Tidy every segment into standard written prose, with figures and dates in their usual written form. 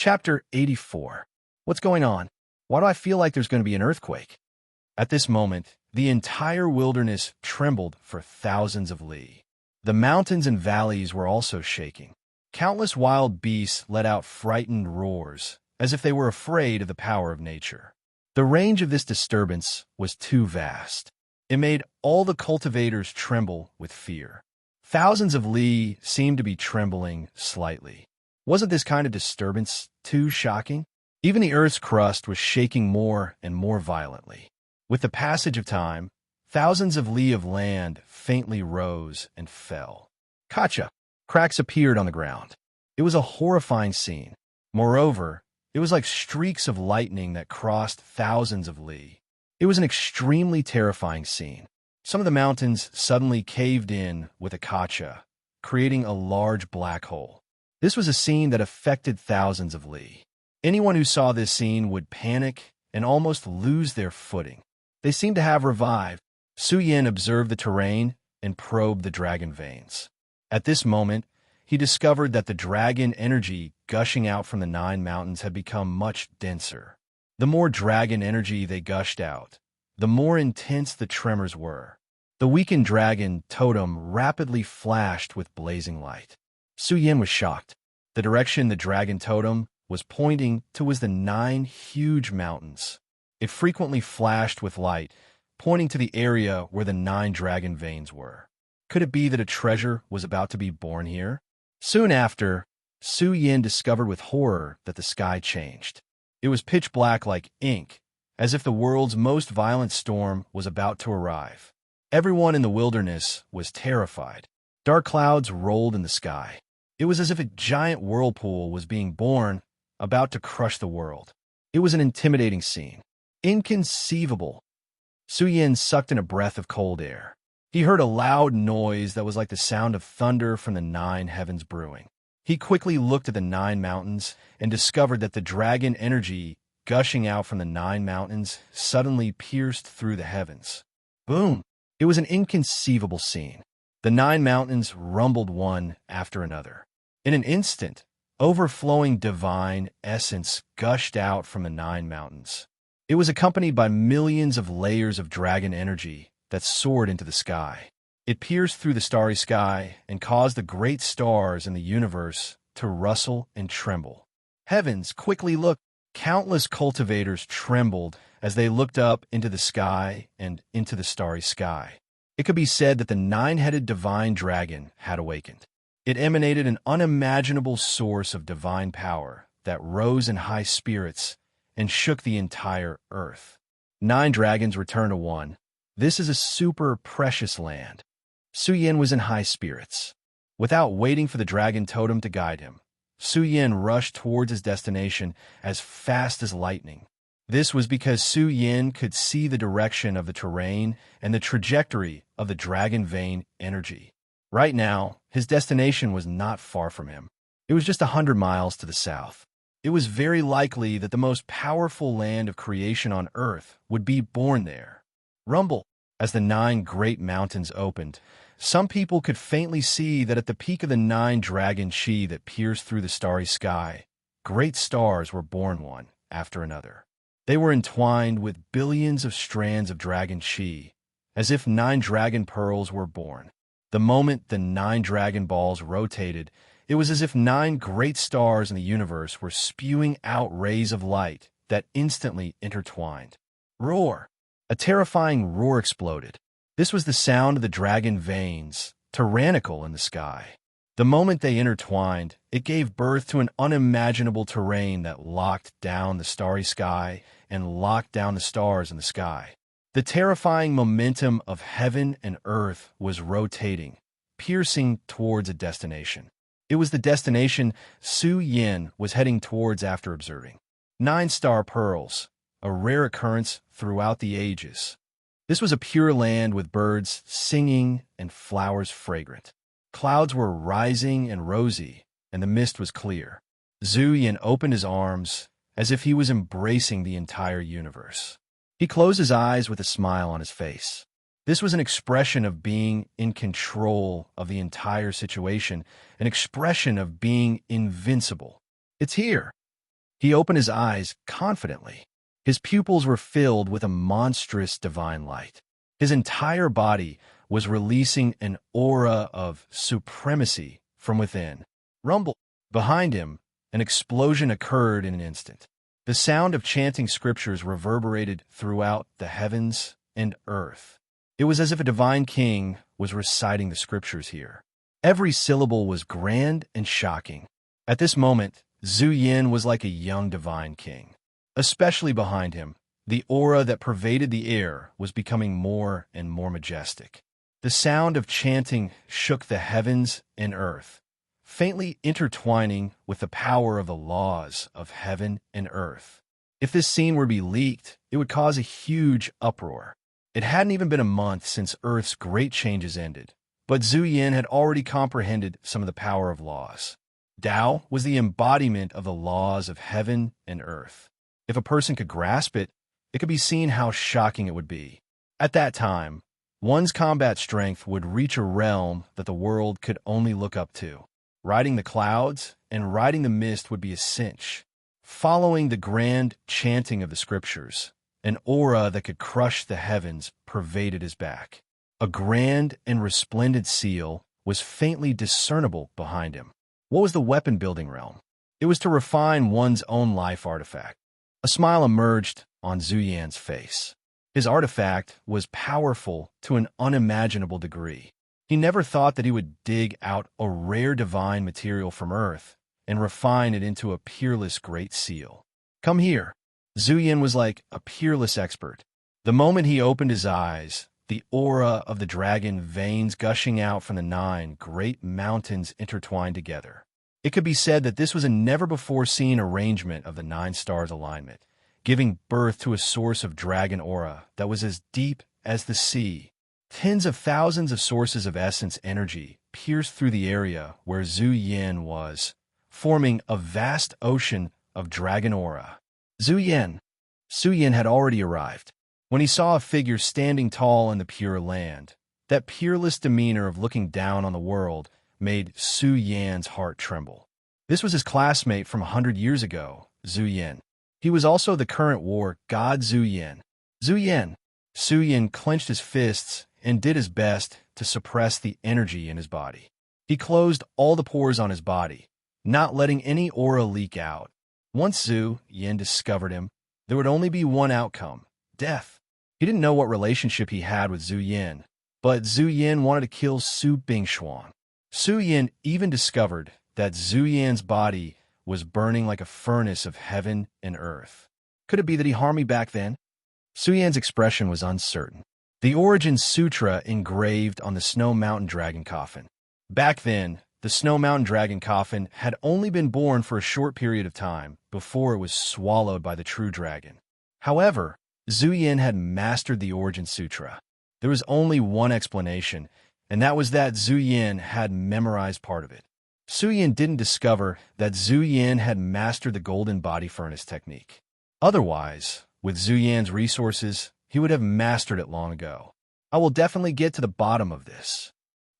Chapter 84. What's going on? Why do I feel like there's going to be an earthquake? At this moment, the entire wilderness trembled for thousands of li. The mountains and valleys were also shaking. Countless wild beasts let out frightened roars, as if they were afraid of the power of nature. The range of this disturbance was too vast. It made all the cultivators tremble with fear. Thousands of li seemed to be trembling slightly. Wasn't this kind of disturbance too shocking? Even the Earth's crust was shaking more and more violently. With the passage of time, thousands of li of land faintly rose and fell. Kacha! Cracks appeared on the ground. It was a horrifying scene. Moreover, it was like streaks of lightning that crossed thousands of li. It was an extremely terrifying scene. Some of the mountains suddenly caved in with a kacha, creating a large black hole. This was a scene that affected thousands of li. Anyone who saw this scene would panic and almost lose their footing. They seemed to have revived. Su Yin observed the terrain and probed the dragon veins. At this moment, he discovered that the dragon energy gushing out from the 9 mountains had become much denser. The more dragon energy they gushed out, the more intense the tremors were. The weakened dragon totem rapidly flashed with blazing light. Su Yin was shocked. The direction the dragon totem was pointing to was the 9 huge mountains. It frequently flashed with light, pointing to the area where the 9 dragon veins were. Could it be that a treasure was about to be born here? Soon after, Su Yin discovered with horror that the sky changed. It was pitch black like ink, as if the world's most violent storm was about to arrive. Everyone in the wilderness was terrified. Dark clouds rolled in the sky. It was as if a giant whirlpool was being born, about to crush the world. It was an intimidating scene. Inconceivable. Su Yin sucked in a breath of cold air. He heard a loud noise that was like the sound of thunder from the 9 heavens brewing. He quickly looked at the 9 mountains and discovered that the dragon energy gushing out from the 9 mountains suddenly pierced through the heavens. Boom! It was an inconceivable scene. The 9 mountains rumbled one after another. In an instant, overflowing divine essence gushed out from the 9 mountains. It was accompanied by millions of layers of dragon energy that soared into the sky. It pierced through the starry sky and caused the great stars in the universe to rustle and tremble. Heavens quickly looked. Countless cultivators trembled as they looked up into the sky and into the starry sky. It could be said that the 9-headed divine dragon had awakened. It emanated an unimaginable source of divine power that rose in high spirits and shook the entire earth. 9 dragons returned to 1. This is a super precious land. Su Yin was in high spirits. Without waiting for the dragon totem to guide him, Su Yin rushed towards his destination as fast as lightning. This was because Su Yin could see the direction of the terrain and the trajectory of the dragon vein energy. Right now, his destination was not far from him. It was just 100 miles to the south. It was very likely that the most powerful land of creation on Earth would be born there. Rumble! As the 9 great mountains opened, some people could faintly see that at the peak of the 9 dragon chi that pierced through the starry sky, great stars were born one after another. They were entwined with billions of strands of dragon chi, as if 9 dragon pearls were born. The moment the 9 dragon balls rotated, it was as if 9 great stars in the universe were spewing out rays of light that instantly intertwined. Roar! A terrifying roar exploded. This was the sound of the dragon veins, tyrannical in the sky. The moment they intertwined, it gave birth to an unimaginable terrain that locked down the starry sky and locked down the stars in the sky. The terrifying momentum of heaven and earth was rotating, piercing towards a destination. It was the destination Su Yin was heading towards after observing 9 star pearls, a rare occurrence throughout the ages. This was a pure land with birds singing and flowers fragrant. Clouds were rising and rosy, and the mist was clear. Su Yin opened his arms as if he was embracing the entire universe. He closed his eyes with a smile on his face. This was an expression of being in control of the entire situation, an expression of being invincible. It's here. He opened his eyes confidently. His pupils were filled with a monstrous divine light. His entire body was releasing an aura of supremacy from within. Rumble. Behind him, an explosion occurred in an instant. The sound of chanting scriptures reverberated throughout the heavens and earth. It was as if a divine king was reciting the scriptures here. Every syllable was grand and shocking. At this moment, Zhu Yin was like a young divine king. Especially behind him, the aura that pervaded the air was becoming more and more majestic. The sound of chanting shook the heavens and earth, faintly intertwining with the power of the laws of heaven and earth. If this scene were to be leaked, it would cause a huge uproar. It hadn't even been a month since Earth's great changes ended, but Zhu Yin had already comprehended some of the power of laws. Tao was the embodiment of the laws of heaven and earth. If a person could grasp it, it could be seen how shocking it would be. At that time, one's combat strength would reach a realm that the world could only look up to. Riding the clouds and riding the mist would be a cinch. Following the grand chanting of the scriptures, an aura that could crush the heavens pervaded his back. A grand and resplendent seal was faintly discernible behind him. What was the weapon-building realm? It was to refine one's own life artifact. A smile emerged on Zhu Yan's face. His artifact was powerful to an unimaginable degree. He never thought that he would dig out a rare divine material from Earth and refine it into a peerless great seal. Come here. Zhu Yin was like a peerless expert. The moment he opened his eyes, the aura of the dragon veins gushing out from the 9 great mountains intertwined together. It could be said that this was a never-before-seen arrangement of the 9 stars' alignment, giving birth to a source of dragon aura that was as deep as the sea. Tens of thousands of sources of essence energy pierced through the area where Zhu Yin was, forming a vast ocean of dragon aura. Zhu Yin had already arrived. When he saw a figure standing tall in the pure land, that peerless demeanor of looking down on the world made Zhu Yan's heart tremble. This was his classmate from 100 years ago, Zhu Yin. He was also the current war god Zhu Yin. Zhu Yin clenched his fists and did his best to suppress the energy in his body. He closed all the pores on his body, not letting any aura leak out. Once Zhu Yin discovered him, there would only be one outcome: death. He didn't know what relationship he had with Zhu Yin, but Zhu Yin wanted to kill Su Bingshuang. Zhu Yin even discovered that Zhu Yan's body was burning like a furnace of heaven and earth. Could it be that he harmed me back then? Zhu Yan's expression was uncertain. The Origin Sutra engraved on the Snow Mountain Dragon coffin. Back then, the Snow Mountain Dragon coffin had only been born for a short period of time before it was swallowed by the true dragon. However, Zhu Yin had mastered the Origin Sutra. There was only one explanation, and that was that Zhu Yin had memorized part of it. Zhu Yin didn't discover that Zhu Yin had mastered the golden body furnace technique. Otherwise, with Zhu Yan's resources, he would have mastered it long ago. I will definitely get to the bottom of this.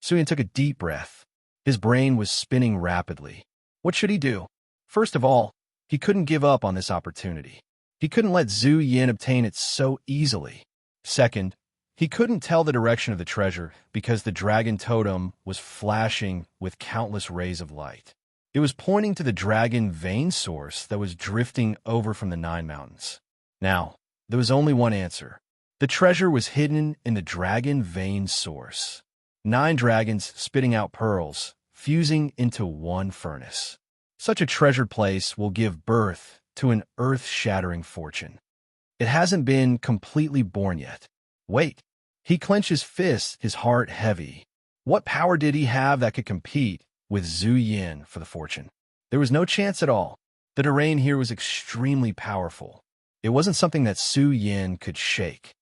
Zhu Yin took a deep breath. His brain was spinning rapidly. What should he do? First of all, he couldn't give up on this opportunity. He couldn't let Zhu Yin obtain it so easily. Second, he couldn't tell the direction of the treasure because the dragon totem was flashing with countless rays of light. It was pointing to the dragon vein source that was drifting over from the 9 mountains. Now, there was only one answer. The treasure was hidden in the dragon vein source. 9 dragons spitting out pearls, fusing into one furnace. Such a treasured place will give birth to an earth-shattering fortune. It hasn't been completely born yet. Wait. He clenched his fists, his heart heavy. What power did he have that could compete with Zhu Yin for the fortune? There was no chance at all. The terrain here was extremely powerful. It wasn't something that Zhu Yin could shake.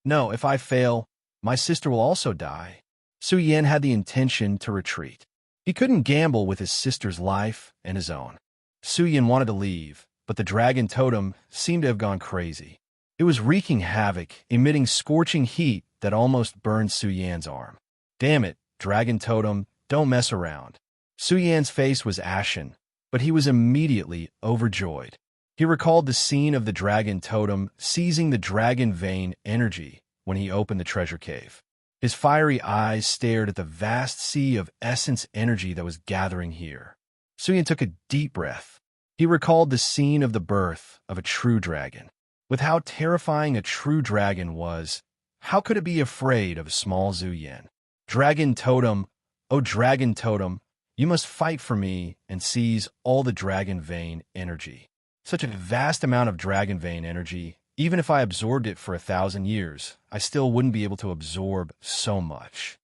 No, if I fail, my sister will also die. Zhu Yin had the intention to retreat. He couldn't gamble with his sister's life and his own. Zhu Yin wanted to leave, but the dragon totem seemed to have gone crazy. It was wreaking havoc, emitting scorching heat that almost burned Zhu Yan's arm. Damn it, dragon totem, don't mess around. Zhu Yan's face was ashen, but he was immediately overjoyed. He recalled the scene of the dragon totem seizing the dragon vein energy when he opened the treasure cave. His fiery eyes stared at the vast sea of essence energy that was gathering here. Suyin took a deep breath. He recalled the scene of the birth of a true dragon. With how terrifying a true dragon was, how could it be afraid of a small Zhu Yan? Dragon totem, oh dragon totem, you must fight for me and seize all the dragon vein energy. Such a vast amount of dragon vein energy, even if I absorbed it for 1,000 years, I still wouldn't be able to absorb so much.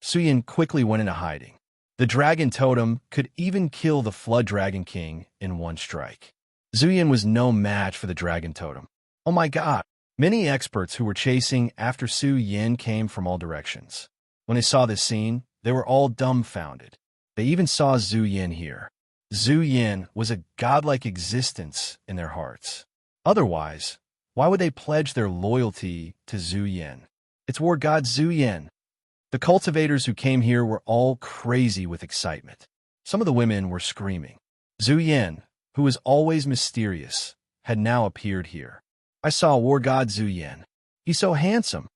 Suyin quickly went into hiding. The dragon totem could even kill the Flood Dragon King in one strike. Zuyin was no match for the dragon totem. Oh my god! Many experts who were chasing after Su Yin came from all directions. When they saw this scene, they were all dumbfounded. They even saw Zhu Yin here. Zhu Yin was a godlike existence in their hearts. Otherwise, why would they pledge their loyalty to Zhu Yin? It's war god Zhu Yin. The cultivators who came here were all crazy with excitement. Some of the women were screaming. Zhu Yin, who was always mysterious, had now appeared here. I saw war god Zhu Yin. He's so handsome.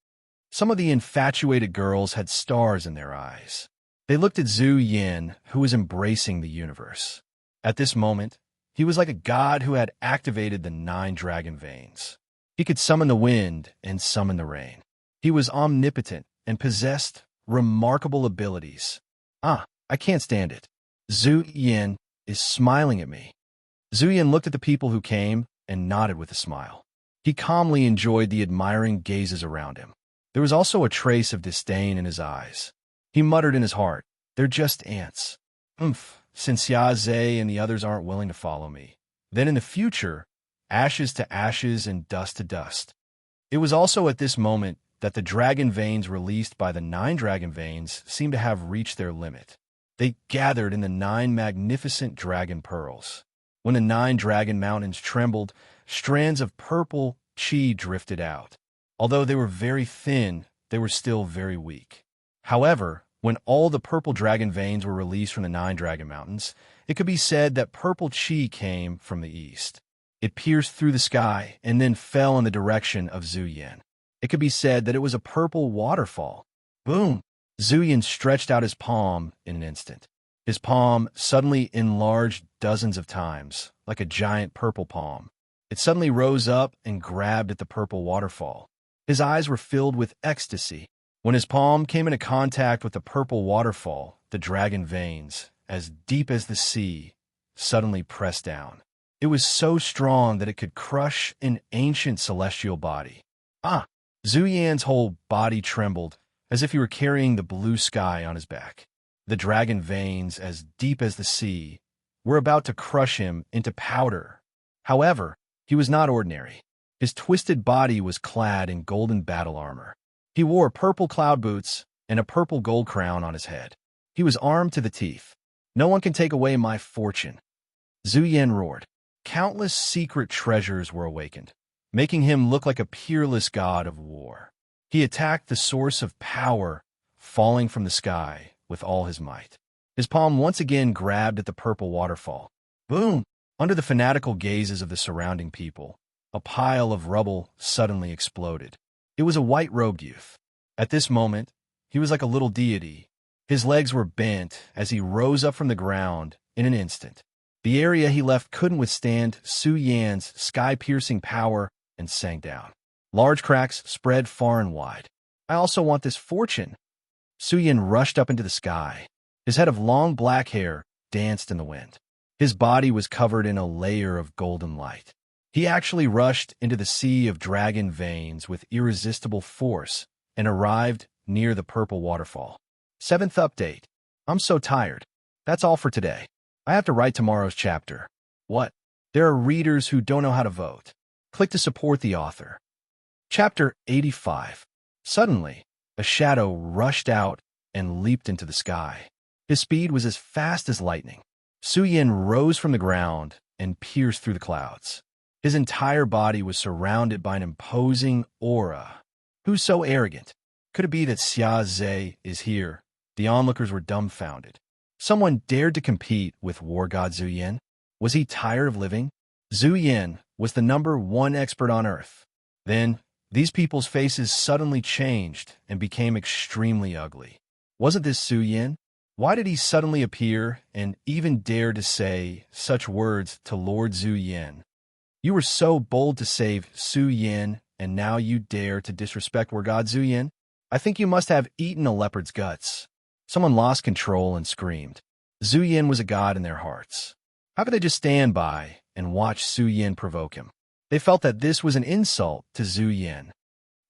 Some of the infatuated girls had stars in their eyes. They looked at Zhu Yin, who was embracing the universe. At this moment, he was like a god who had activated the 9 dragon veins. He could summon the wind and summon the rain. He was omnipotent and possessed remarkable abilities. I can't stand it. Zhu Yin is smiling at me. Zhu Yin looked at the people who came and nodded with a smile. He calmly enjoyed the admiring gazes around him. There was also a trace of disdain in his eyes. He muttered in his heart, "They're just ants. Since Xia Zhe and the others aren't willing to follow me, then in the future, ashes to ashes and dust to dust." It was also at this moment that the dragon veins released by the 9 dragon veins seemed to have reached their limit. They gathered in the 9 magnificent dragon pearls. When the 9 dragon mountains trembled, strands of purple chi drifted out. Although they were very thin, they were still very weak. However, when all the purple dragon veins were released from the 9 dragon mountains, it could be said that purple chi came from the east. It pierced through the sky and then fell in the direction of Zhu Yin. It could be said that it was a purple waterfall. Boom! Zhu Yin stretched out his palm in an instant. His palm suddenly enlarged dozens of times, like a giant purple palm. It suddenly rose up and grabbed at the purple waterfall. His eyes were filled with ecstasy. When his palm came into contact with the purple waterfall, the dragon veins, as deep as the sea, suddenly pressed down. It was so strong that it could crush an ancient celestial body. Zhu Yan's whole body trembled, as if he were carrying the blue sky on his back. The dragon veins, as deep as the sea, were about to crush him into powder. However, he was not ordinary. His twisted body was clad in golden battle armor. He wore purple cloud boots and a purple gold crown on his head. He was armed to the teeth. "No one can take away my fortune." Zhu Yan roared. Countless secret treasures were awakened, making him look like a peerless god of war. He attacked the source of power, falling from the sky with all his might. His palm once again grabbed at the purple waterfall. Boom! Under the fanatical gazes of the surrounding people, a pile of rubble suddenly exploded. It was a white-robed youth. At this moment, he was like a little deity. His legs were bent as he rose up from the ground in an instant. The area he left couldn't withstand Su Yan's sky-piercing power and sank down. Large cracks spread far and wide. "I also want this fortune." Su Yan rushed up into the sky. His head of long black hair danced in the wind. His body was covered in a layer of golden light. He actually rushed into the sea of dragon veins with irresistible force and arrived near the purple waterfall. 7th update. I'm so tired. That's all for today. I have to write tomorrow's chapter. What? There are readers who don't know how to vote. Click to support the author. Chapter 85. Suddenly, a shadow rushed out and leaped into the sky. His speed was as fast as lightning. Su Yin rose from the ground and pierced through the clouds. His entire body was surrounded by an imposing aura. Who's so arrogant? Could it be that Xia Zhe is here? The onlookers were dumbfounded. Someone dared to compete with war god Zhu Yin? Was he tired of living? Zhu Yin was the #1 expert on Earth. Then, these people's faces suddenly changed and became extremely ugly. Wasn't this Zhu Yin? Why did he suddenly appear and even dare to say such words to Lord Zhu Yin? You were so bold to save Zhu Yin, and now you dare to disrespect our god Zhu Yin? I think you must have eaten a leopard's guts. Someone lost control and screamed. Zhu Yin was a god in their hearts. How could they just stand by and watch Zhu Yin provoke him? They felt that this was an insult to Zhu Yin.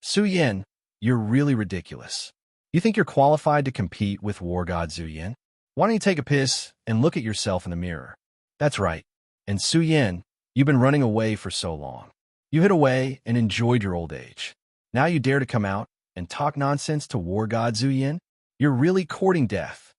Zhu Yin, you're really ridiculous. You think you're qualified to compete with war god Zhu Yin? Why don't you take a piss and look at yourself in the mirror? That's right. And Zhu Yin, you've been running away for so long. You hid away and enjoyed your old age. Now you dare to come out and talk nonsense to war god Zhu Yin? You're really courting death.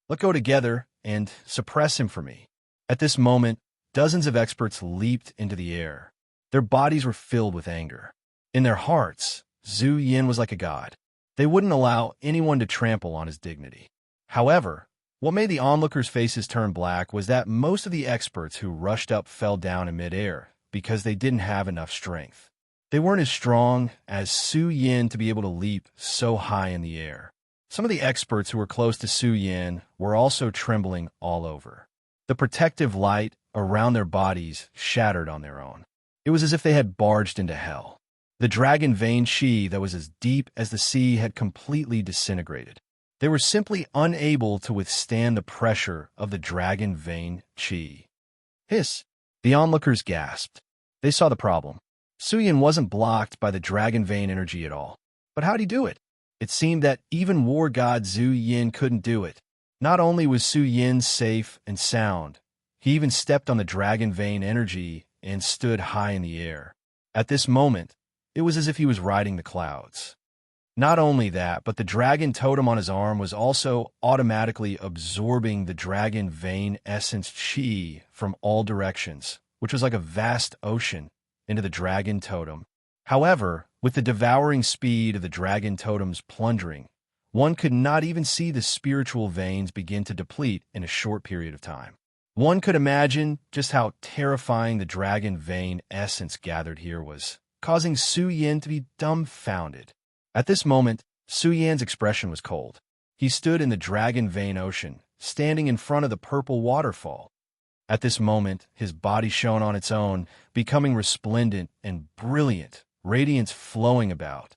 Let's go together and suppress him for me. At this moment, dozens of experts leaped into the air. Their bodies were filled with anger. In their hearts, Zhu Yin was like a god. They wouldn't allow anyone to trample on his dignity. However, what made the onlookers' faces turn black was that most of the experts who rushed up fell down in midair because they didn't have enough strength. They weren't as strong as Zhu Yin to be able to leap so high in the air. Some of the experts who were close to Zhu Yin were also trembling all over. The protective light around their bodies shattered on their own. It was as if they had barged into hell. The dragon vein chi that was as deep as the sea had completely disintegrated. They were simply unable to withstand the pressure of the dragon vein chi. Hiss! The onlookers gasped. They saw the problem. Zhu Yin wasn't blocked by the dragon vein energy at all. But how'd he do it? It seemed that even war god Zhu Yin couldn't do it. Not only was Zhu Yin safe and sound, he even stepped on the dragon vein energy and stood high in the air. At this moment, it was as if he was riding the clouds. Not only that, but the dragon totem on his arm was also automatically absorbing the dragon vein essence chi from all directions, which was like a vast ocean, into the dragon totem. However, with the devouring speed of the dragon totem's plundering, one could not even see the spiritual veins begin to deplete in a short period of time. One could imagine just how terrifying the dragon vein essence gathered here was, causing Zhu Yin to be dumbfounded. At this moment, Zhu Yin's expression was cold. He stood in the dragon vein ocean, standing in front of the purple waterfall. At this moment, his body shone on its own, becoming resplendent and brilliant, radiance flowing about.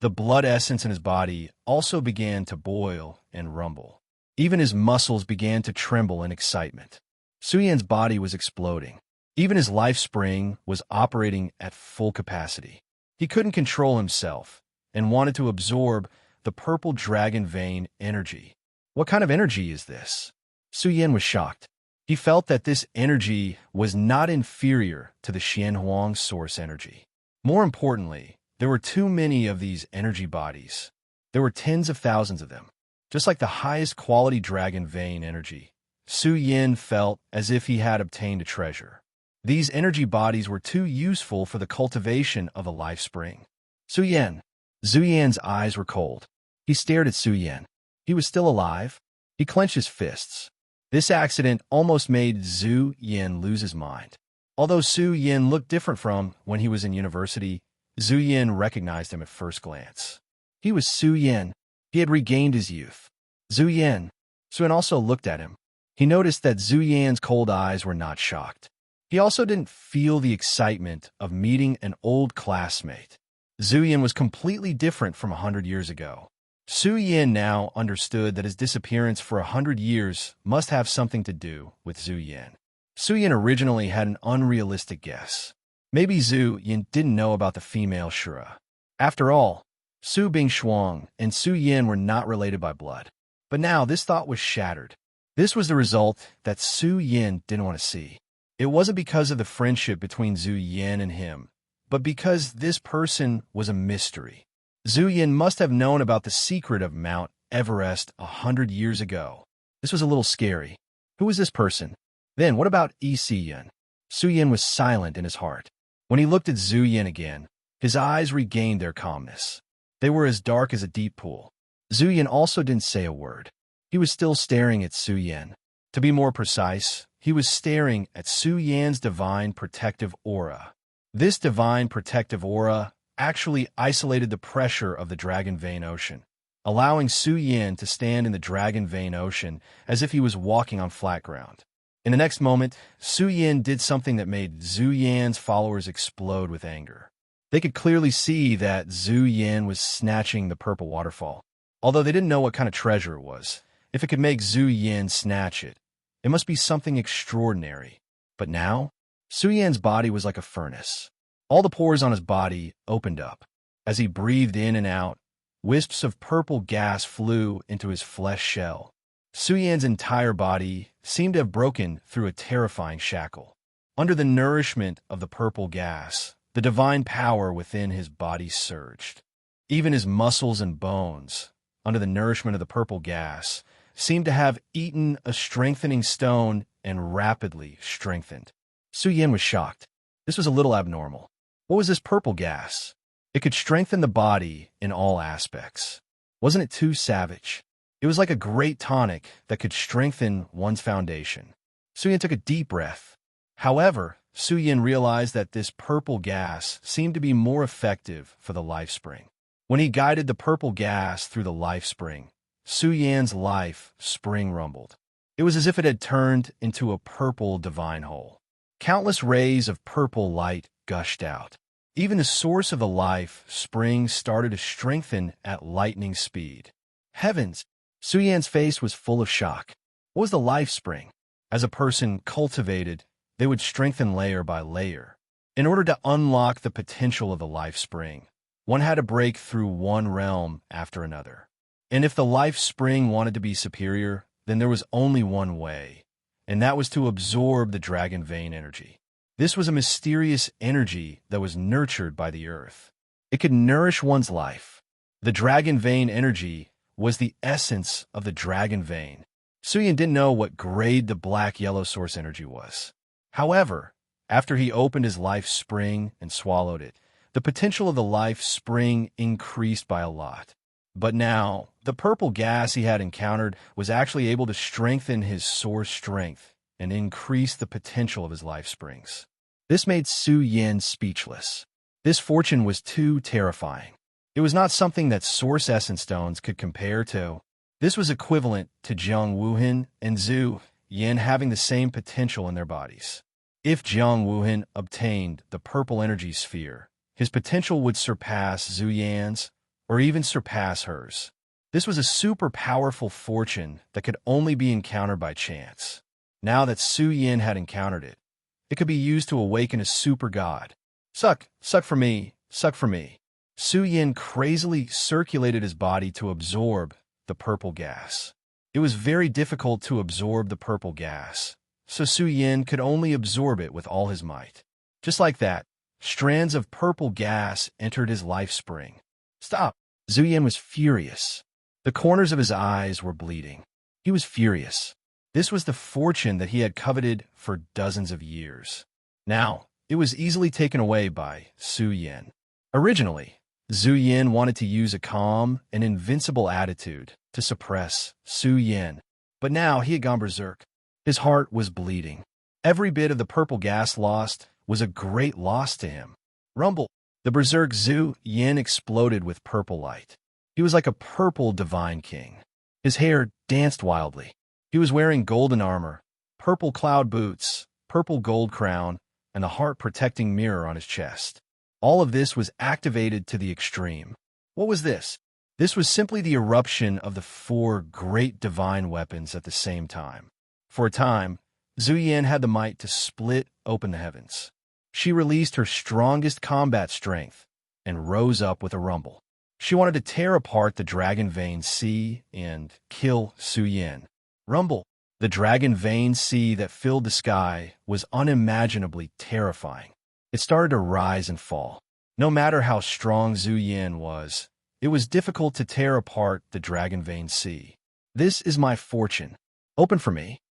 The blood essence in his body also began to boil and rumble. Even his muscles began to tremble in excitement. Zhu Yin's body was exploding. Even his life spring was operating at full capacity. He couldn't control himself and wanted to absorb the purple dragon vein energy. What kind of energy is this? Zhu Yin was shocked. He felt that this energy was not inferior to the Xianhuang source energy. More importantly, there were too many of these energy bodies. There were tens of thousands of them. Just like the highest quality dragon vein energy, Zhu Yin felt as if he had obtained a treasure. These energy bodies were too useful for the cultivation of a life spring. Zhu Yin's eyes were cold. He stared at Zhu Yin. He was still alive. He clenched his fists. This accident almost made Zhu Yin lose his mind. Although Zhu Yin looked different from when he was in university, Zhu Yin recognized him at first glance. He was Zhu Yin. He had regained his youth. Zhu Yin also looked at him. He noticed that Zhu Yin's cold eyes were not shocked. He also didn't feel the excitement of meeting an old classmate. Zhu Yin was completely different from 100 years ago. Zhu Yin now understood that his disappearance for 100 years must have something to do with Zhu Yin. Zhu Yin originally had an unrealistic guess. Maybe Zhu Yin didn't know about the female Shura. After all, Su Bingshuang and Zhu Yin were not related by blood. But now this thought was shattered. This was the result that Zhu Yin didn't want to see. It wasn't because of the friendship between Zhu Yin and him, but because this person was a mystery. Zhu Yin must have known about the secret of Mount Everest 100 years ago. This was a little scary. Who was this person? Then what about Yi Yin? Zhu Yin was silent in his heart. When he looked at Zhu Yin again, his eyes regained their calmness. They were as dark as a deep pool. Zhu Yin also didn't say a word. He was still staring at Zhu Yin. To be more precise, he was staring at Su Yan's divine protective aura. This divine protective aura actually isolated the pressure of the Dragon Vein Ocean, allowing Su Yan to stand in the Dragon Vein Ocean as if he was walking on flat ground. In the next moment, Su Yan did something that made Zhu Yan's followers explode with anger. They could clearly see that Zhu Yan was snatching the purple waterfall. Although they didn't know what kind of treasure it was, if it could make Zhu Yan snatch it, it must be something extraordinary. But now, Su Yan's body was like a furnace. All the pores on his body opened up. As he breathed in and out, wisps of purple gas flew into his flesh shell. Su Yan's entire body seemed to have broken through a terrifying shackle. Under the nourishment of the purple gas, the divine power within his body surged. Even his muscles and bones, under the nourishment of the purple gas, seemed to have eaten a strengthening stone and rapidly strengthened. Su Yan was shocked. This was a little abnormal. What was this purple gas? It could strengthen the body in all aspects. Wasn't it too savage? It was like a great tonic that could strengthen one's foundation. Su Yan took a deep breath. However, Su Yan realized that this purple gas seemed to be more effective for the life spring. When he guided the purple gas through the life spring, Su Yan's life spring rumbled. It was as if it had turned into a purple divine hole. Countless rays of purple light gushed out. Even the source of the life spring started to strengthen at lightning speed. Heavens! Su Yan's face was full of shock. What was the life spring? As a person cultivated, they would strengthen layer by layer. In order to unlock the potential of the life spring, one had to break through one realm after another. And if the life spring wanted to be superior, then there was only one way, and that was to absorb the Dragon Vein energy. This was a mysterious energy that was nurtured by the earth. It could nourish one's life. The Dragon Vein energy was the essence of the Dragon Vein. Su Yan didn't know what grade the black-yellow source energy was. However, after he opened his life spring and swallowed it, the potential of the life spring increased by a lot. But now, the purple gas he had encountered was actually able to strengthen his source strength and increase the potential of his life springs. This made Su Yan speechless. This fortune was too terrifying. It was not something that source essence stones could compare to. This was equivalent to Jiang Wuhan and Zhu Yan having the same potential in their bodies. If Jiang Wuhan obtained the purple energy sphere, his potential would surpass Zhu Yan's or even surpass hers. This was a super powerful fortune that could only be encountered by chance. Now that Su Yan had encountered it, it could be used to awaken a super god. Suck for me, suck for me. Su Yan crazily circulated his body to absorb the purple gas. It was very difficult to absorb the purple gas, so Su Yan could only absorb it with all his might. Just like that, strands of purple gas entered his life spring. Stop! Zhu Yan was furious. The corners of his eyes were bleeding. He was furious. This was the fortune that he had coveted for dozens of years. Now, it was easily taken away by Su Yan. Originally, Zhu Yan wanted to use a calm and invincible attitude to suppress Su Yan, but now he had gone berserk. His heart was bleeding. Every bit of the purple gas lost was a great loss to him. Rumble! The berserk Zhu Yan exploded with purple light. He was like a purple divine king. His hair danced wildly. He was wearing golden armor, purple cloud boots, purple gold crown, and the heart-protecting mirror on his chest. All of this was activated to the extreme. What was this? This was simply the eruption of the 4 great divine weapons at the same time. For a time, Zhu Yan had the might to split open the heavens. She released her strongest combat strength and rose up with a rumble. She wanted to tear apart the Dragon Vein Sea and kill Su Yan. Rumble! The Dragon Vein Sea that filled the sky was unimaginably terrifying. It started to rise and fall. No matter how strong Zhu Yan was, it was difficult to tear apart the Dragon Vein Sea. This is my fortune. Open for me.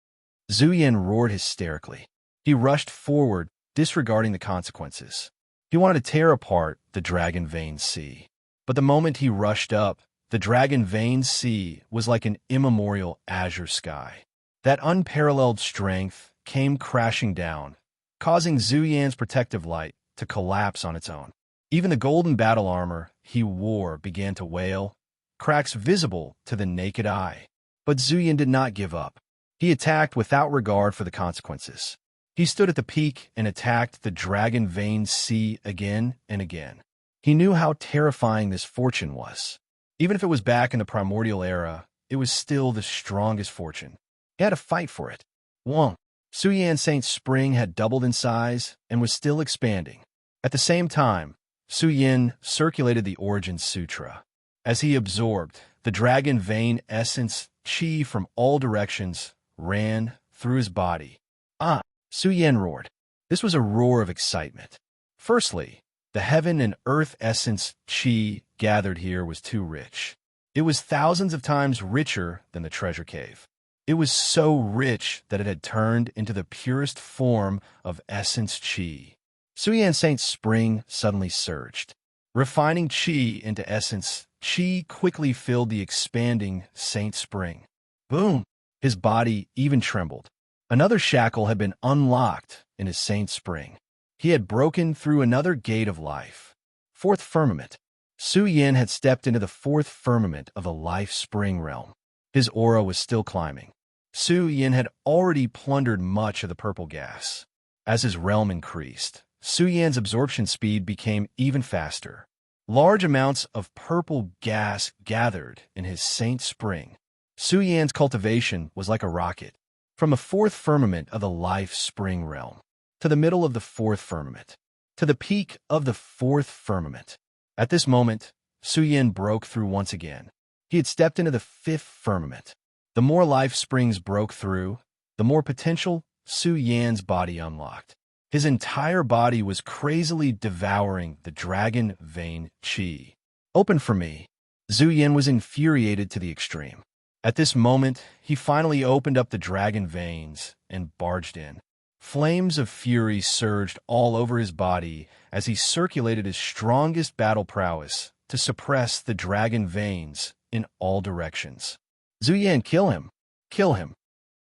Zhu Yan roared hysterically. He rushed forward, disregarding the consequences. He wanted to tear apart the Dragon Vein Sea. But the moment he rushed up, the Dragon Vein Sea was like an immemorial azure sky. That unparalleled strength came crashing down, causing Zhu Yan's protective light to collapse on its own. Even the golden battle armor he wore began to wail, cracks visible to the naked eye. But Zhu Yan did not give up. He attacked without regard for the consequences. He stood at the peak and attacked the dragon-veined sea again and again. He knew how terrifying this fortune was. Even if it was back in the primordial era, it was still the strongest fortune. He had to fight for it. 1. Su Yan Saint Spring had doubled in size and was still expanding. At the same time, Su Yin circulated the Origin Sutra. As he absorbed, the dragon vein essence qi from all directions ran through his body. Ah! Su Yin roared. This was a roar of excitement. Firstly, the heaven and earth essence qi gathered here was too rich. It was thousands of times richer than the treasure cave. It was so rich that it had turned into the purest form of essence qi. Su Yan Saint Spring suddenly surged. Refining qi into essence, qi quickly filled the expanding Saint Spring. Boom! His body even trembled. Another shackle had been unlocked in his Saint Spring. He had broken through another gate of life. Fourth firmament. Su Yin had stepped into the fourth firmament of the life spring realm. His aura was still climbing. Su Yin had already plundered much of the purple gas. As his realm increased, Su Yan's absorption speed became even faster. Large amounts of purple gas gathered in his Saint Spring. Su Yan's cultivation was like a rocket. From the fourth firmament of the life spring realm, to the middle of the fourth firmament, to the peak of the fourth firmament. At this moment, Su Yin broke through once again. He had stepped into the fifth firmament. The more life springs broke through, the more potential Su Yan's body unlocked. His entire body was crazily devouring the dragon vein qi. Open for me. Zhu Yin was infuriated to the extreme. At this moment, he finally opened up the dragon veins and barged in. Flames of fury surged all over his body as he circulated his strongest battle prowess to suppress the dragon veins in all directions. Zhu Yan, kill him! Kill him!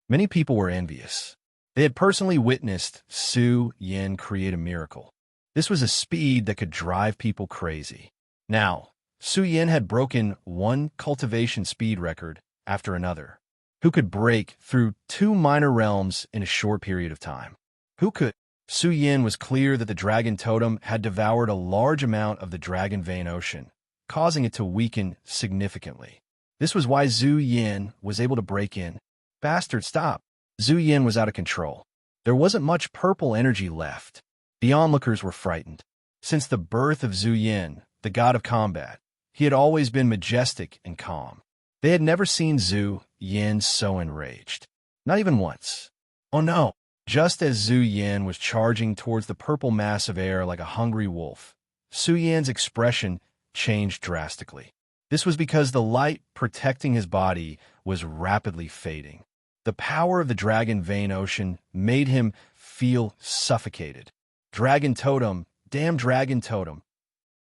Many people were envious. They had personally witnessed Su Yin create a miracle. This was a speed that could drive people crazy. Now, Su Yin had broken one cultivation speed record after another. Who could break through 2 minor realms in a short period of time? Who could? Su Yin was clear that the dragon totem had devoured a large amount of the dragon vein ocean, causing it to weaken significantly. This was why Zhu Yin was able to break in. Bastard, stop! Zhu Yin was out of control. There wasn't much purple energy left. The onlookers were frightened. Since the birth of Zhu Yin, the god of combat, he had always been majestic and calm. They had never seen Zhu Yin so enraged. Not even once. Oh no! Just as Zhu Yin was charging towards the purple mass of air like a hungry wolf, Su Yan's expression changed drastically. This was because the light protecting his body was rapidly fading. The power of the dragon vein ocean made him feel suffocated. Dragon totem, damn dragon totem.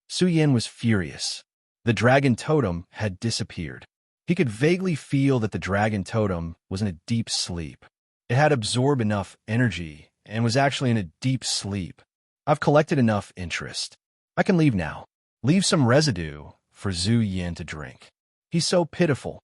Su Yin was furious. The dragon totem had disappeared. He could vaguely feel that the dragon totem was in a deep sleep. It had absorbed enough energy and was actually in a deep sleep. I've collected enough interest. I can leave now. Leave some residue for Zhu Yin to drink. He's so pitiful.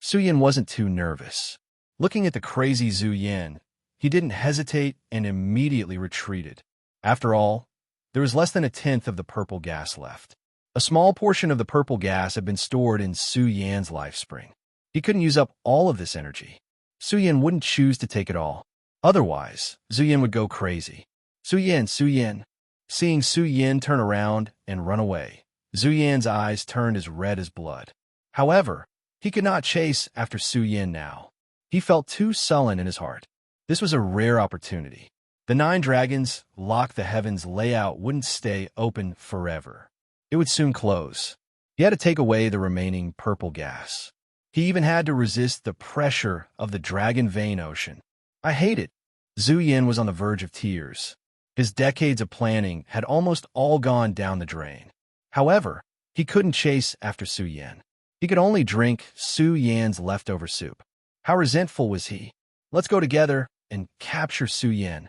Su Yin wasn't too nervous. Looking at the crazy Zhu Yin, he didn't hesitate and immediately retreated. After all, there was less than 1/10 of the purple gas left. A small portion of the purple gas had been stored in Su Yan's life spring. He couldn't use up all of this energy. Su Yin wouldn't choose to take it all. Otherwise, Zhu Yin would go crazy. Su Yin, Su Yin. Seeing Su Yin turn around and run away, Zhu Yan's eyes turned as red as blood. However, he could not chase after Su Yin now. He felt too sullen in his heart. This was a rare opportunity. The 9 dragons locked the heavens layout wouldn't stay open forever. It would soon close. He had to take away the remaining purple gas. He even had to resist the pressure of the dragon vein ocean. I hate it. Zhu Yin was on the verge of tears. His decades of planning had almost all gone down the drain. However, he couldn't chase after Su Yin. He could only drink Su Yan's leftover soup. How resentful was he? Let's go together and capture Su Yan.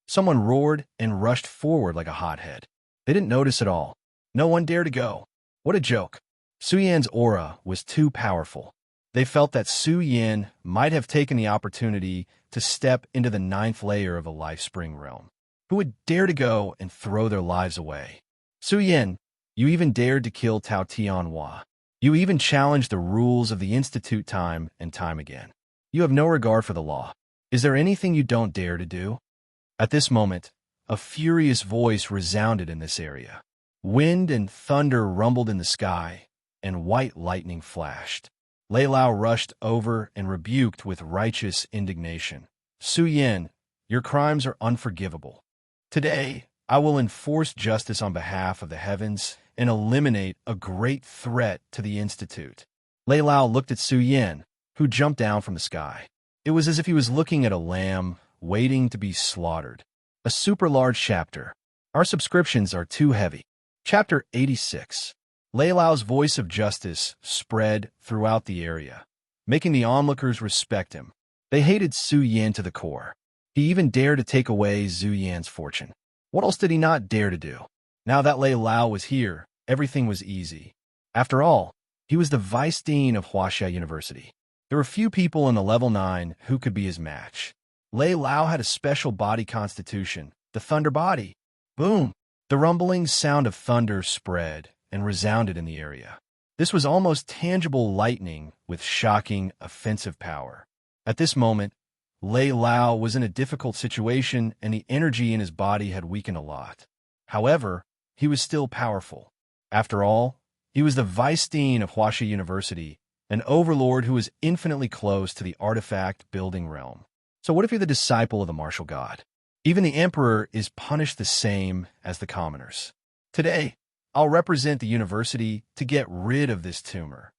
Someone roared and rushed forward like a hothead. They didn't notice at all. No one dared to go. What a joke. Su Yan's aura was too powerful. They felt that Su Yan might have taken the opportunity to step into the ninth layer of the life spring realm. Who would dare to go and throw their lives away? Su Yan, you even dared to kill Tao Tianhua. You even challenged the rules of the Institute time and time again. You have no regard for the law. Is there anything you don't dare to do? At this moment, a furious voice resounded in this area. Wind and thunder rumbled in the sky, and white lightning flashed. Lei Lao rushed over and rebuked with righteous indignation. Su Yan, your crimes are unforgivable. Today, I will enforce justice on behalf of the heavens and eliminate a great threat to the Institute. Lei Lao looked at Su Yan, who jumped down from the sky. It was as if he was looking at a lamb waiting to be slaughtered. A super large chapter. Our subscriptions are too heavy. Chapter 86. Lei Lao's voice of justice spread throughout the area, making the onlookers respect him. They hated Su Yan to the core. He even dared to take away Zhu Yan's fortune. What else did he not dare to do? Now that Lei Lao was here, everything was easy. After all, he was the vice dean of Huaxia University. There were few people in the level 9 who could be his match. Lei Lao had a special body constitution, the thunder body. Boom! The rumbling sound of thunder spread and resounded in the area. This was almost tangible lightning with shocking, offensive power. At this moment, Lei Lao was in a difficult situation and the energy in his body had weakened a lot. However, he was still powerful. After all, he was the vice dean of Huaxia University, an overlord who was infinitely close to the artifact building realm. So what if you're the disciple of the martial god? Even the emperor is punished the same as the commoners. Today, I'll represent the university to get rid of this tumor.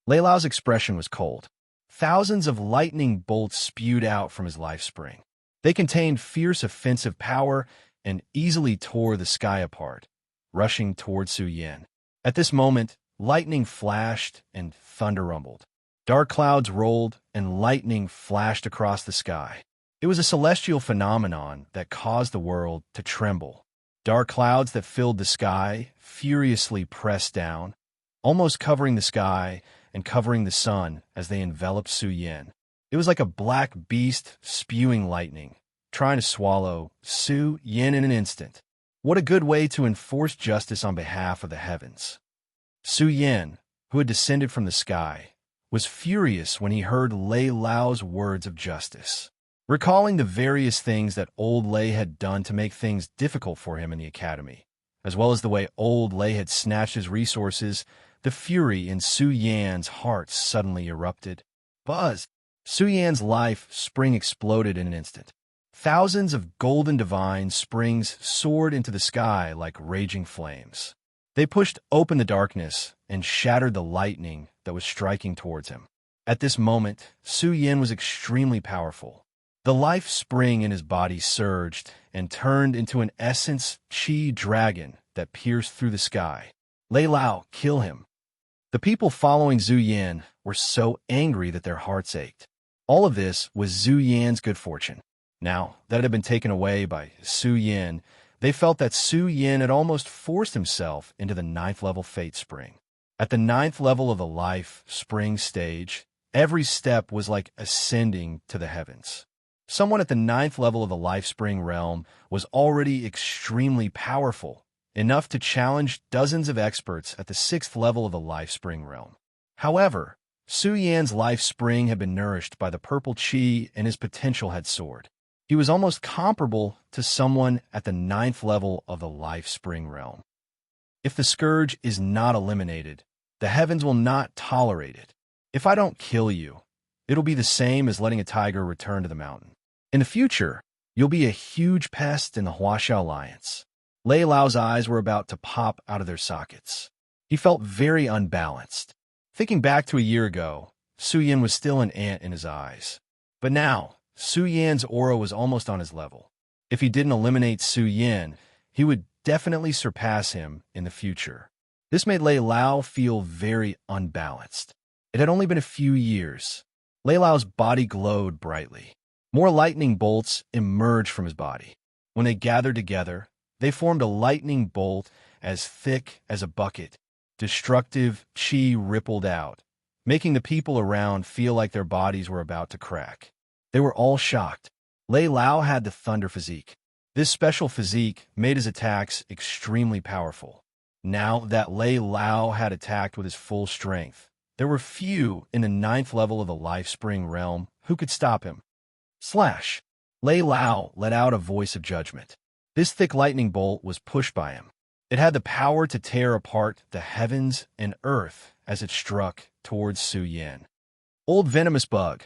Lei Lao's expression was cold. Thousands of lightning bolts spewed out from his life spring. They contained fierce offensive power and easily tore the sky apart, rushing toward Su Yan. At this moment, lightning flashed and thunder rumbled. Dark clouds rolled and lightning flashed across the sky. It was a celestial phenomenon that caused the world to tremble. Dark clouds that filled the sky furiously pressed down, almost covering the sky and covering the sun as they enveloped Su Yan. It was like a black beast spewing lightning, trying to swallow Su Yan in an instant. What a good way to enforce justice on behalf of the heavens. Su Yan, who had descended from the sky, was furious when he heard Lei Lao's words of justice. Recalling the various things that old Lei had done to make things difficult for him in the academy, as well as the way old Lei had snatched his resources, the fury in Su Yan's heart suddenly erupted. Buzz! Su Yan's life spring exploded in an instant. Thousands of golden divine springs soared into the sky like raging flames. They pushed open the darkness and shattered the lightning that was striking towards him. At this moment, Su Yan was extremely powerful. The life spring in his body surged and turned into an essence chi dragon that pierced through the sky. Lei Lao, kill him. The people following Zhu Yan were so angry that their hearts ached. All of this was Zhu Yan's good fortune. Now that it had been taken away by Su Yan, they felt that Su Yan had almost forced himself into the 9th level fate spring. At the 9th level of the life spring stage, every step was like ascending to the heavens. Someone at the 9th level of the life spring realm was already extremely powerful, enough to challenge dozens of experts at the 6th level of the life spring realm. However, Su Yan's life spring had been nourished by the purple chi and his potential had soared. He was almost comparable to someone at the 9th level of the life spring realm. If the scourge is not eliminated, the heavens will not tolerate it. If I don't kill you, it'll be the same as letting a tiger return to the mountain. In the future, you'll be a huge pest in the Huaxia Alliance. Lei Lao's eyes were about to pop out of their sockets. He felt very unbalanced. Thinking back to a year ago, Su Yan was still an ant in his eyes. But now, Su Yan's aura was almost on his level. If he didn't eliminate Su Yan, he would definitely surpass him in the future. This made Lei Lao feel very unbalanced. It had only been a few years. Lei Lao's body glowed brightly. More lightning bolts emerged from his body. When they gathered together, they formed a lightning bolt as thick as a bucket. Destructive chi rippled out, making the people around feel like their bodies were about to crack. They were all shocked. Lei Lao had the thunder physique. This special physique made his attacks extremely powerful. Now that Lei Lao had attacked with his full strength, there were few in the 9th level of the Life Spring realm who could stop him. Slash! Lei Lao let out a voice of judgment. This thick lightning bolt was pushed by him. It had the power to tear apart the heavens and earth as it struck towards Su Yan. Old venomous bug,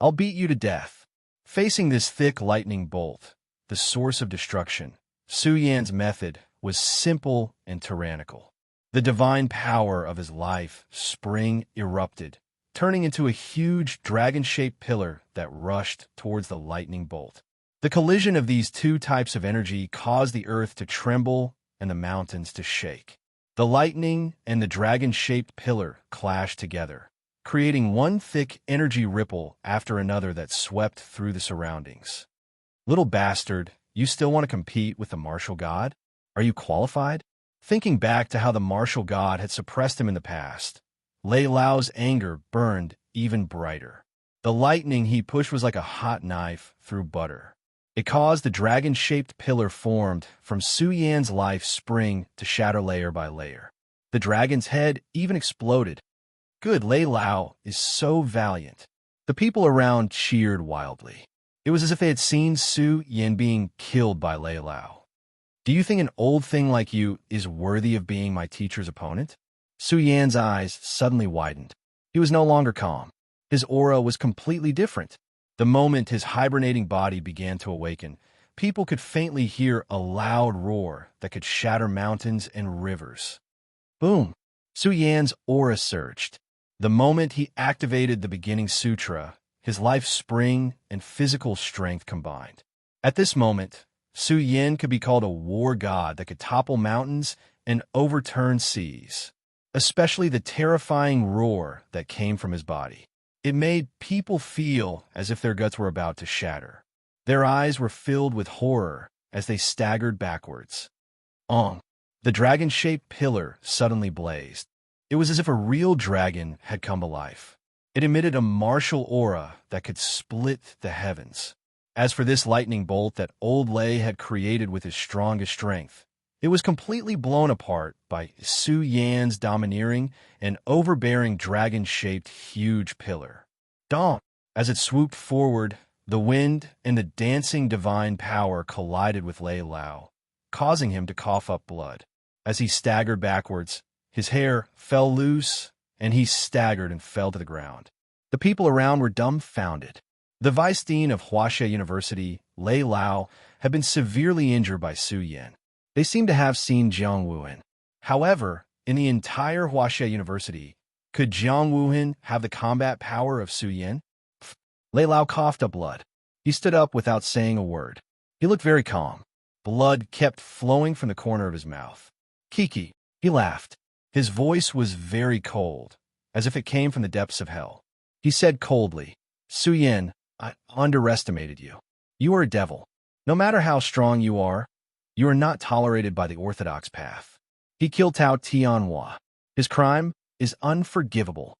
I'll beat you to death. Facing this thick lightning bolt, the source of destruction, Su Yan's method was simple and tyrannical. The divine power of his life spring erupted, turning into a huge dragon-shaped pillar that rushed towards the lightning bolt. The collision of these two types of energy caused the earth to tremble and the mountains to shake. The lightning and the dragon-shaped pillar clashed together, creating one thick energy ripple after another that swept through the surroundings. Little bastard, you still want to compete with the martial god? Are you qualified? Thinking back to how the martial god had suppressed him in the past, Lei Lao's anger burned even brighter. The lightning he pushed was like a hot knife through butter. It caused the dragon-shaped pillar formed from Su Yan's life spring to shatter layer by layer. The dragon's head even exploded. Good, Lei Lao is so valiant. The people around cheered wildly. It was as if they had seen Su Yan being killed by Lei Lao. Do you think an old thing like you is worthy of being my teacher's opponent? Su Yan's eyes suddenly widened. He was no longer calm. His aura was completely different. The moment his hibernating body began to awaken, people could faintly hear a loud roar that could shatter mountains and rivers. Boom! Su Yan's aura surged. The moment he activated the beginning sutra, his life spring and physical strength combined. At this moment, Su Yan could be called a war god that could topple mountains and overturn seas, especially the terrifying roar that came from his body. It made people feel as if their guts were about to shatter. Their eyes were filled with horror as they staggered backwards. The dragon-shaped pillar suddenly blazed. It was as if a real dragon had come to life. It emitted a martial aura that could split the heavens. As for this lightning bolt that old Lei had created with his strongest strength, it was completely blown apart by Su Yan's domineering and overbearing dragon-shaped huge pillar. Dong! As it swooped forward, the wind and the dancing divine power collided with Lei Lao, causing him to cough up blood. As he staggered backwards, his hair fell loose, and he staggered and fell to the ground. The people around were dumbfounded. The vice dean of Huaxia University, Lei Lao, had been severely injured by Su Yan. They seemed to have seen Jiang Wuhan. However, in the entire Huaxia University, could Jiang Wuhan have the combat power of Su Yan? Lei Lao coughed up blood. He stood up without saying a word. He looked very calm. Blood kept flowing from the corner of his mouth. Kiki, he laughed. His voice was very cold, as if it came from the depths of hell. He said coldly, Su Yan, I underestimated you. You are a devil. No matter how strong you are not tolerated by the orthodox path. He killed Tao Tianhua. His crime is unforgivable.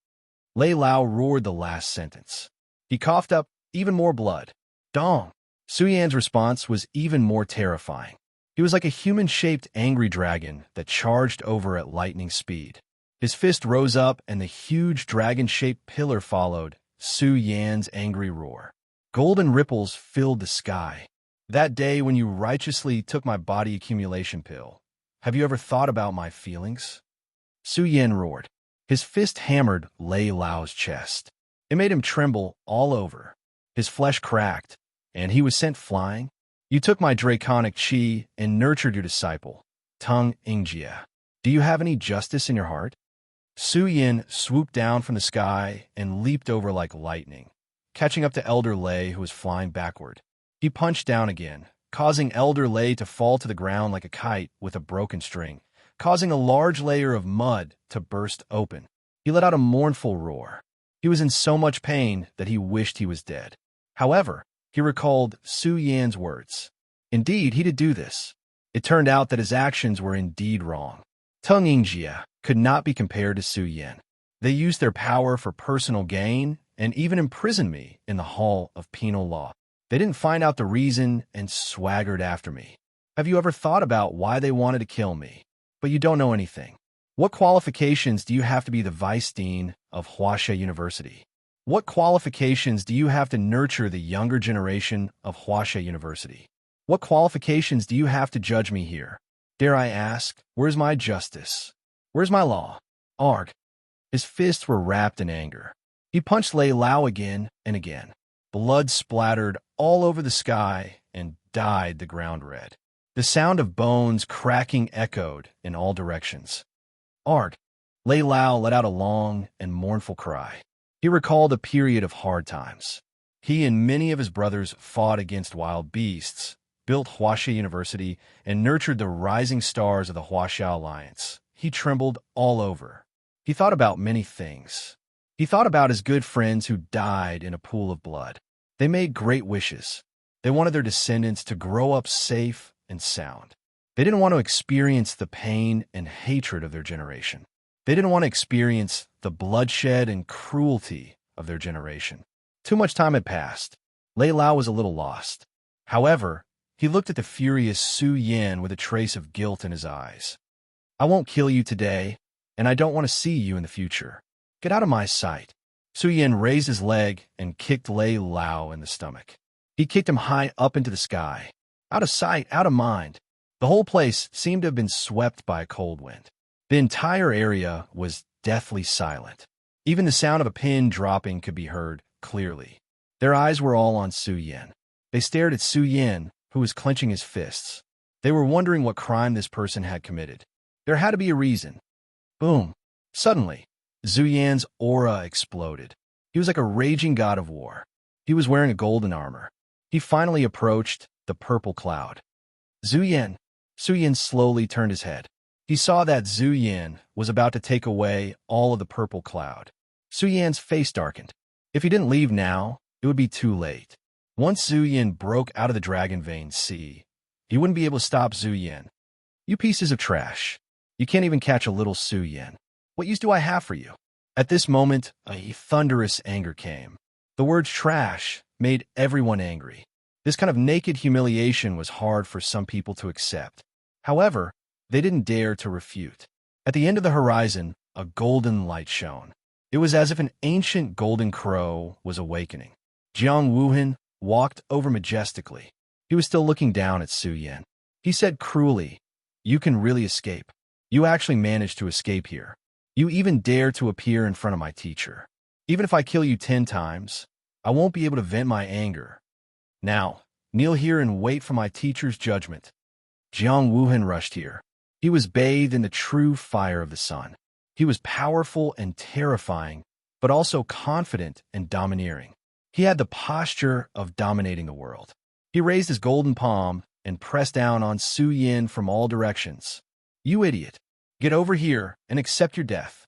Lei Lao roared the last sentence. He coughed up even more blood. Dong! Su Yan's response was even more terrifying. He was like a human-shaped angry dragon that charged over at lightning speed. His fist rose up and the huge dragon-shaped pillar followed Su Yan's angry roar. Golden ripples filled the sky. That day when you righteously took my body accumulation pill, have you ever thought about my feelings? Su Yan roared. His fist hammered Lei Lao's chest. It made him tremble all over. His flesh cracked, and he was sent flying. You took my draconic chi and nurtured your disciple, Tung Ingjia. Do you have any justice in your heart? Su Yan swooped down from the sky and leaped over like lightning, catching up to Elder Lei, who was flying backward. He punched down again, causing Elder Lei to fall to the ground like a kite with a broken string, causing a large layer of mud to burst open. He let out a mournful roar. He was in so much pain that he wished he was dead. However, He recalled Su Yan's words. Indeed, he did do this. It turned out that his actions were indeed wrong. Tung Yingjia could not be compared to Su Yan. They used their power for personal gain and even imprisoned me in the hall of penal law. They didn't find out the reason and swaggered after me. Have you ever thought about why they wanted to kill me? But you don't know anything. What qualifications do you have to be the vice dean of Huaxia University? What qualifications do you have to nurture the younger generation of Huaxia University? What qualifications do you have to judge me here? Dare I ask, where's my justice? Where's my law? Arg. His fists were wrapped in anger. He punched Lei Lao again and again. Blood splattered all over the sky and dyed the ground red. The sound of bones cracking echoed in all directions. Arg. Lei Lao let out a long and mournful cry. He recalled a period of hard times. He and many of his brothers fought against wild beasts, built Huaxia University, and nurtured the rising stars of the Huaxia Alliance. He trembled all over. He thought about many things. He thought about his good friends who died in a pool of blood. They made great wishes. They wanted their descendants to grow up safe and sound. They didn't want to experience the pain and hatred of their generation. They didn't want to experience the bloodshed and cruelty of their generation. Too much time had passed. Lei Lao was a little lost. However, he looked at the furious Su Yan with a trace of guilt in his eyes. I won't kill you today, and I don't want to see you in the future. Get out of my sight. Su Yan raised his leg and kicked Lei Lao in the stomach. He kicked him high up into the sky. Out of sight, out of mind. The whole place seemed to have been swept by a cold wind. The entire area was deathly silent. Even the sound of a pin dropping could be heard clearly. Their eyes were all on Su Yan. They stared at Su Yan, who was clenching his fists. They were wondering what crime this person had committed. There had to be a reason. Boom. Suddenly, Su Yan's aura exploded. He was like a raging god of war. He was wearing a golden armor. He finally approached the purple cloud. Su Yan slowly turned his head. He saw that Su Yan was about to take away all of the purple cloud. Su Yan's face darkened. If he didn't leave now, it would be too late. Once Su Yan broke out of the Dragon Vein Sea, he wouldn't be able to stop Su Yan. You pieces of trash. You can't even catch a little Su Yan. What use do I have for you? At this moment, a thunderous anger came. The word trash made everyone angry. This kind of naked humiliation was hard for some people to accept. However, they didn't dare to refute. At the end of the horizon, a golden light shone. It was as if an ancient golden crow was awakening. Jiang Wuhan walked over majestically. He was still looking down at Su Yan. He said cruelly, "You can really escape. You actually managed to escape here. You even dare to appear in front of my teacher. Even if I kill you 10 times, I won't be able to vent my anger. Now, kneel here and wait for my teacher's judgment." Jiang Wuhan rushed here. He was bathed in the true fire of the sun. He was powerful and terrifying, but also confident and domineering. He had the posture of dominating the world. He raised his golden palm and pressed down on Su Yan from all directions. "You idiot. Get over here and accept your death."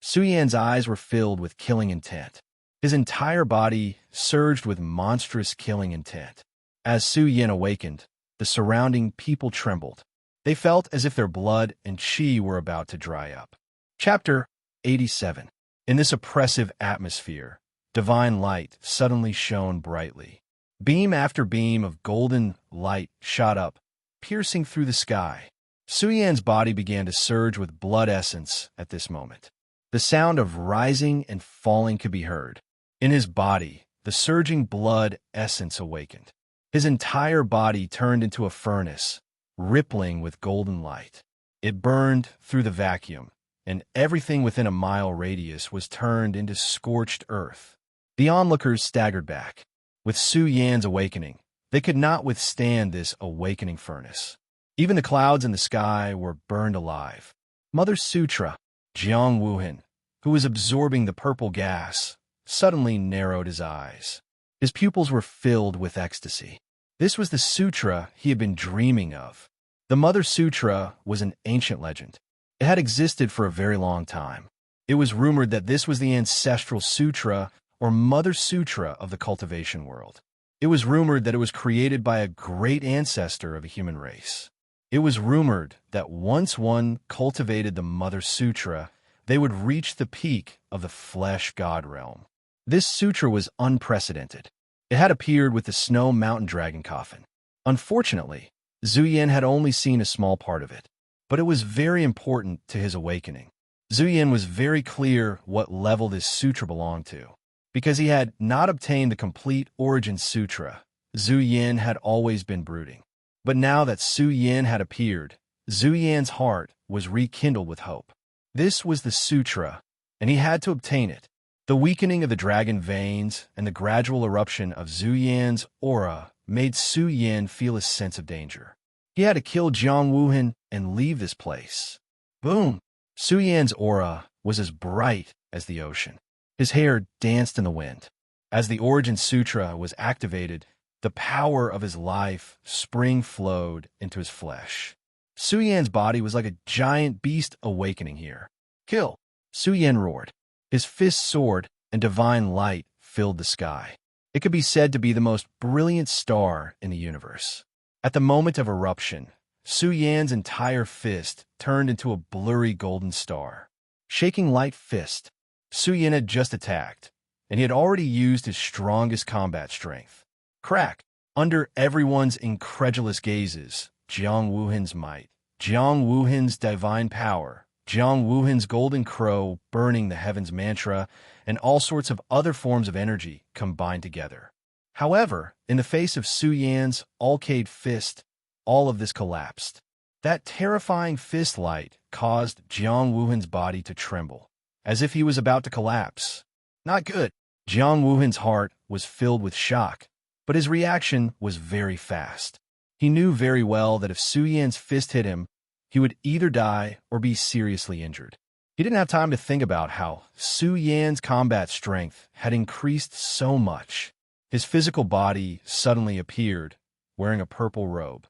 Su Yan's eyes were filled with killing intent. His entire body surged with monstrous killing intent. As Su Yan awakened, the surrounding people trembled. They felt as if their blood and chi were about to dry up. Chapter 87. In this oppressive atmosphere, divine light suddenly shone brightly. Beam after beam of golden light shot up, piercing through the sky. Su Yan's body began to surge with blood essence at this moment. The sound of rising and falling could be heard. In his body, the surging blood essence awakened. His entire body turned into a furnace, rippling with golden light. It burned through the vacuum, and everything within a mile radius was turned into scorched earth. The onlookers staggered back. With Su Yan's awakening, they could not withstand this awakening furnace. Even the clouds in the sky were burned alive. Mother Sutra, Jiang Wuhan, who was absorbing the purple gas, suddenly narrowed his eyes. His pupils were filled with ecstasy. This was the sutra he had been dreaming of. The Mother Sutra was an ancient legend. It had existed for a very long time. It was rumored that this was the ancestral sutra or Mother Sutra of the cultivation world. It was rumored that it was created by a great ancestor of a human race. It was rumored that once one cultivated the Mother Sutra, they would reach the peak of the flesh god realm. This sutra was unprecedented. It had appeared with the snow mountain dragon coffin. Unfortunately, Zuyin had only seen a small part of it, but it was very important to his awakening. Zuyin was very clear what level this sutra belonged to. Because he had not obtained the complete origin sutra, Zuyin had always been brooding. But now that Su Yin had appeared, Zhu Yan's heart was rekindled with hope. This was the sutra, and he had to obtain it. The weakening of the dragon veins and the gradual eruption of Zhu Yan's aura made Su Yin feel a sense of danger. He had to kill Jiang Wuhan and leave this place. Boom! Su Yan's aura was as bright as the ocean. His hair danced in the wind. As the Origin Sutra was activated, the power of his life spring flowed into his flesh. Su Yan's body was like a giant beast awakening here. Kill! Su Yan roared. His fist soared, and divine light filled the sky. It could be said to be the most brilliant star in the universe. At the moment of eruption, Su Yan's entire fist turned into a blurry golden star. Shaking light fist, Su Yan had just attacked, and he had already used his strongest combat strength. Crack! Under everyone's incredulous gazes, Jiang Wuhan's might, Jiang Wuhan's divine power, Jiang Wuhan's golden crow burning the heavens mantra, and all sorts of other forms of energy combined together. However, in the face of Su Yan's Alcade fist, all of this collapsed. That terrifying fist light caused Jiang Wuhan's body to tremble, as if he was about to collapse. Not good. Jiang Wuhan's heart was filled with shock, but his reaction was very fast. He knew very well that if Su Yan's fist hit him, he would either die or be seriously injured. He didn't have time to think about how Su Yan's combat strength had increased so much. His physical body suddenly appeared, wearing a purple robe.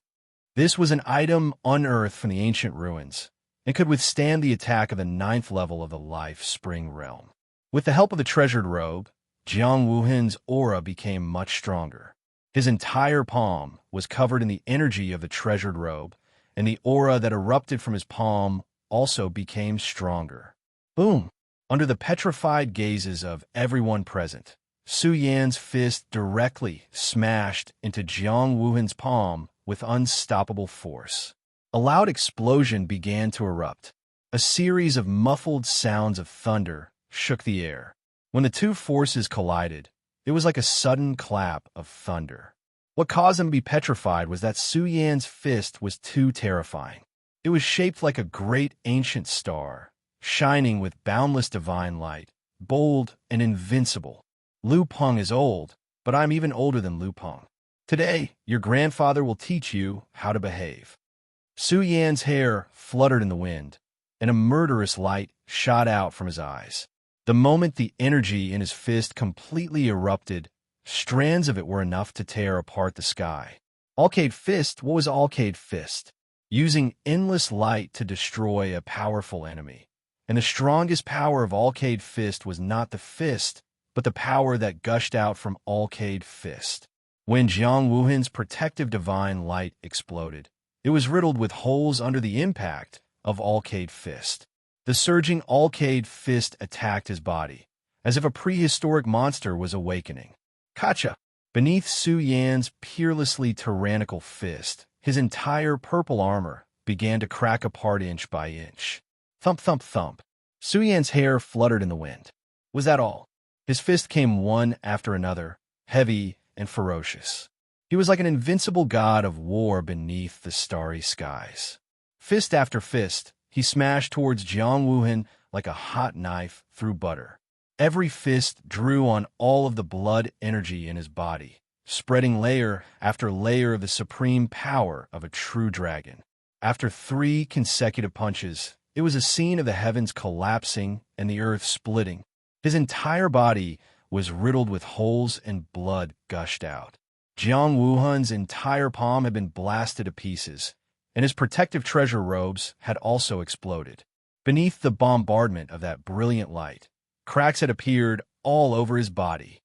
This was an item unearthed from the ancient ruins, and could withstand the attack of the 9th level of the Life Spring realm. With the help of the treasured robe, Jiang Wuhan's aura became much stronger. His entire palm was covered in the energy of the treasured robe, and the aura that erupted from his palm also became stronger. Boom! Under the petrified gazes of everyone present, Su Yan's fist directly smashed into Jiang Wuhan's palm with unstoppable force. A loud explosion began to erupt. A series of muffled sounds of thunder shook the air. When the two forces collided, it was like a sudden clap of thunder. What caused them to be petrified was that Su Yan's fist was too terrifying. It was shaped like a great ancient star, shining with boundless divine light, bold and invincible. Lu Peng is old, but I'm even older than Lu Peng. Today, your grandfather will teach you how to behave. Su Yan's hair fluttered in the wind, and a murderous light shot out from his eyes. The moment the energy in his fist completely erupted, strands of it were enough to tear apart the sky. Alcade Fist, what was Alcade Fist? Using endless light to destroy a powerful enemy. And the strongest power of Alcade Fist was not the fist, but the power that gushed out from Alcade Fist. When Jiang Wuhan's protective divine light exploded, it was riddled with holes under the impact of Alcade Fist. The surging Alcade Fist attacked his body, as if a prehistoric monster was awakening. Kacha! Beneath Su Yan's peerlessly tyrannical fist, his entire purple armor began to crack apart inch by inch. Thump, thump, thump. Su Yan's hair fluttered in the wind. Was that all? His fist came one after another, heavy and ferocious. He was like an invincible god of war beneath the starry skies. Fist after fist, he smashed towards Jiang Wuhan like a hot knife through butter. Every fist drew on all of the blood energy in his body, spreading layer after layer of the supreme power of a true dragon. After 3 consecutive punches, it was a scene of the heavens collapsing and the earth splitting. His entire body was riddled with holes and blood gushed out. Jiang Wuhan's entire palm had been blasted to pieces, and his protective treasure robes had also exploded. Beneath the bombardment of that brilliant light, cracks had appeared all over his body.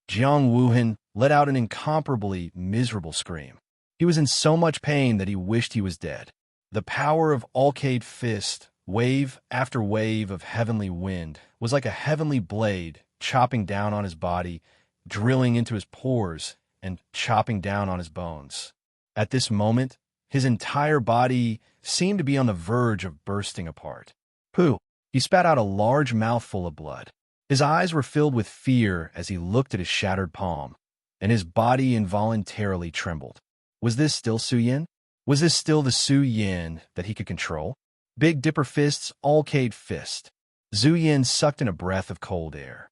Jiang Wuhan let out an incomparably miserable scream. He was in so much pain that he wished he was dead. The power of Alcade Fist, wave after wave of heavenly wind, was like a heavenly blade chopping down on his body, drilling into his pores, and chopping down on his bones. At this moment, his entire body seemed to be on the verge of bursting apart. Pooh! He spat out a large mouthful of blood. His eyes were filled with fear as he looked at his shattered palm, and his body involuntarily trembled. Was this still Su Yin? Was this still the Su Yin that he could control? Big Dipper Fist's Alcade Fist. Zhu Yin sucked in a breath of cold air.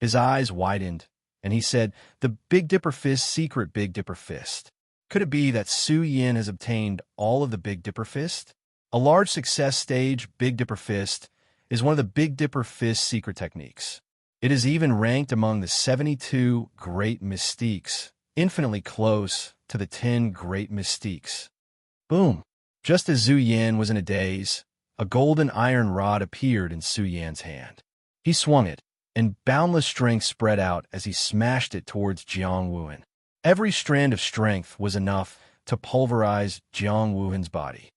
His eyes widened, and he said, "The Big Dipper Fist's secret Big Dipper Fist. Could it be that Su Yin has obtained all of the Big Dipper Fist? A large success stage Big Dipper Fist is one of the Big Dipper Fist's secret techniques. It is even ranked among the 72 great mystiques, infinitely close to the 10 great mystiques." Boom! Just as Zhu Yan was in a daze, a golden iron rod appeared in Su Yan's hand. He swung it, and boundless strength spread out as he smashed it towards Jiang Wuhan. Every strand of strength was enough to pulverize Jiang Wuhan's body.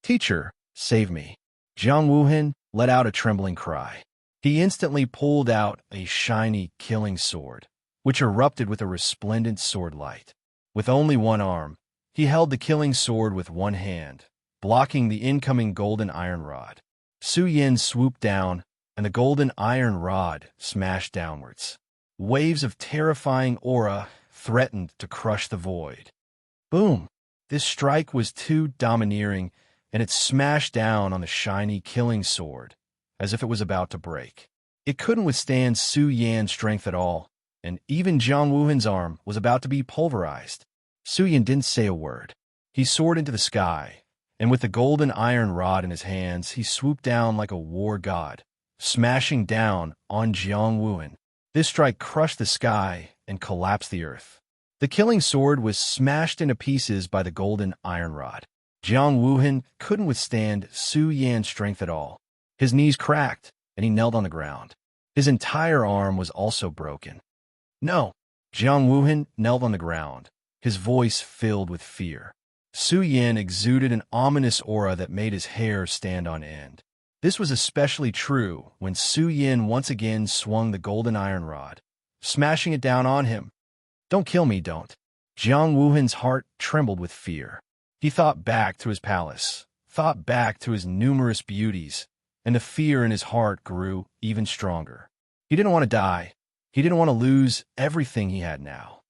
"Teacher, save me." Jiang Wuhan let out a trembling cry. He instantly pulled out a shiny killing sword, which erupted with a resplendent sword light. With only one arm, he held the killing sword with one hand, blocking the incoming golden iron rod. Su Yin swooped down, and the golden iron rod smashed downwards. Waves of terrifying aura threatened to crush the void. Boom! This strike was too domineering, and it smashed down on the shiny killing sword, as if it was about to break. It couldn't withstand Su Yan's strength at all, and even Jiang Wuhan's arm was about to be pulverized. Su Yan didn't say a word. He soared into the sky, and with the golden iron rod in his hands, he swooped down like a war god, smashing down on Jiang Wuhan. This strike crushed the sky and collapsed the earth. The killing sword was smashed into pieces by the golden iron rod. Jiang Wuhan couldn't withstand Su Yan's strength at all. His knees cracked, and he knelt on the ground. His entire arm was also broken. "No!" Jiang Wuhan knelt on the ground, his voice filled with fear. Su Yin exuded an ominous aura that made his hair stand on end. This was especially true when Su Yin once again swung the golden iron rod, smashing it down on him. "Don't kill me, don't." Jiang Wuhan's heart trembled with fear. He thought back to his palace, thought back to his numerous beauties, and the fear in his heart grew even stronger. He didn't want to die. He didn't want to lose everything he had now.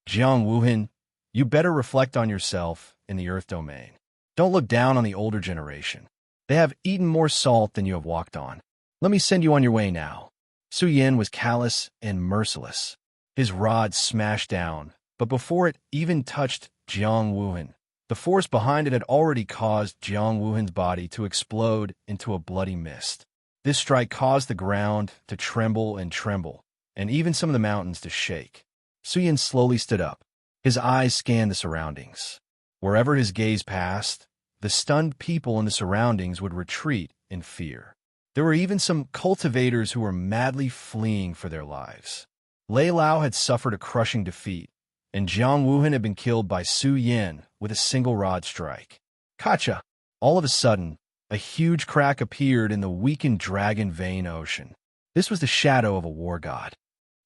"Jiang Wuhan, you better reflect on yourself in the Earth domain. Don't look down on the older generation. They have eaten more salt than you have walked on. Let me send you on your way now." Su Yin was callous and merciless. His rod smashed down, but before it even touched Jiang Wuhan, the force behind it had already caused Jiang Wuhan's body to explode into a bloody mist. This strike caused the ground to tremble, and even some of the mountains to shake. Su Yin slowly stood up. His eyes scanned the surroundings. Wherever his gaze passed, the stunned people in the surroundings would retreat in fear. There were even some cultivators who were madly fleeing for their lives. Lei Lao had suffered a crushing defeat, and Jiang Wuhan had been killed by Su Yin with a single rod strike. Kacha! All of a sudden, a huge crack appeared in the weakened dragon vein ocean. This was the shadow of a war god.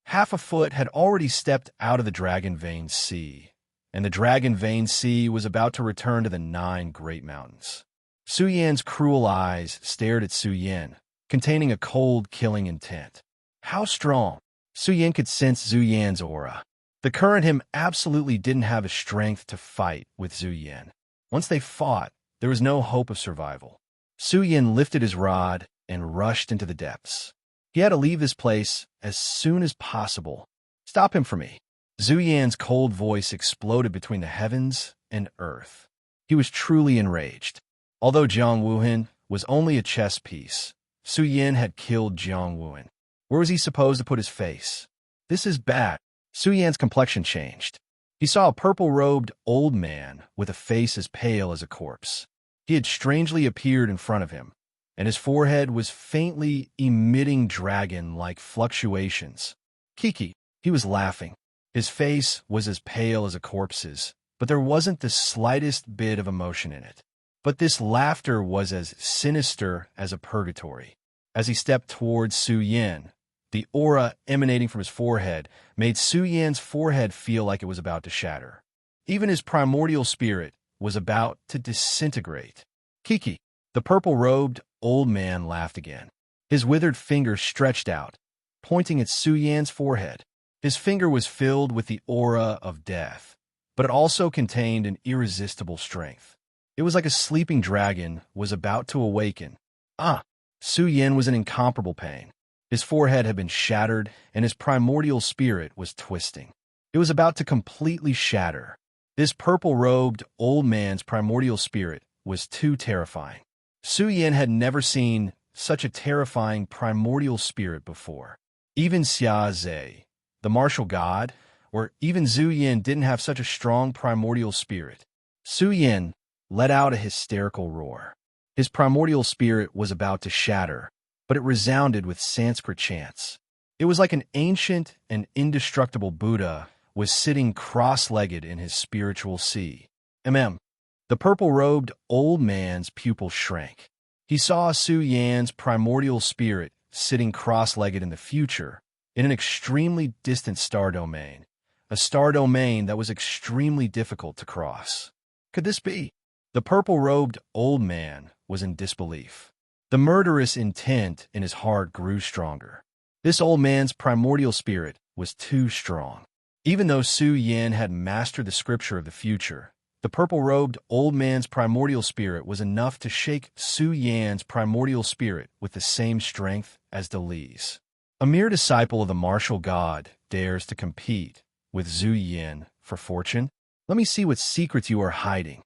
Half a foot had already stepped out of the dragon vein sea, and the dragon vein sea was about to return to the 9 great mountains. Su Yan's cruel eyes stared at Su Yin, containing a cold, killing intent. How strong! Su Yin could sense Zhu Yan's aura. The current him absolutely didn't have the strength to fight with Zhu Yan. Once they fought, there was no hope of survival. Su Yin lifted his rod and rushed into the depths. He had to leave this place as soon as possible. "Stop him for me." Zhu Yan's cold voice exploded between the heavens and earth. He was truly enraged. Although Jiang Wuhan was only a chess piece, Su Yin had killed Jiang Wuhan. Where was he supposed to put his face? "This is bad." Su Yan's complexion changed. He saw a purple-robed old man with a face as pale as a corpse. He had strangely appeared in front of him, and his forehead was faintly emitting dragon-like fluctuations. "Kiki, He was laughing. His face was as pale as a corpse's, but there wasn't the slightest bit of emotion in it. But this laughter was as sinister as a purgatory. As he stepped towards Su Yan, the aura emanating from his forehead made Su Yan's forehead feel like it was about to shatter. Even his primordial spirit was about to disintegrate. Kiki, the purple-robed old man, laughed again. His withered finger stretched out, pointing at Su Yan's forehead. His finger was filled with the aura of death, but it also contained an irresistible strength. It was like a sleeping dragon was about to awaken. Su Yan was in incomparable pain. His forehead had been shattered, and his primordial spirit was twisting. It was about to completely shatter. This purple-robed old man's primordial spirit was too terrifying. Su Yan had never seen such a terrifying primordial spirit before. Even Xia Zhe, the martial god, or even Zhu Yin didn't have such a strong primordial spirit. Su Yan let out a hysterical roar. His primordial spirit was about to shatter, but it resounded with Sanskrit chants. It was like an ancient and indestructible Buddha was sitting cross-legged in his spiritual sea. The purple-robed old man's pupils shrank. He saw Su Yan's primordial spirit sitting cross-legged in the future, in an extremely distant star domain, a star domain that was extremely difficult to cross. Could this be? The purple-robed old man was in disbelief. The murderous intent in his heart grew stronger. This old man's primordial spirit was too strong. Even though Su Yan had mastered the scripture of the future, the purple-robed old man's primordial spirit was enough to shake Su Yan's primordial spirit with the same strength as Dali's. A mere disciple of the martial god dares to compete with Zhu Yin for fortune? Let me see what secrets you are hiding.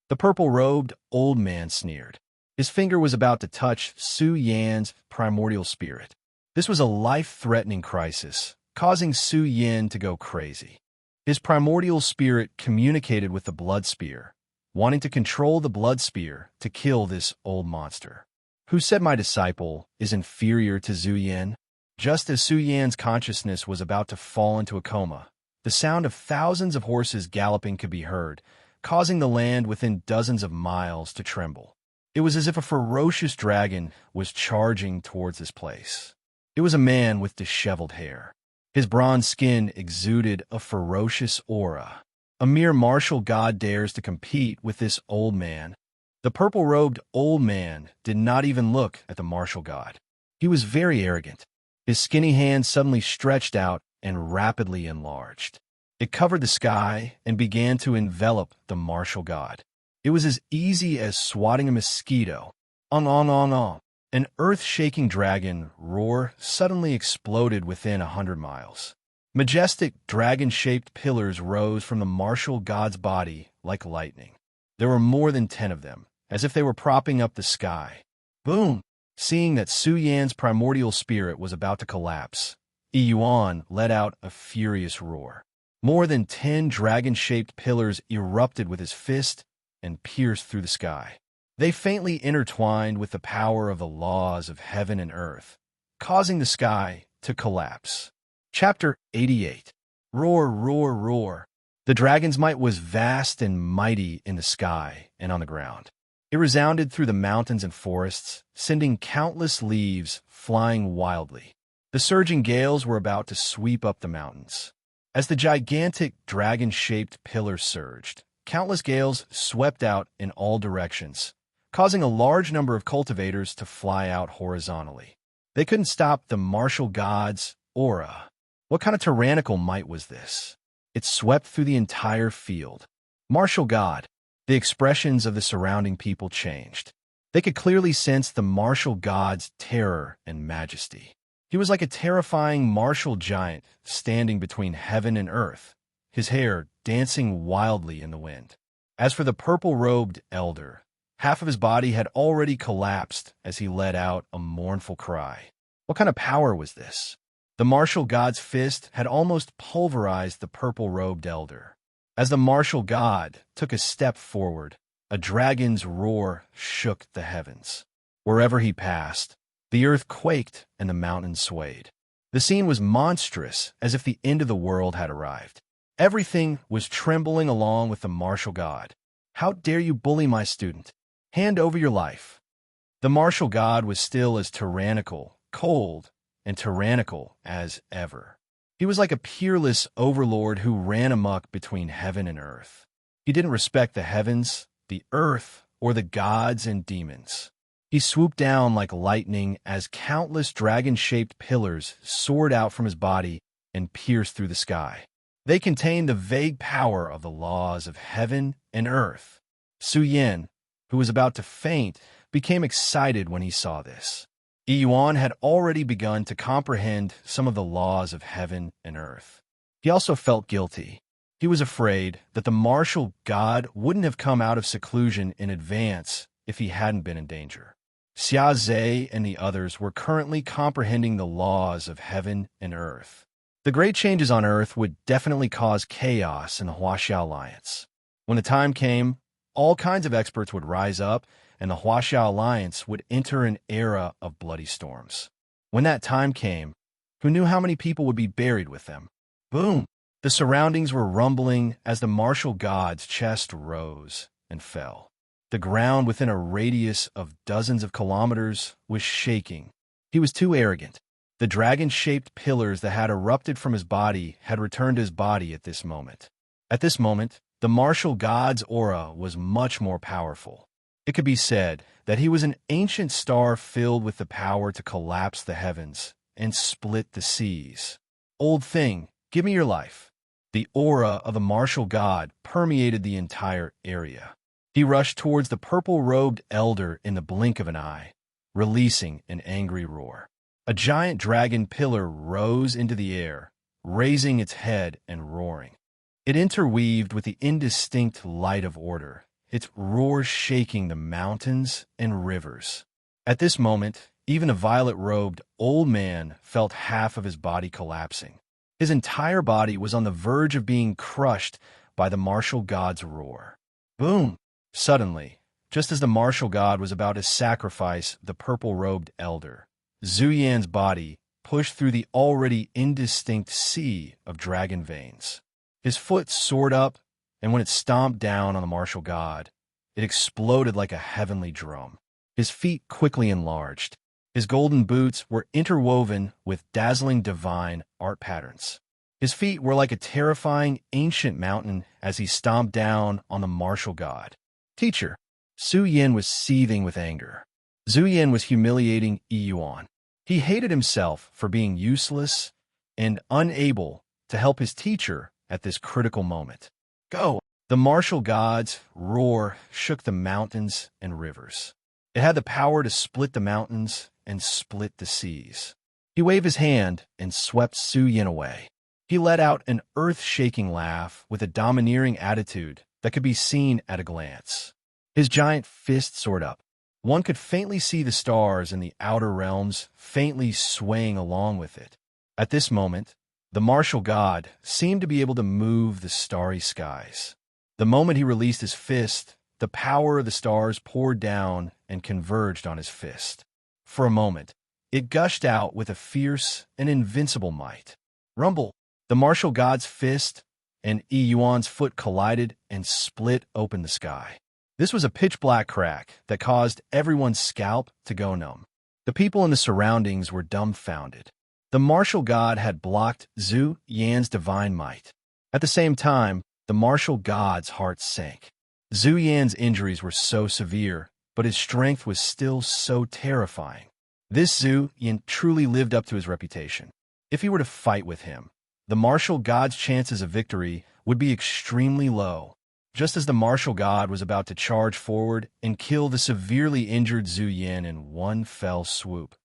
The purple-robed old man sneered. His finger was about to touch Su Yan's primordial spirit. This was a life-threatening crisis, causing Su Yin to go crazy. His primordial spirit communicated with the blood spear, wanting to control the blood spear to kill this old monster. Who said my disciple is inferior to Zhu Yin? Just as Su Yan's consciousness was about to fall into a coma, the sound of thousands of horses galloping could be heard, causing the land within dozens of miles to tremble. It was as if a ferocious dragon was charging towards this place. It was a man with disheveled hair. His bronze skin exuded a ferocious aura. A mere martial god dares to compete with this old man. The purple-robed old man did not even look at the martial god. He was very arrogant. His skinny hand suddenly stretched out and rapidly enlarged. It covered the sky and began to envelop the martial god. It was as easy as swatting a mosquito. An earth-shaking dragon roar suddenly exploded within 100 miles. Majestic dragon-shaped pillars rose from the martial god's body like lightning. There were more than 10 of them, as if they were propping up the sky. Boom! Seeing that Su Yan's primordial spirit was about to collapse, Yi Yuan let out a furious roar. More than 10 dragon-shaped pillars erupted with his fist and pierced through the sky. They faintly intertwined with the power of the laws of heaven and earth, causing the sky to collapse. Chapter 88. Roar, roar, roar. The dragon's might was vast and mighty in the sky and on the ground. It resounded through the mountains and forests, sending countless leaves flying wildly. The surging gales were about to sweep up the mountains. As the gigantic dragon-shaped pillars surged, countless gales swept out in all directions, causing a large number of cultivators to fly out horizontally. They couldn't stop the martial god's aura. What kind of tyrannical might was this? It swept through the entire field. Martial god. The expressions of the surrounding people changed. They could clearly sense the martial god's terror and majesty. He was like a terrifying martial giant standing between heaven and earth, his hair dancing wildly in the wind. As for the purple-robed elder, half of his body had already collapsed as he let out a mournful cry. What kind of power was this? The martial god's fist had almost pulverized the purple-robed elder. As the martial god took a step forward, a dragon's roar shook the heavens. Wherever he passed, the earth quaked and the mountains swayed. The scene was monstrous, as if the end of the world had arrived. Everything was trembling along with the martial god. "How dare you bully my student? Hand over your life." The martial god was still as tyrannical, cold, and tyrannical as ever. He was like a peerless overlord who ran amok between heaven and earth. He didn't respect the heavens, the earth, or the gods and demons. He swooped down like lightning as countless dragon-shaped pillars soared out from his body and pierced through the sky. They contained the vague power of the laws of heaven and earth. Su Yan, who was about to faint, became excited when he saw this. Yuan had already begun to comprehend some of the laws of heaven and earth. He also felt guilty. He was afraid that the martial god wouldn't have come out of seclusion in advance if he hadn't been in danger. Xia Zhe and the others were currently comprehending the laws of heaven and earth. The great changes on earth would definitely cause chaos in the Huaxia Alliance. When the time came, all kinds of experts would rise up, and the Huaxia Alliance would enter an era of bloody storms. When that time came, who knew how many people would be buried with them? Boom! The surroundings were rumbling as the martial god's chest rose and fell. The ground within a radius of dozens of kilometers was shaking. He was too arrogant. The dragon-shaped pillars that had erupted from his body had returned to his body at this moment. At this moment, the martial god's aura was much more powerful. It could be said that he was an ancient star filled with the power to collapse the heavens and split the seas. "Old thing, give me your life." The aura of the martial god permeated the entire area. He rushed towards the purple-robed elder in the blink of an eye, releasing an angry roar. A giant dragon pillar rose into the air, raising its head and roaring. It interweaved with the indistinct light of order, its roar shaking the mountains and rivers. At this moment, even a violet-robed old man felt half of his body collapsing. His entire body was on the verge of being crushed by the martial god's roar. Boom! Suddenly, just as the martial god was about to sacrifice the purple-robed elder, Zhu Yan's body pushed through the already indistinct sea of dragon veins. His foot soared up, and when it stomped down on the martial god, it exploded like a heavenly drum. His feet quickly enlarged. His golden boots were interwoven with dazzling divine art patterns. His feet were like a terrifying ancient mountain as he stomped down on the martial god. "Teacher." Su Yan was seething with anger. Zhu Yan was humiliating Yuan. He hated himself for being useless and unable to help his teacher at this critical moment. "Go!" The martial god's roar shook the mountains and rivers. It had the power to split the mountains and split the seas. He waved his hand and swept Su Yan away. He let out an earth-shaking laugh with a domineering attitude that could be seen at a glance. His giant fist soared up. One could faintly see the stars in the outer realms faintly swaying along with it. At this moment, the martial god seemed to be able to move the starry skies. The moment he released his fist, the power of the stars poured down and converged on his fist. For a moment, it gushed out with a fierce and invincible might. Rumble! The martial god's fist and Yuan's foot collided and split open the sky. This was a pitch-black crack that caused everyone's scalp to go numb. The people in the surroundings were dumbfounded. The martial god had blocked Zhu Yan's divine might. At the same time, the martial god's heart sank. Zhu Yan's injuries were so severe, but his strength was still so terrifying. This Zhu Yan truly lived up to his reputation. If he were to fight with him, the martial god's chances of victory would be extremely low. Just as the martial god was about to charge forward and kill the severely injured Zhu Yan in one fell swoop.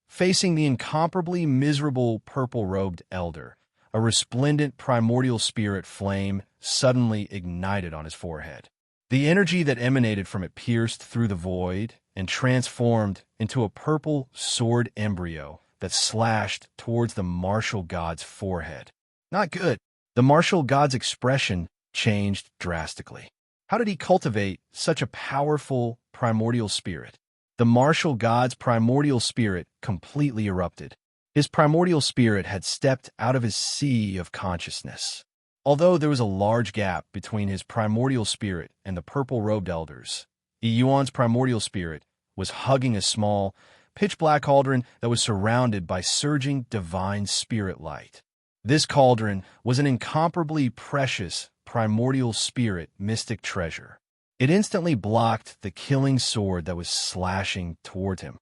Facing the incomparably miserable purple-robed elder, a resplendent primordial spirit flame suddenly ignited on his forehead. The energy that emanated from it pierced through the void and transformed into a purple sword embryo that slashed towards the martial god's forehead. Not good. The martial god's expression changed drastically. How did he cultivate such a powerful primordial spirit? The martial god's primordial spirit completely erupted. His primordial spirit had stepped out of his sea of consciousness. Although there was a large gap between his primordial spirit and the purple-robed elders, Yuan's primordial spirit was hugging a small, pitch-black cauldron that was surrounded by surging divine spirit light. This cauldron was an incomparably precious primordial spirit mystic treasure. It instantly blocked the killing sword that was slashing toward him.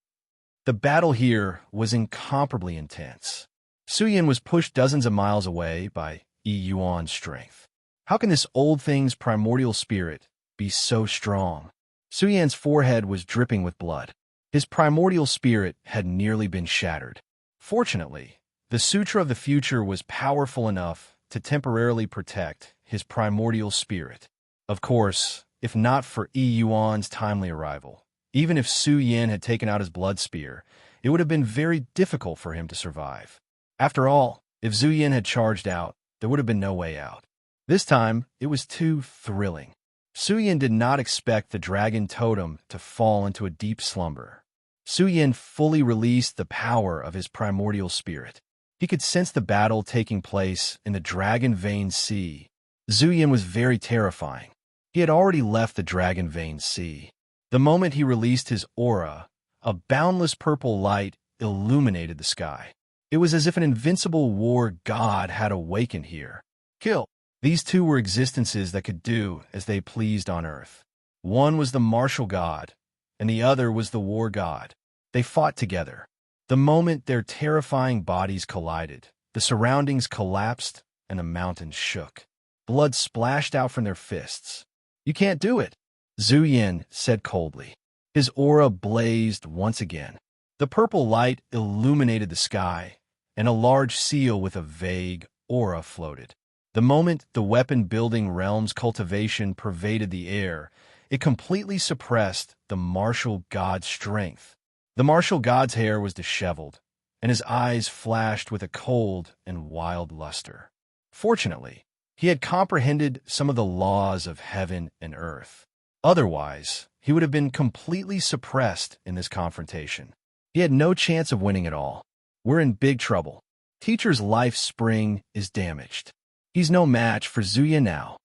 The battle here was incomparably intense. Su Yin was pushed dozens of miles away by Yuan's strength. How can this old thing's primordial spirit be so strong? Su Yan's forehead was dripping with blood. His primordial spirit had nearly been shattered. Fortunately, the Sutra of the Future was powerful enough to temporarily protect his primordial spirit. Of course, if not for Yuan's timely arrival, even if Su Yin had taken out his blood spear, it would have been very difficult for him to survive. After all, if Su Yin had charged out, there would have been no way out. This time, it was too thrilling. Su Yin did not expect the dragon totem to fall into a deep slumber. Su Yin fully released the power of his primordial spirit. He could sense the battle taking place in the Dragon Vein Sea. Su Yin was very terrifying. He had already left the Dragon Vein Sea. The moment he released his aura, a boundless purple light illuminated the sky. It was as if an invincible war god had awakened here. Kill. These two were existences that could do as they pleased on earth. One was the martial god, and the other was the war god. They fought together. The moment their terrifying bodies collided, the surroundings collapsed and the mountains shook. Blood splashed out from their fists. "You can't do it," Su Yin said coldly. His aura blazed once again. The purple light illuminated the sky, and a large seal with a vague aura floated. The moment the weapon-building realm's cultivation pervaded the air, it completely suppressed the martial god's strength. The martial god's hair was disheveled, and his eyes flashed with a cold and wild luster. Fortunately, he had comprehended some of the laws of heaven and earth. Otherwise, he would have been completely suppressed in this confrontation. He had no chance of winning at all. We're in big trouble. Teacher's life spring is damaged. He's no match for Su Yin now.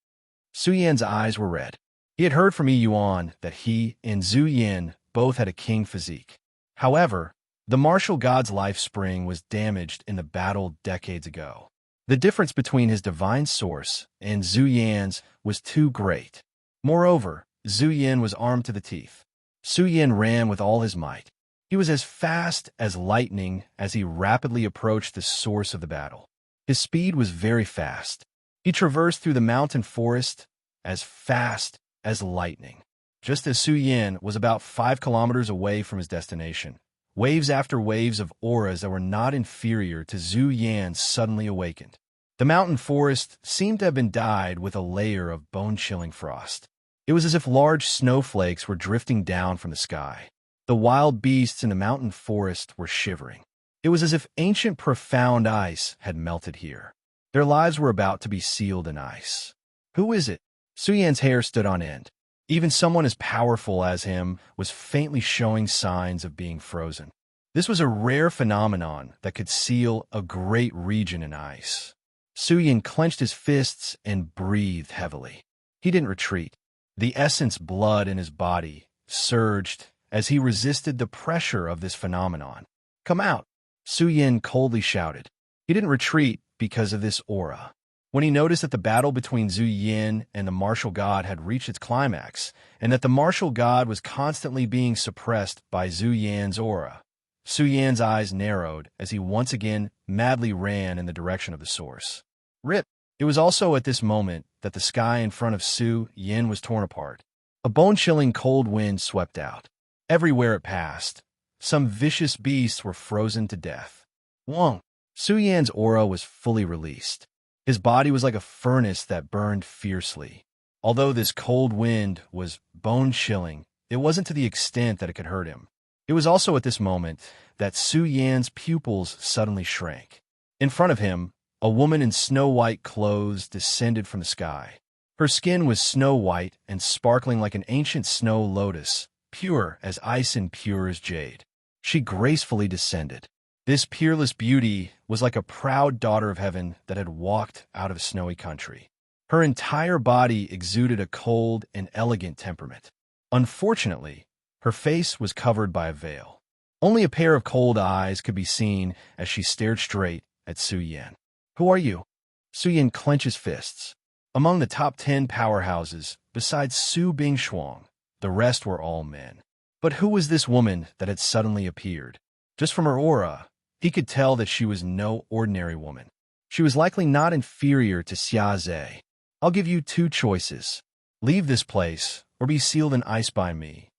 Su Yan's eyes were red. He had heard from Yuan that he and Su Yin both had a king physique. However, the martial god's life spring was damaged in the battle decades ago. The difference between his divine source and Su Yan's was too great. Moreover, Su Yin was armed to the teeth. Su Yin ran with all his might. He was as fast as lightning as he rapidly approached the source of the battle. His speed was very fast. He traversed through the mountain forest as fast as lightning. Just as Su Yin was about 5 kilometers away from his destination, waves after waves of auras that were not inferior to Su Yin suddenly awakened. The mountain forest seemed to have been dyed with a layer of bone-chilling frost. It was as if large snowflakes were drifting down from the sky. The wild beasts in the mountain forest were shivering. It was as if ancient profound ice had melted here. Their lives were about to be sealed in ice. Who is it? Su Yan's hair stood on end. Even someone as powerful as him was faintly showing signs of being frozen. This was a rare phenomenon that could seal a great region in ice. Su Yin clenched his fists and breathed heavily. He didn't retreat. The essence blood in his body surged as he resisted the pressure of this phenomenon. "Come out," Su Yin coldly shouted. He didn't retreat because of this aura. When he noticed that the battle between Su Yin and the martial god had reached its climax, and that the martial god was constantly being suppressed by Su Yan's aura, Su Yan's eyes narrowed as he once again madly ran in the direction of the source. Rip! It was also at this moment that the sky in front of Su Yin was torn apart. A bone-chilling cold wind swept out. Everywhere it passed, some vicious beasts were frozen to death. Wong! Su Yan's aura was fully released. His body was like a furnace that burned fiercely. Although this cold wind was bone-chilling, it wasn't to the extent that it could hurt him. It was also at this moment that Su Yan's pupils suddenly shrank. In front of him, a woman in snow-white clothes descended from the sky. Her skin was snow-white and sparkling like an ancient snow lotus, pure as ice and pure as jade. She gracefully descended. This peerless beauty was like a proud daughter of heaven that had walked out of a snowy country. Her entire body exuded a cold and elegant temperament. Unfortunately, her face was covered by a veil. Only a pair of cold eyes could be seen as she stared straight at Su Yan. "Who are you?" Su Yan clenches fists. Among the top 10 powerhouses, besides Su Bingshuang, the rest were all men. But who was this woman that had suddenly appeared? Just from her aura, he could tell that she was no ordinary woman. She was likely not inferior to Xia Zhe. "I'll give you two choices. Leave this place, or be sealed in ice by me."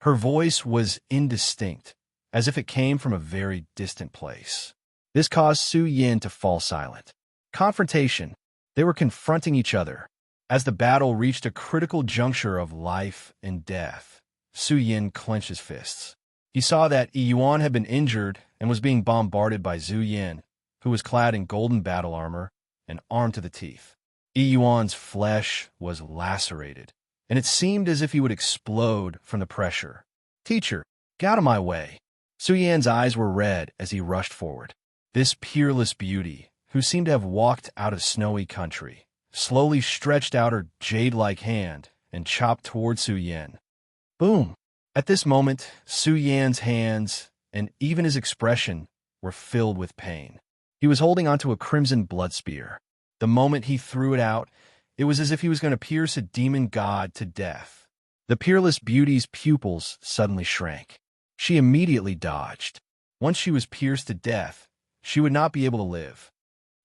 Her voice was indistinct, as if it came from a very distant place. This caused Su Yan to fall silent. Confrontation. They were confronting each other. As the battle reached a critical juncture of life and death, Su Yan clenched his fists. He saw that Yi Yuan had been injured and was being bombarded by Zhu Yan, who was clad in golden battle armor and armed to the teeth. Yi Yuan's flesh was lacerated, and it seemed as if he would explode from the pressure. "Teacher, get out of my way." Su Yan's eyes were red as he rushed forward. This peerless beauty, who seemed to have walked out of snowy country, slowly stretched out her jade-like hand and chopped toward Su Yan. Boom! At this moment, Su Yan's hands, and even his expression, were filled with pain. He was holding onto a crimson blood spear. The moment he threw it out, it was as if he was going to pierce a demon god to death. The peerless beauty's pupils suddenly shrank. She immediately dodged. Once she was pierced to death, she would not be able to live.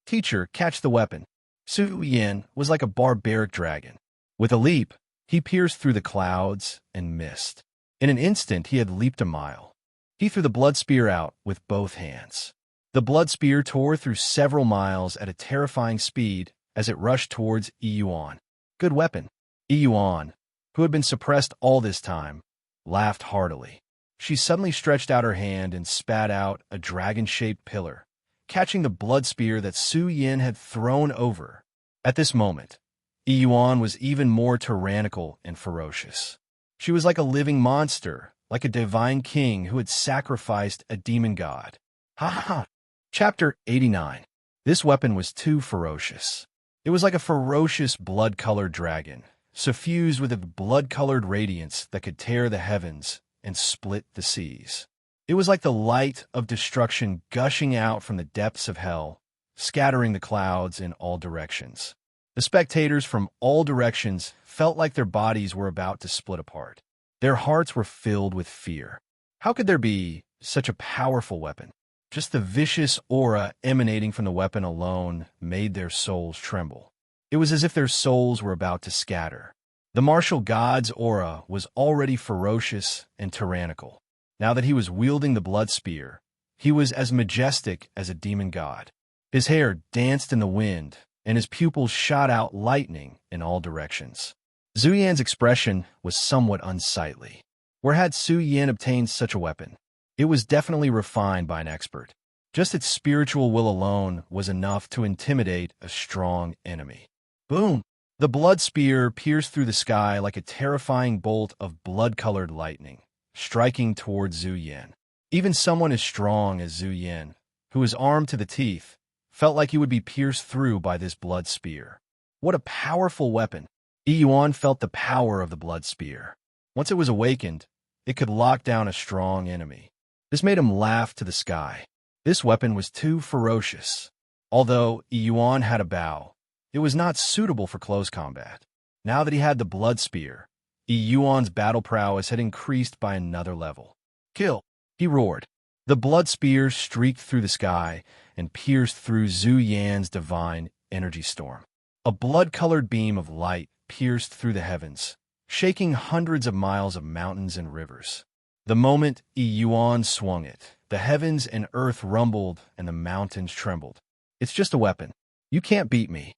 "Teacher, catch the weapon." Su Yan was like a barbaric dragon. With a leap, he pierced through the clouds and mist. In an instant, he had leaped a mile. He threw the blood spear out with both hands. The blood spear tore through several miles at a terrifying speed as it rushed towards Yi Yuan. "Good weapon." Yi Yuan, who had been suppressed all this time, laughed heartily. She suddenly stretched out her hand and spat out a dragon-shaped pillar, catching the blood spear that Su Yan had thrown over. At this moment, Yi Yuan was even more tyrannical and ferocious. She was like a living monster, like a divine king who had sacrificed a demon god. Ha ha ha! Chapter 89. This weapon was too ferocious. It was like a ferocious blood-colored dragon, suffused with a blood-colored radiance that could tear the heavens and split the seas. It was like the light of destruction gushing out from the depths of hell, scattering the clouds in all directions. The spectators from all directions felt like their bodies were about to split apart. Their hearts were filled with fear. How could there be such a powerful weapon? Just the vicious aura emanating from the weapon alone made their souls tremble. It was as if their souls were about to scatter. The martial god's aura was already ferocious and tyrannical. Now that he was wielding the blood spear, he was as majestic as a demon god. His hair danced in the wind, and his pupils shot out lightning in all directions. Zhu Yan's expression was somewhat unsightly. Where had Su Yan obtained such a weapon? It was definitely refined by an expert. Just its spiritual will alone was enough to intimidate a strong enemy. Boom! The blood spear pierced through the sky like a terrifying bolt of blood-colored lightning, striking toward Zhu Yan. Even someone as strong as Zhu Yan, who was armed to the teeth, felt like he would be pierced through by this blood spear. What a powerful weapon! Yi Yuan felt the power of the blood spear. Once it was awakened, it could lock down a strong enemy. This made him laugh to the sky. This weapon was too ferocious. Although Yi Yuan had a bow, it was not suitable for close combat. Now that he had the blood spear, Yi Yuan's battle prowess had increased by another level. "Kill!" he roared. The blood spear streaked through the sky and pierced through Zhu Yan's divine energy storm. A blood-colored beam of light pierced through the heavens, shaking hundreds of miles of mountains and rivers. The moment Yi Yuan swung it, the heavens and earth rumbled and the mountains trembled. "It's just a weapon. You can't beat me."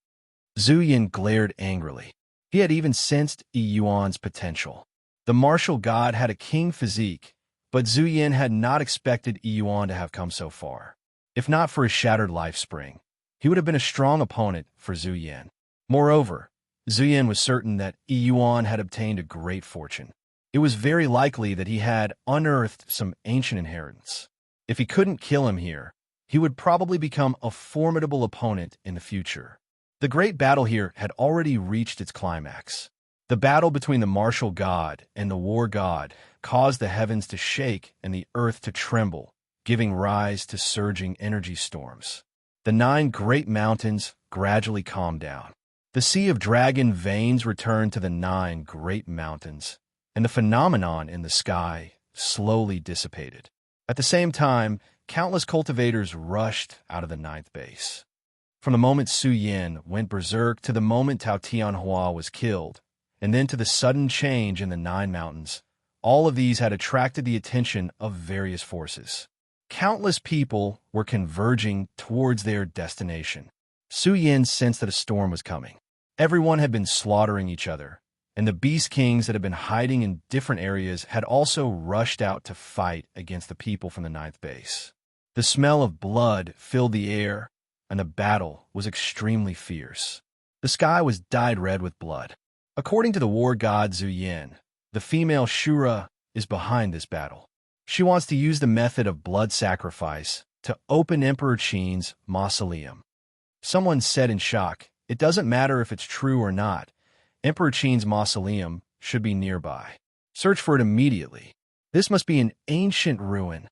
Zhu Yan glared angrily. He had even sensed Yi Yuan's potential. The martial god had a king physique, but Zhu Yan had not expected Yi Yuan to have come so far. If not for his shattered life spring, he would have been a strong opponent for Zhu Yan. Moreover, Zhu Yan was certain that Yi Yuan had obtained a great fortune. It was very likely that he had unearthed some ancient inheritance. If he couldn't kill him here, he would probably become a formidable opponent in the future. The great battle here had already reached its climax. The battle between the martial god and the war god caused the heavens to shake and the earth to tremble, giving rise to surging energy storms. The 9 great mountains gradually calmed down. The Sea of Dragon veins returned to the 9 great mountains, and the phenomenon in the sky slowly dissipated. At the same time, countless cultivators rushed out of the 9th base. From the moment Su Yin went berserk to the moment Tao Tianhua was killed, and then to the sudden change in the 9 mountains, all of these had attracted the attention of various forces. Countless people were converging towards their destination. Su Yin sensed that a storm was coming. Everyone had been slaughtering each other, and the Beast Kings that had been hiding in different areas had also rushed out to fight against the people from the 9th base. The smell of blood filled the air, and the battle was extremely fierce. The sky was dyed red with blood. According to the war god Zhu Yin, the female Shura is behind this battle. She wants to use the method of blood sacrifice to open Emperor Qin's mausoleum. Someone said in shock, "It doesn't matter if it's true or not. Emperor Qin's mausoleum should be nearby. Search for it immediately. This must be an ancient ruin."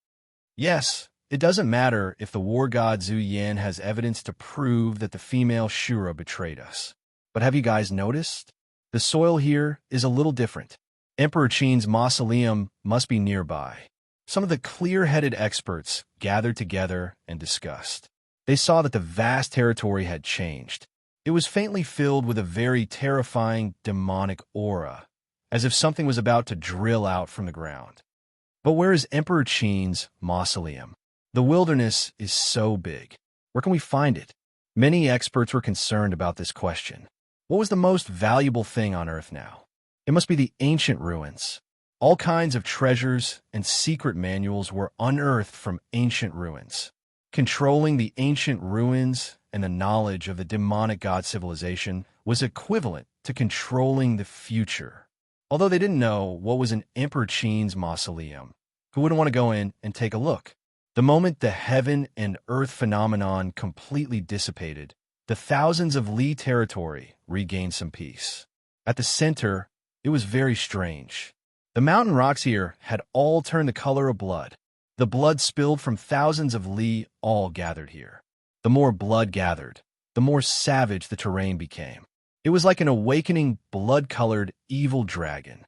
Yes, it doesn't matter if the war god Zhu Yin has evidence to prove that the female Shura betrayed us. But have you guys noticed? The soil here is a little different. Emperor Qin's mausoleum must be nearby. Some of the clear-headed experts gathered together and discussed. They saw that the vast territory had changed. It was faintly filled with a very terrifying demonic aura, as if something was about to drill out from the ground. But where is Emperor Qin's mausoleum? The wilderness is so big. Where can we find it? Many experts were concerned about this question. What was the most valuable thing on Earth now? It must be the ancient ruins. All kinds of treasures and secret manuals were unearthed from ancient ruins. Controlling the ancient ruins and the knowledge of the demonic god civilization was equivalent to controlling the future. Although they didn't know what was in Emperor Qin's mausoleum, who wouldn't want to go in and take a look? The moment the heaven and earth phenomenon completely dissipated, the thousands of li territory regained some peace. At the center, it was very strange. The mountain rocks here had all turned the color of blood. The blood spilled from thousands of li all gathered here. The more blood gathered, the more savage the terrain became. It was like an awakening, blood-colored, evil dragon.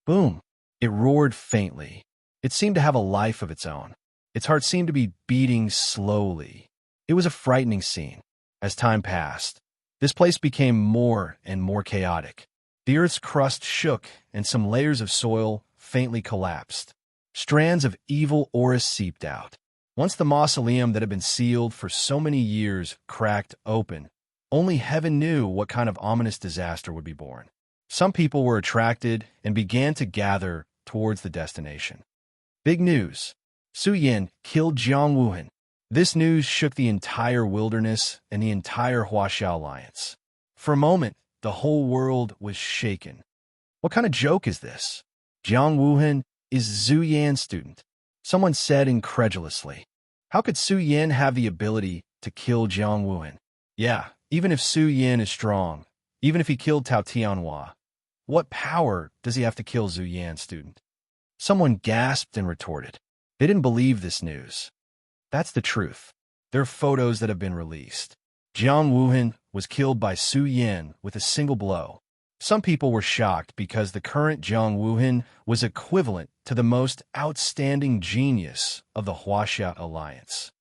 Boom! It roared faintly. It seemed to have a life of its own. Its heart seemed to be beating slowly. It was a frightening scene. As time passed, this place became more and more chaotic. The earth's crust shook, and some layers of soil faintly collapsed. Strands of evil aura seeped out. Once the mausoleum that had been sealed for so many years cracked open, only heaven knew what kind of ominous disaster would be born. Some people were attracted and began to gather towards the destination. Big news! Su Yin killed Jiang Wuhan. This news shook the entire wilderness and the entire Huaxia alliance. For a moment, the whole world was shaken. What kind of joke is this? Jiang Wuhan is Zhu Yan's student. Someone said incredulously. How could Su Yin have the ability to kill Jiang Wuhan? Yeah, even if Su Yin is strong, even if he killed Tao Tianhua, what power does he have to kill Zhu Yan's student? Someone gasped and retorted. They didn't believe this news. That's the truth. There are photos that have been released. Jiang Wuhan was killed by Su Yin with a single blow. Some people were shocked because the current Jiang Wuhan was equivalent to the most outstanding genius of the Huaxia alliance.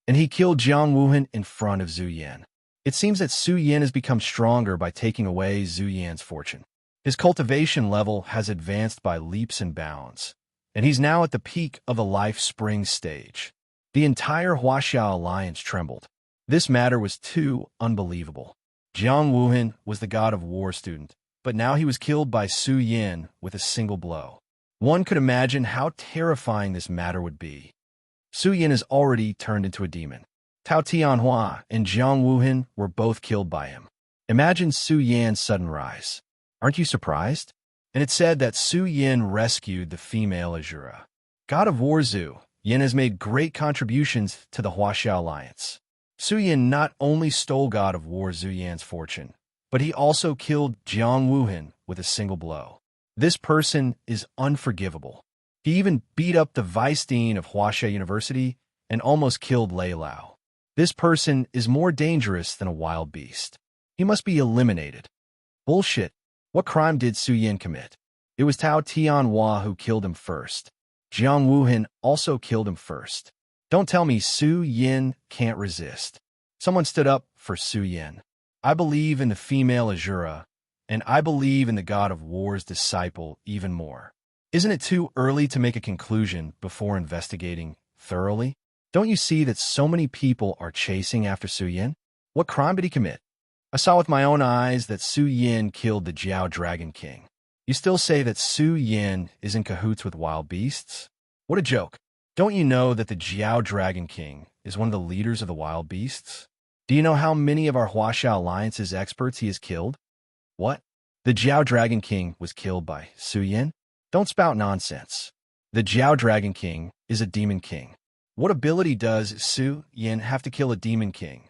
And he killed Jiang Wuhan in front of Zhu Yan. It seems that Su Yin has become stronger by taking away Zhu Yan's fortune. His cultivation level has advanced by leaps and bounds, and he's now at the peak of the life spring stage. The entire Huaxia alliance trembled. This matter was too unbelievable. Jiang Wuhan was the god of war student, but now he was killed by Su Yin with a single blow. One could imagine how terrifying this matter would be. Su Yin has already turned into a demon. Tao Tianhua and Jiang Wuhan were both killed by him. Imagine Su Yan's sudden rise. Aren't you surprised? And it said that Su Yin rescued the female Azura. God of War Zhu Yin has made great contributions to the Huaxia alliance. Su Yin not only stole God of War Zhu Yan's fortune, but he also killed Jiang Wuhan with a single blow. This person is unforgivable. He even beat up the vice dean of Huaxia University and almost killed Lei Lao. This person is more dangerous than a wild beast. He must be eliminated. Bullshit. What crime did Su Yin commit? It was Tao Tianhua who killed him first. Jiang Wuhan also killed him first. Don't tell me Su Yin can't resist. Someone stood up for Su Yin. I believe in the female Azura, and I believe in the God of War's disciple even more. Isn't it too early to make a conclusion before investigating thoroughly? Don't you see that so many people are chasing after Su Yin? What crime did he commit? I saw with my own eyes that Su Yin killed the Jiao Dragon King. You still say that Su Yin is in cahoots with wild beasts? What a joke. Don't you know that the Jiao Dragon King is one of the leaders of the wild beasts? Do you know how many of our Huaxia Alliance's experts he has killed? What? The Jiao Dragon King was killed by Su Yin? Don't spout nonsense. The Jiao Dragon King is a demon king. What ability does Su Yin have to kill a demon king?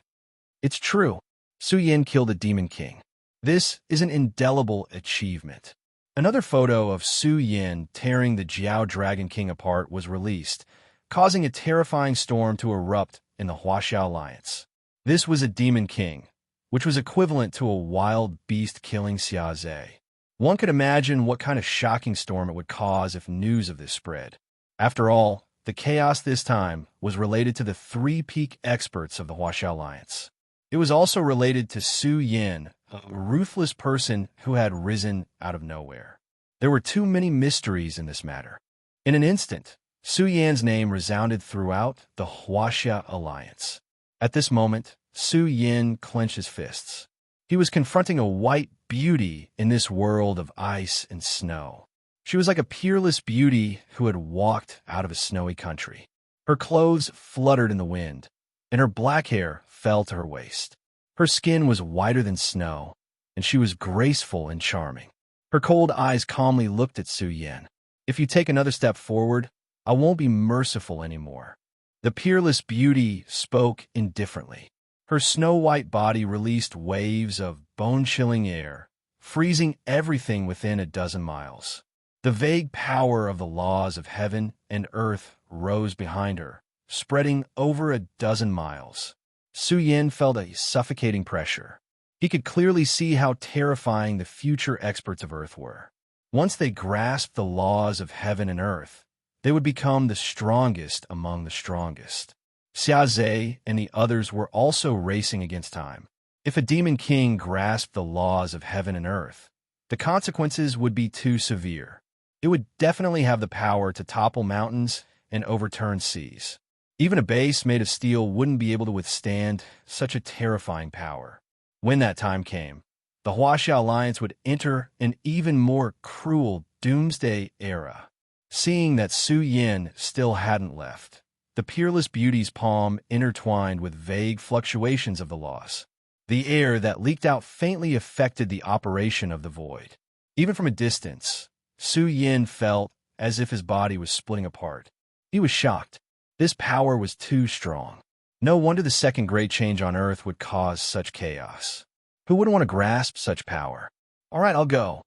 It's true. Su Yin killed a demon king. This is an indelible achievement. Another photo of Su Yin tearing the Jiao Dragon King apart was released, causing a terrifying storm to erupt in the Huaxia Alliance. This was a demon king, which was equivalent to a wild beast killing Xia Zhe. One could imagine what kind of shocking storm it would cause if news of this spread. After all, the chaos this time was related to the three peak experts of the Huaxia Alliance. It was also related to Su Yin, a ruthless person who had risen out of nowhere. There were too many mysteries in this matter. In an instant, Su Yan's name resounded throughout the Huaxia Alliance. At this moment, Su Yin clenched his fists. He was confronting a white beauty in this world of ice and snow. She was like a peerless beauty who had walked out of a snowy country. Her clothes fluttered in the wind, and her black hair fell to her waist. Her skin was whiter than snow, and she was graceful and charming. Her cold eyes calmly looked at Su Yin. If you take another step forward, I won't be merciful anymore. The peerless beauty spoke indifferently. Her snow-white body released waves of bone-chilling air, freezing everything within a dozen miles. The vague power of the laws of heaven and earth rose behind her, spreading over a dozen miles. Su Yin felt a suffocating pressure. He could clearly see how terrifying the future experts of Earth were. Once they grasped the laws of heaven and earth, they would become the strongest among the strongest. Xia Zhe and the others were also racing against time. If a demon king grasped the laws of heaven and earth, the consequences would be too severe. It would definitely have the power to topple mountains and overturn seas. Even a base made of steel wouldn't be able to withstand such a terrifying power. When that time came, the Huaxia Alliance would enter an even more cruel doomsday era. Seeing that Su Yin still hadn't left, the peerless beauty's palm intertwined with vague fluctuations of the loss. The air that leaked out faintly affected the operation of the void. Even from a distance, Su Yin felt as if his body was splitting apart. He was shocked. This power was too strong. No wonder the second great change on Earth would cause such chaos. Who wouldn't want to grasp such power? All right, I'll go.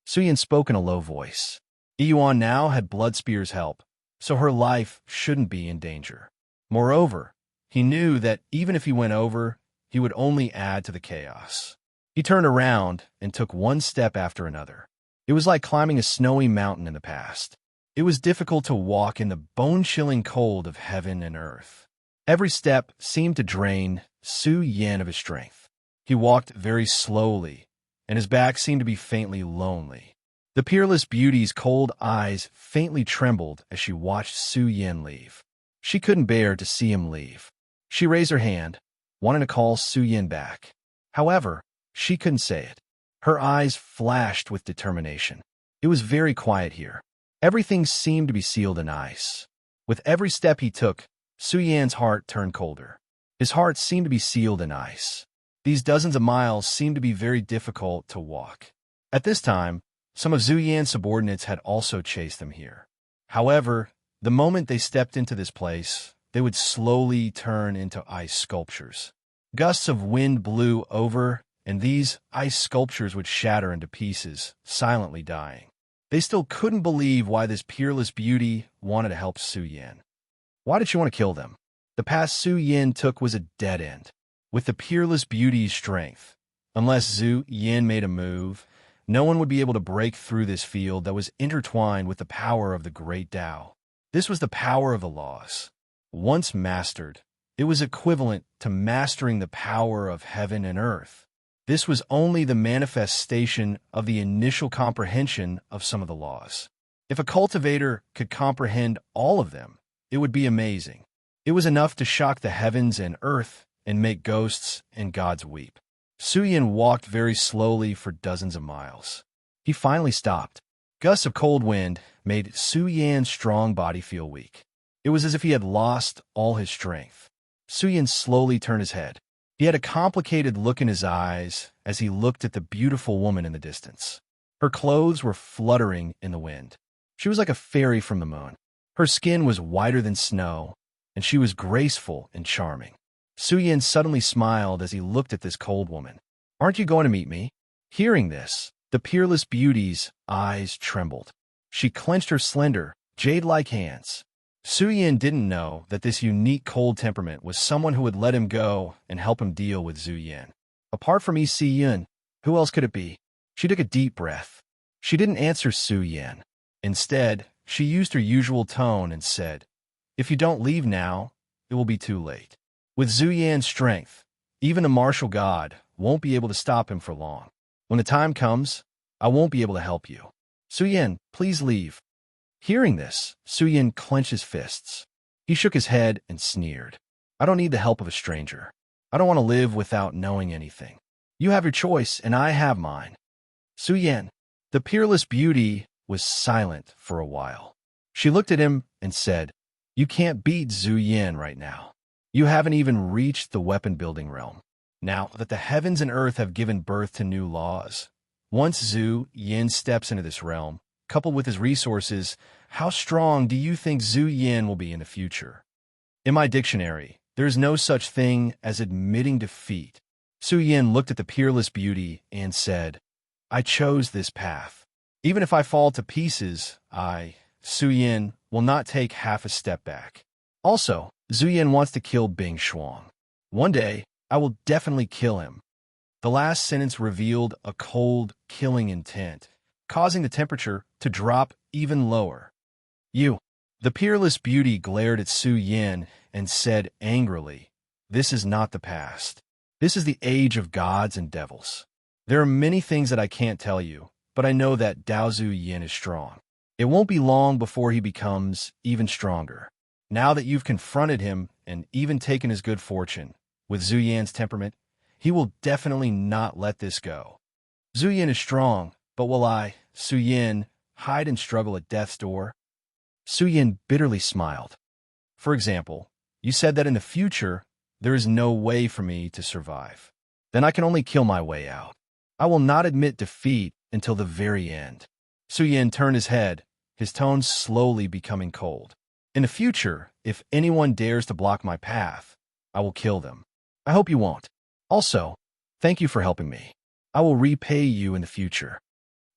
Su Yin spoke in a low voice. Yuan now had Bloodspear's help, so her life shouldn't be in danger. Moreover, he knew that even if he went over, he would only add to the chaos. He turned around and took one step after another. It was like climbing a snowy mountain in the past. It was difficult to walk in the bone-chilling cold of heaven and earth. Every step seemed to drain Su Yin of his strength. He walked very slowly, and his back seemed to be faintly lonely. The peerless beauty's cold eyes faintly trembled as she watched Su Yin leave. She couldn't bear to see him leave. She raised her hand, wanting to call Su Yin back. However, she couldn't say it. Her eyes flashed with determination. It was very quiet here. Everything seemed to be sealed in ice. With every step he took, Su Yan's heart turned colder. His heart seemed to be sealed in ice. These dozens of miles seemed to be very difficult to walk. At this time, some of Zhu Yan's subordinates had also chased them here. However, The moment they stepped into this place, they would slowly turn into ice sculptures. Gusts of wind blew over, and these ice sculptures would shatter into pieces, silently dying. They still couldn't believe why this peerless beauty wanted to help Su Yan. Why did she want to kill them? The path Su Yan took was a dead end. With the peerless beauty's strength, unless Su Yan made a move, no one would be able to break through this field that was intertwined with the power of the great Tao. This was the power of the laws. Once mastered, it was equivalent to mastering the power of heaven and earth. This was only the manifestation of the initial comprehension of some of the laws. If a cultivator could comprehend all of them, it would be amazing. It was enough to shock the heavens and earth and make ghosts and gods weep. Su Yan walked very slowly for dozens of miles. He finally stopped. Gusts of cold wind made Su Yan's strong body feel weak. It was as if he had lost all his strength. Su Yan slowly turned his head. He had a complicated look in his eyes as he looked at the beautiful woman in the distance. Her clothes were fluttering in the wind. She was like a fairy from the moon. Her skin was whiter than snow, and she was graceful and charming. Su Yan suddenly smiled as he looked at this cold woman. "Aren't you going to meet me?" Hearing this, the peerless beauty's eyes trembled. She clenched her slender, jade-like hands. Su Yan didn't know that this unique cold temperament was someone who would let him go and help him deal with Su Yan. Apart from Yi Si Yun, who else could it be? She took a deep breath. She didn't answer Su Yan. Instead, she used her usual tone and said, "If you don't leave now, it will be too late." With Su Yan's strength, even a martial god won't be able to stop him for long. When the time comes, I won't be able to help you. Su Yan, please leave. Hearing this, Su Yan clenched his fists. He shook his head and sneered. "I don't need the help of a stranger. I don't want to live without knowing anything. You have your choice, and I have mine." Su Yan, the peerless beauty, was silent for a while. She looked at him and said, "You can't beat Su Yan right now. You haven't even reached the weapon-building realm. Now that the heavens and earth have given birth to new laws, once Su Yan steps into this realm, coupled with his resources, how strong do you think Su Yan will be in the future?" In my dictionary, there is no such thing as admitting defeat. Su Yan looked at the peerless beauty and said, "I chose this path. Even if I fall to pieces, Su Yan, will not take half a step back. Also, Su Yan wants to kill Bing Shuang. One day, I will definitely kill him." The last sentence revealed a cold, killing intent, causing the temperature to drop even lower. "You." The peerless beauty glared at Su Yan and said angrily, "This is not the past. This is the age of gods and devils. There are many things that I can't tell you, but I know that Dao Zu Yin is strong. It won't be long before he becomes even stronger. Now that you've confronted him and even taken his good fortune, with Zu Yan's temperament, he will definitely not let this go. Zu Yan is strong, but will I, Su Yan, hide and struggle at death's door?" Su Yan bitterly smiled. "For example, you said that in the future, there is no way for me to survive. Then I can only kill my way out. I will not admit defeat until the very end." Su Yan turned his head, his tone slowly becoming cold. "In the future, if anyone dares to block my path, I will kill them. I hope you won't. Also, thank you for helping me. I will repay you in the future."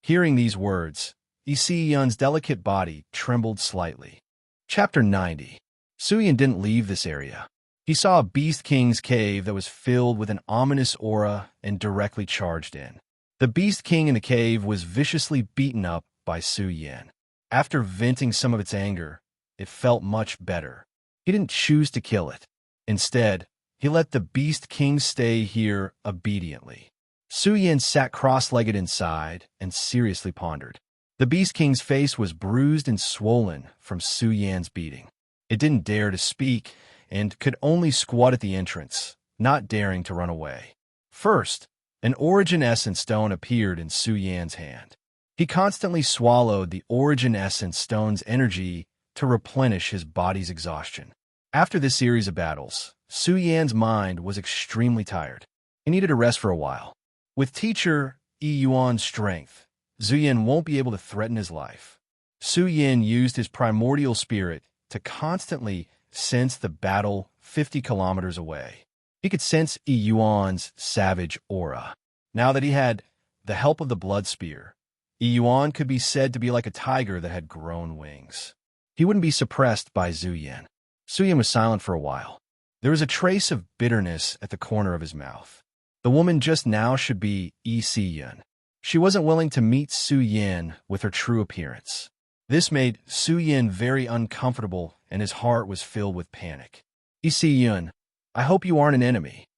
Hearing these words, Yi Si Yun's delicate body trembled slightly. Chapter 90. Su Yan didn't leave this area. He saw a Beast King's cave that was filled with an ominous aura and directly charged in. The Beast King in the cave was viciously beaten up by Su Yan. After venting some of its anger, it felt much better. He didn't choose to kill it. Instead, he let the Beast King stay here obediently. Su Yan sat cross-legged inside and seriously pondered. The Beast King's face was bruised and swollen from Su Yan's beating. It didn't dare to speak and could only squat at the entrance, not daring to run away. First, an Origin Essence stone appeared in Su Yan's hand. He constantly swallowed the Origin Essence stone's energy to replenish his body's exhaustion. After this series of battles, Su Yan's mind was extremely tired. He needed a rest for a while. With teacher Yi Yuan's strength, Su Yan won't be able to threaten his life. Su Yan used his primordial spirit to constantly sense the battle 50 kilometers away. He could sense Yuan's savage aura. Now that he had the help of the blood spear, Yuan could be said to be like a tiger that had grown wings. He wouldn't be suppressed by Zhu Yan. Zhu Yan was silent for a while. There was a trace of bitterness at the corner of his mouth. The woman just now should be Si Yun. She wasn't willing to meet Su Yin with her true appearance. This made Su Yin very uncomfortable, and his heart was filled with panic. Si Yun, I hope you aren't an enemy.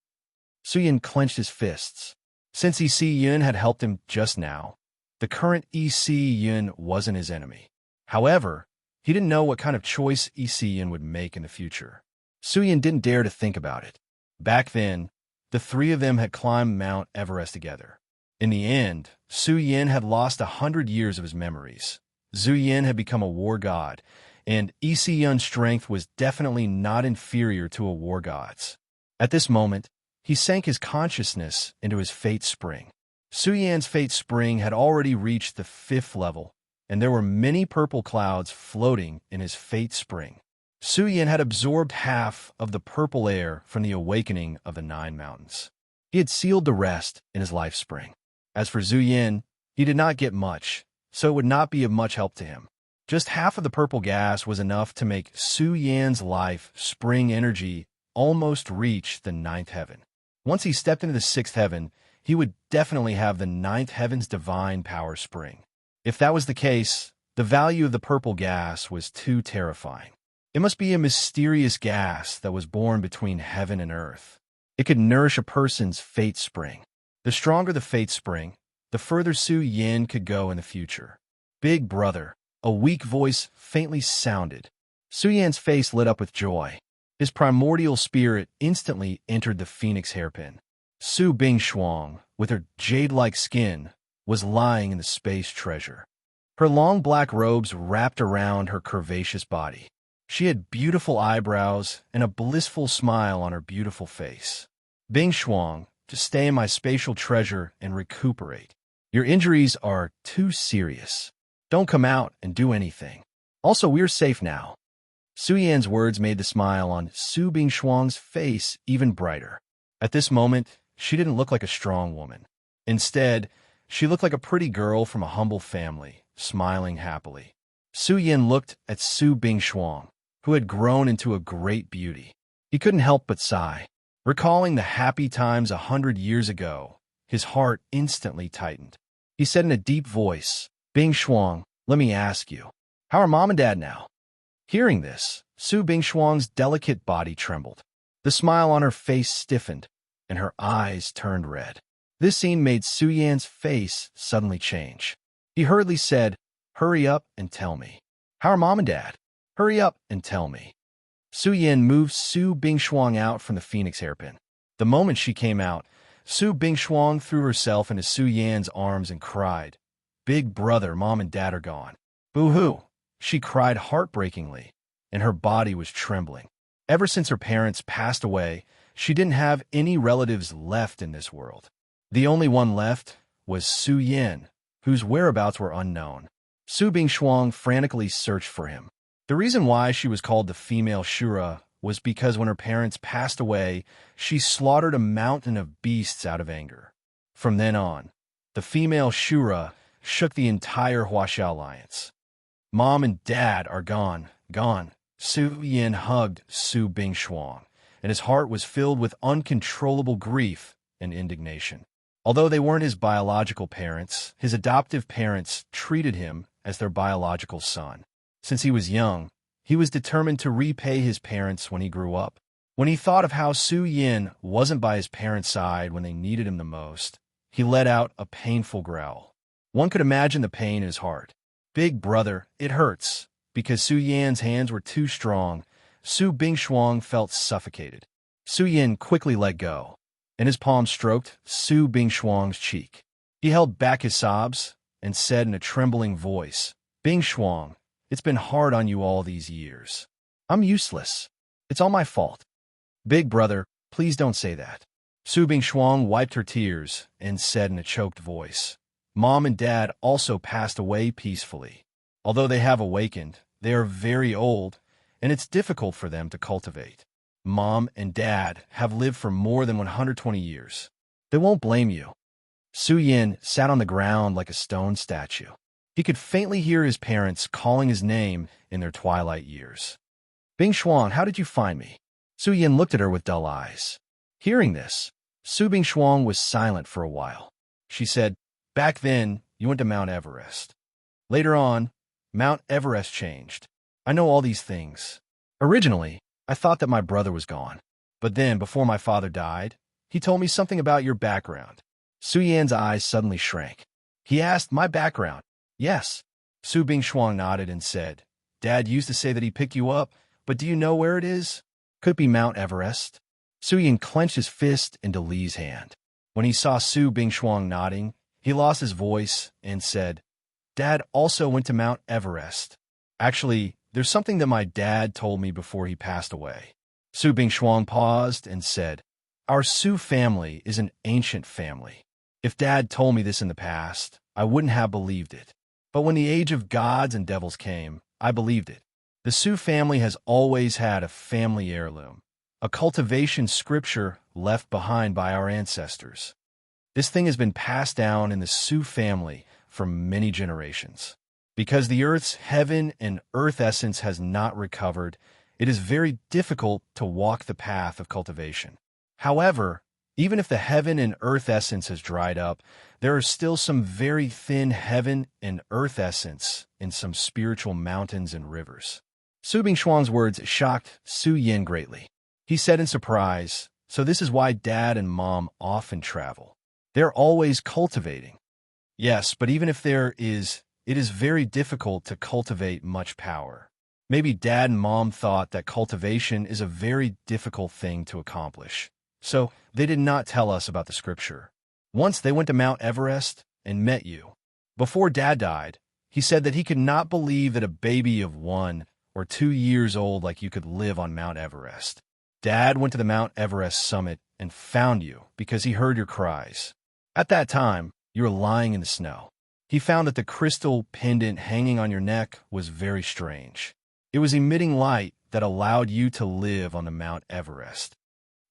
Su Yin clenched his fists. Since Si Yun had helped him just now, the current Si Yun wasn't his enemy. However, he didn't know what kind of choice Si Yun would make in the future. Su Yin didn't dare to think about it. Back then, the three of them had climbed Mount Everest together. In the end, Su Yin had lost 100 years of his memories. Zhu Yin had become a war god, and Si Yun's strength was definitely not inferior to a war god's. At this moment, he sank his consciousness into his fate spring. Su Yan's fate spring had already reached the 5th level, and there were many purple clouds floating in his fate spring. Su Yan had absorbed half of the purple air from the awakening of the 9 mountains. He had sealed the rest in his life spring. As for Zhu Yin, he did not get much, so it would not be of much help to him. Just half of the purple gas was enough to make Su Yan's life spring energy almost reach the 9th heaven. Once he stepped into the 6th heaven, he would definitely have the 9th heaven's divine power spring. If that was the case, the value of the purple gas was too terrifying. It must be a mysterious gas that was born between heaven and earth. It could nourish a person's fate spring. The stronger the fate spring, the further Su Yin could go in the future. Big brother, a weak voice faintly sounded. Su Yan's face lit up with joy. His primordial spirit instantly entered the phoenix hairpin. Su Bingshuang, with her jade-like skin, was lying in the space treasure. Her long black robes wrapped around her curvaceous body. She had beautiful eyebrows and a blissful smile on her beautiful face. Bingshuang, to stay in my spatial treasure and recuperate. Your injuries are too serious. Don't come out and do anything. Also, we're safe now. Su Yan's words made the smile on Su Bingshuang's face even brighter. At this moment, she didn't look like a strong woman. Instead, she looked like a pretty girl from a humble family, smiling happily. Su Yan looked at Su Bingshuang, who had grown into a great beauty. He couldn't help but sigh. Recalling the happy times 100 years ago, his heart instantly tightened. He said in a deep voice, Bingshuang, let me ask you, how are Mom and Dad now? Hearing this, Su Bingshuang's delicate body trembled. The smile on her face stiffened, and her eyes turned red. This scene made Su Yan's face suddenly change. He hurriedly said, hurry up and tell me. How are Mom and Dad? Hurry up and tell me. Su Yan moved Su Bingshuang out from the phoenix hairpin. The moment she came out, Su Bingshuang threw herself into Su Yan's arms and cried, Big brother, Mom and Dad are gone. Boo-hoo! She cried heartbreakingly, and her body was trembling. Ever since her parents passed away, she didn't have any relatives left in this world. The only one left was Su Yan, whose whereabouts were unknown. Su Bingshuang frantically searched for him. The reason why she was called the female Shura was because when her parents passed away, she slaughtered a mountain of beasts out of anger. From then on, the female Shura shook the entire Huaxia alliance. Mom and Dad are gone, gone. Su Yan hugged Su Bingshuang, and his heart was filled with uncontrollable grief and indignation. Although they weren't his biological parents, his adoptive parents treated him as their biological son. Since he was young, he was determined to repay his parents when he grew up. When he thought of how Su Yin wasn't by his parents' side when they needed him the most, he let out a painful growl. One could imagine the pain in his heart. Big brother, it hurts. Because Su Yan's hands were too strong, Su Bingshuang felt suffocated. Su Yin quickly let go, and his palm stroked Su Bingshuang's cheek. He held back his sobs and said in a trembling voice, Bingshuang, it's been hard on you all these years. I'm useless. It's all my fault. Big brother, please don't say that. Su Bingshuang wiped her tears and said in a choked voice, Mom and Dad also passed away peacefully. Although they have awakened, they are very old, and it's difficult for them to cultivate. Mom and Dad have lived for more than 120 years. They won't blame you. Su Yin sat on the ground like a stone statue. He could faintly hear his parents calling his name in their twilight years. Bing Shuang, how did you find me? Su Yin looked at her with dull eyes. Hearing this, Su Bing Shuang was silent for a while. She said, back then, you went to Mount Everest. Later on, Mount Everest changed. I know all these things. Originally, I thought that my brother was gone. But then, before my father died, he told me something about your background. Su Yan's eyes suddenly shrank. He asked, my background? Yes. Su Bing Shuang nodded and said, Dad used to say that he picked you up, but do you know where it is? Could it be Mount Everest? Su Yan clenched his fist into Li's hand. When he saw Su Bing Shuang nodding, he lost his voice and said, Dad also went to Mount Everest. Actually, there's something that my dad told me before he passed away. Su Bing Shuang paused and said, Our Su family is an ancient family. If Dad told me this in the past, I wouldn't have believed it. But when the age of gods and devils came, I believed it. The Su family has always had a family heirloom, a cultivation scripture left behind by our ancestors. This thing has been passed down in the Su family for many generations. Because the Earth's heaven and earth essence has not recovered, it is very difficult to walk the path of cultivation. However, even if the heaven and earth essence has dried up, there are still some very thin heaven and earth essence in some spiritual mountains and rivers. Su Bing Shuang's words shocked Su Yin greatly. He said in surprise, so this is why Dad and Mom often travel. They're always cultivating. Yes, but even if it is very difficult to cultivate much power. Maybe Dad and Mom thought that cultivation is a very difficult thing to accomplish. So they did not tell us about the scripture. Once they went to Mount Everest and met you. Before Dad died, he said that he could not believe that a baby of 1 or 2 years old like you could live on Mount Everest. Dad went to the Mount Everest summit and found you because he heard your cries. At that time, you were lying in the snow. He found that the crystal pendant hanging on your neck was very strange. It was emitting light that allowed you to live on the Mount Everest.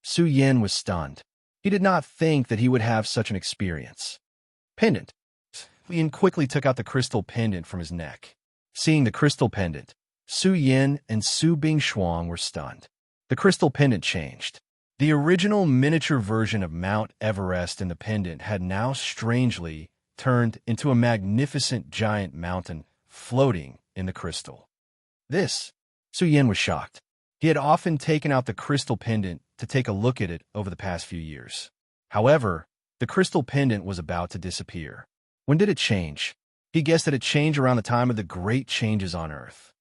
Su Yin was stunned. He did not think that he would have such an experience. Pendant. Yin quickly took out the crystal pendant from his neck. Seeing the crystal pendant, Su Yin and Su Bing Shuang were stunned. The crystal pendant changed. The original miniature version of Mount Everest in the pendant had now strangely turned into a magnificent giant mountain floating in the crystal. Su Yin was shocked. He had often taken out the crystal pendant to take a look at it over the past few years. However, the crystal pendant was about to disappear. When did it change? He guessed that it changed around the time of the great changes on Earth.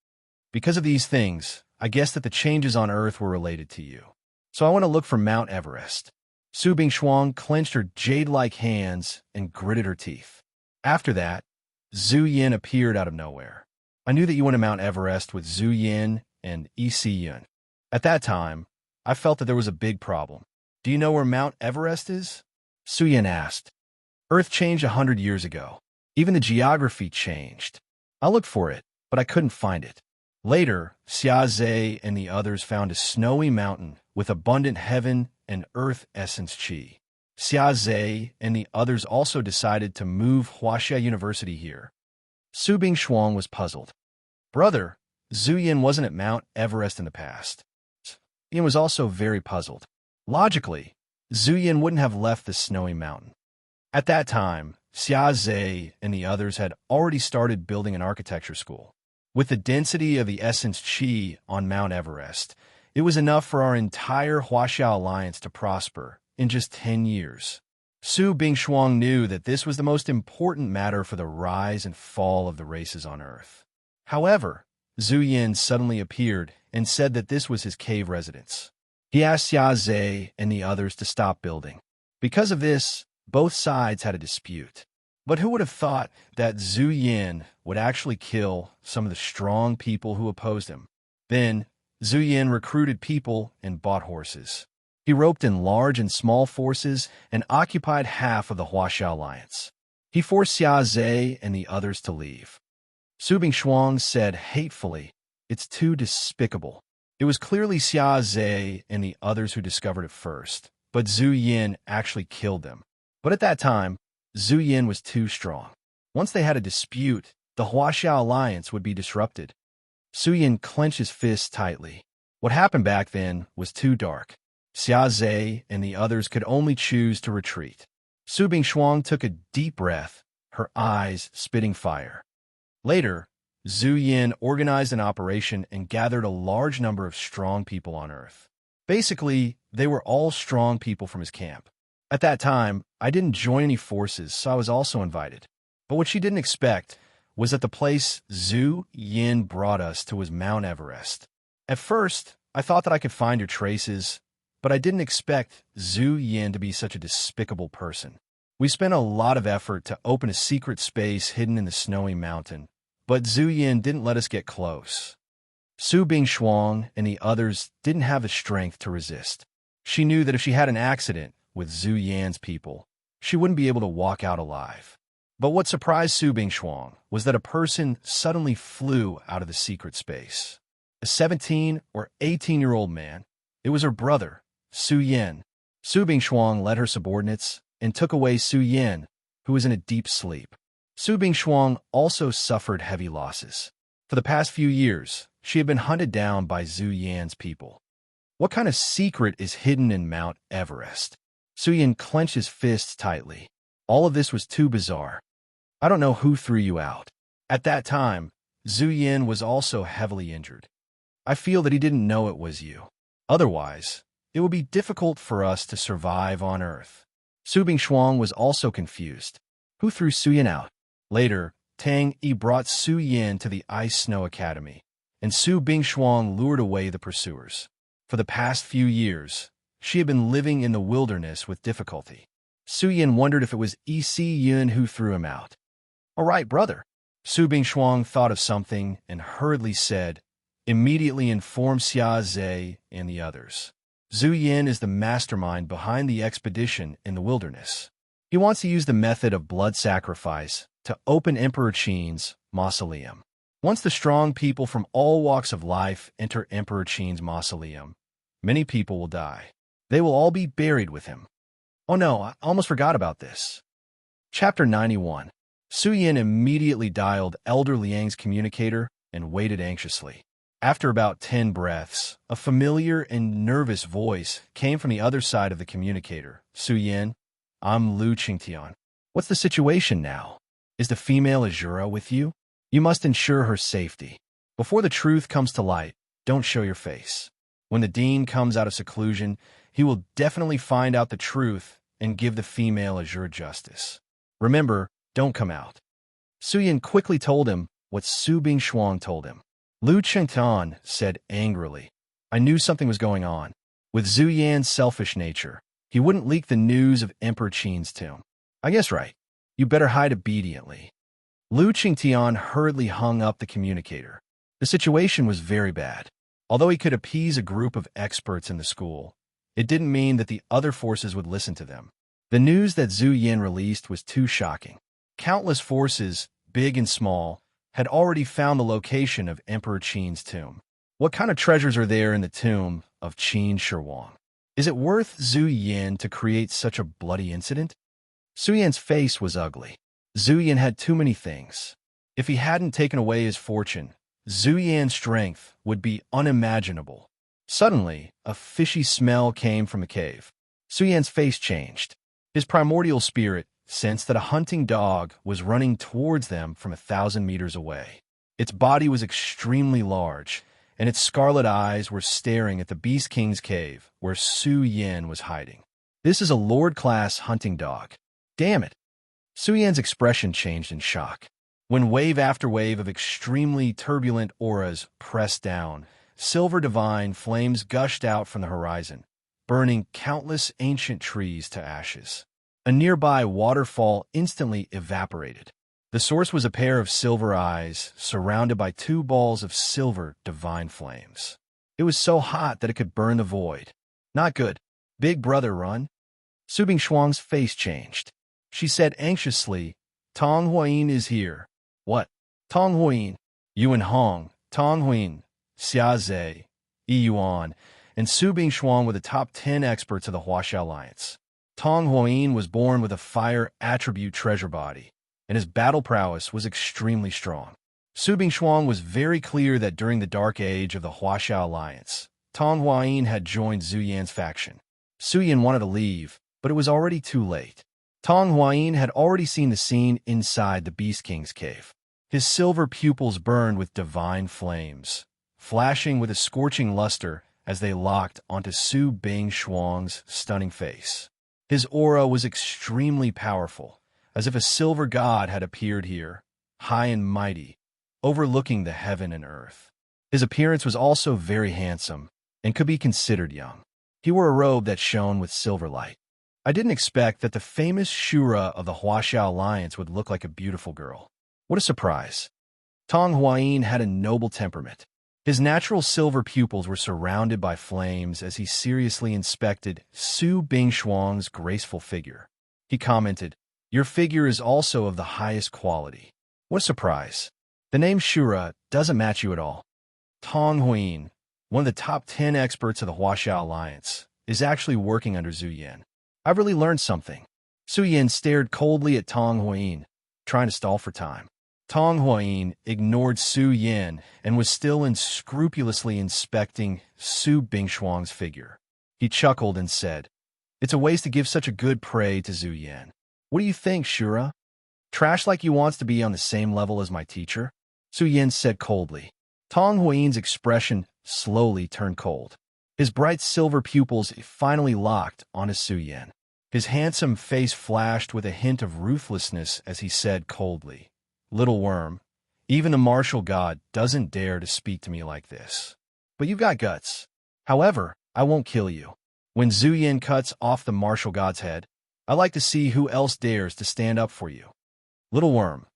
Because of these things, I guessed that the changes on Earth were related to you. So I went to look for Mount Everest. Su Bing Shuang clenched her jade-like hands and gritted her teeth. After that, Zhu Yin appeared out of nowhere. I knew that you went to Mount Everest with Zhu Yin and E.C. Yun. At that time, I felt that there was a big problem. Do you know where Mount Everest is? Su Yin asked. Earth changed 100 years ago. Even the geography changed. I looked for it, but I couldn't find it. Later, Xia Zhe and the others found a snowy mountain with abundant heaven and earth essence qi. Xia Zhe and the others also decided to move Huaxia University here. Su Bing Shuang was puzzled. Brother, Zhu Yin wasn't at Mount Everest in the past. Yin was also very puzzled. Logically, Zhu Yin wouldn't have left the snowy mountain. At that time, Xia Zhe and the others had already started building an architecture school. With the density of the essence qi on Mount Everest, it was enough for our entire Huaxia alliance to prosper in just 10 years. Su Bing Shuang knew that this was the most important matter for the rise and fall of the races on Earth. However, Zhu Yin suddenly appeared and said that this was his cave residence. He asked Xia Zhe and the others to stop building. Because of this, both sides had a dispute. But who would have thought that Zhu Yin would actually kill some of the strong people who opposed him? Then, Zhu Yin recruited people and bought horses. He roped in large and small forces and occupied half of the Huaxia alliance. He forced Xia Zhe and the others to leave. Su Bing Shuang said hatefully, It's too despicable. It was clearly Xia Zhe and the others who discovered it first, but Zhu Yin actually killed them. But at that time, Zhu Yin was too strong. Once they had a dispute, the Huaxiao alliance would be disrupted. Su Yin clenched his fists tightly. What happened back then was too dark. Xia Zhe and the others could only choose to retreat. Su Bingshuang took a deep breath, her eyes spitting fire. Later, Zhu Yin organized an operation and gathered a large number of strong people on Earth. Basically, they were all strong people from his camp. At that time, I didn't join any forces, so I was also invited. But what she didn't expect was that the place Zhu Yin brought us to was Mount Everest. At first, I thought that I could find her traces, but I didn't expect Zhu Yin to be such a despicable person. We spent a lot of effort to open a secret space hidden in the snowy mountain, but Zhu Yin didn't let us get close. Su Bingshuang and the others didn't have the strength to resist. She knew that if she had an accident with Zhu Yan's people, she wouldn't be able to walk out alive. But what surprised Su Bingshuang was that a person suddenly flew out of the secret space. A 17 or 18-year-old man. It was her brother, Su Yin. Su Bingshuang led her subordinates and took away Su Yin, who was in a deep sleep. Su Bingshuang also suffered heavy losses. For the past few years, she had been hunted down by Zhu Yan's people. What kind of secret is hidden in Mount Everest? Su Yin clenched his fists tightly. All of this was too bizarre. I don't know who threw you out. At that time, Zhu Yin was also heavily injured. I feel that he didn't know it was you. Otherwise, it would be difficult for us to survive on Earth. Su Bingshuang was also confused. Who threw Su Yin out? Later, Tang Yi brought Su Yin to the Ice Snow Academy, and Su Bingshuang lured away the pursuers. For the past few years, she had been living in the wilderness with difficulty. Su Yin wondered if it was Yi Si Yun who threw him out. All right, brother. Su Bingshuang thought of something and hurriedly said, immediately inform Xia Zhe and the others. Zhu Yin is the mastermind behind the expedition in the wilderness. He wants to use the method of blood sacrifice to open Emperor Qin's mausoleum. Once the strong people from all walks of life enter Emperor Qin's mausoleum, many people will die. They will all be buried with him. Oh no, I almost forgot about this. Chapter 91. Su Yin immediately dialed Elder Liang's communicator and waited anxiously. After about 10 breaths, a familiar and nervous voice came from the other side of the communicator. Su Yin, I'm Lu Qingtian. What's the situation now? Is the female Azura with you? You must ensure her safety. Before the truth comes to light, don't show your face. When the dean comes out of seclusion, he will definitely find out the truth and give the female Azura justice. Remember, don't come out. Su Yin quickly told him what Su Bingshuang told him. Lu Qingtian said angrily, I knew something was going on. With Zhu Yan's selfish nature, he wouldn't leak the news of Emperor Qin's tomb. I guess right. You better hide obediently. Lu Qingtian hurriedly hung up the communicator. The situation was very bad. Although he could appease a group of experts in the school, it didn't mean that the other forces would listen to them. The news that Zhu Yin released was too shocking. Countless forces, big and small, had already found the location of Emperor Qin's tomb. What kind of treasures are there in the tomb of Qin Shi Huang? Is it worth Zhu Yin to create such a bloody incident? Su Yin's face was ugly. Zhu Yin had too many things. If he hadn't taken away his fortune, Zhu Yan's strength would be unimaginable. Suddenly, a fishy smell came from the cave. Su Yan's face changed. His primordial spirit sensed that a hunting dog was running towards them from 1,000 meters away. Its body was extremely large, and its scarlet eyes were staring at the Beast King's cave, where Su Yin was hiding. This is a Lord-class hunting dog. Damn it! Su Yan's expression changed in shock. When wave after wave of extremely turbulent auras pressed down, silver divine flames gushed out from the horizon, burning countless ancient trees to ashes. A nearby waterfall instantly evaporated. The source was a pair of silver eyes surrounded by 2 balls of silver divine flames. It was so hot that it could burn the void. Not good. Big brother, run. Su Bingshuang's face changed. She said anxiously, Tong Huayin is here. What? Tong Huayin? Yuan Hong, Tong Huayin, Xiaze, Yi Yuan, and Su Bingshuang were the top 10 experts of the Huaxia Alliance. Tong Huayin was born with a fire attribute treasure body, and his battle prowess was extremely strong. Su Bingshuang was very clear that during the dark age of the Huaxia Alliance, Tong Huayin had joined Zhu Yan's faction. Su Yan wanted to leave, but it was already too late. Tong Huayin had already seen the scene inside the Beast King's cave. His silver pupils burned with divine flames, flashing with a scorching luster as they locked onto Su Bingshuang's stunning face. His aura was extremely powerful, as if a silver god had appeared here, high and mighty, overlooking the heaven and earth. His appearance was also very handsome and could be considered young. He wore a robe that shone with silver light. I didn't expect that the famous Shura of the Huaxia Alliance would look like a beautiful girl. What a surprise. Tong Huayin had a noble temperament. His natural silver pupils were surrounded by flames as he seriously inspected Su Bingshuang's graceful figure. He commented, "Your figure is also of the highest quality." What a surprise. The name Shura doesn't match you at all. Tong Huayin, one of the top 10 experts of the Huaxia Alliance, is actually working under Zhu Yan. I've really learned something. Su Yan stared coldly at Tong Huayin, trying to stall for time. Tong Huayin ignored Su Yan and was still unscrupulously inspecting Su Bingshuang's figure. He chuckled and said, "It's a waste to give such a good prey to Zhu Yan. What do you think, Shura? Trash like you wants to be on the same level as my teacher?" Su Yan said coldly. Tong Huayin's expression slowly turned cold. His bright silver pupils finally locked onto Su Yan. His handsome face flashed with a hint of ruthlessness as he said coldly, "Little worm, even the martial god doesn't dare to speak to me like this. But you've got guts. However, I won't kill you. When Zhu Yan cuts off the martial god's head, I like to see who else dares to stand up for you. Little worm,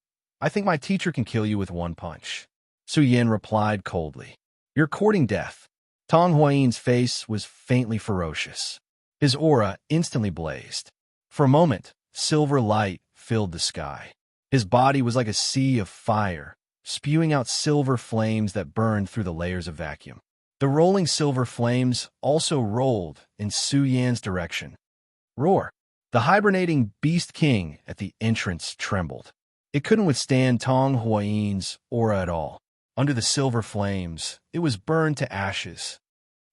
I think my teacher can kill you with one punch." Su Yan replied coldly, "You're courting death." Tong Huayin's face was faintly ferocious. His aura instantly blazed. For a moment, silver light filled the sky. His body was like a sea of fire, spewing out silver flames that burned through the layers of vacuum. The rolling silver flames also rolled in Su Yan's direction. Roar! The hibernating Beast King at the entrance trembled. It couldn't withstand Tong Huayin's aura at all. Under the silver flames, it was burned to ashes.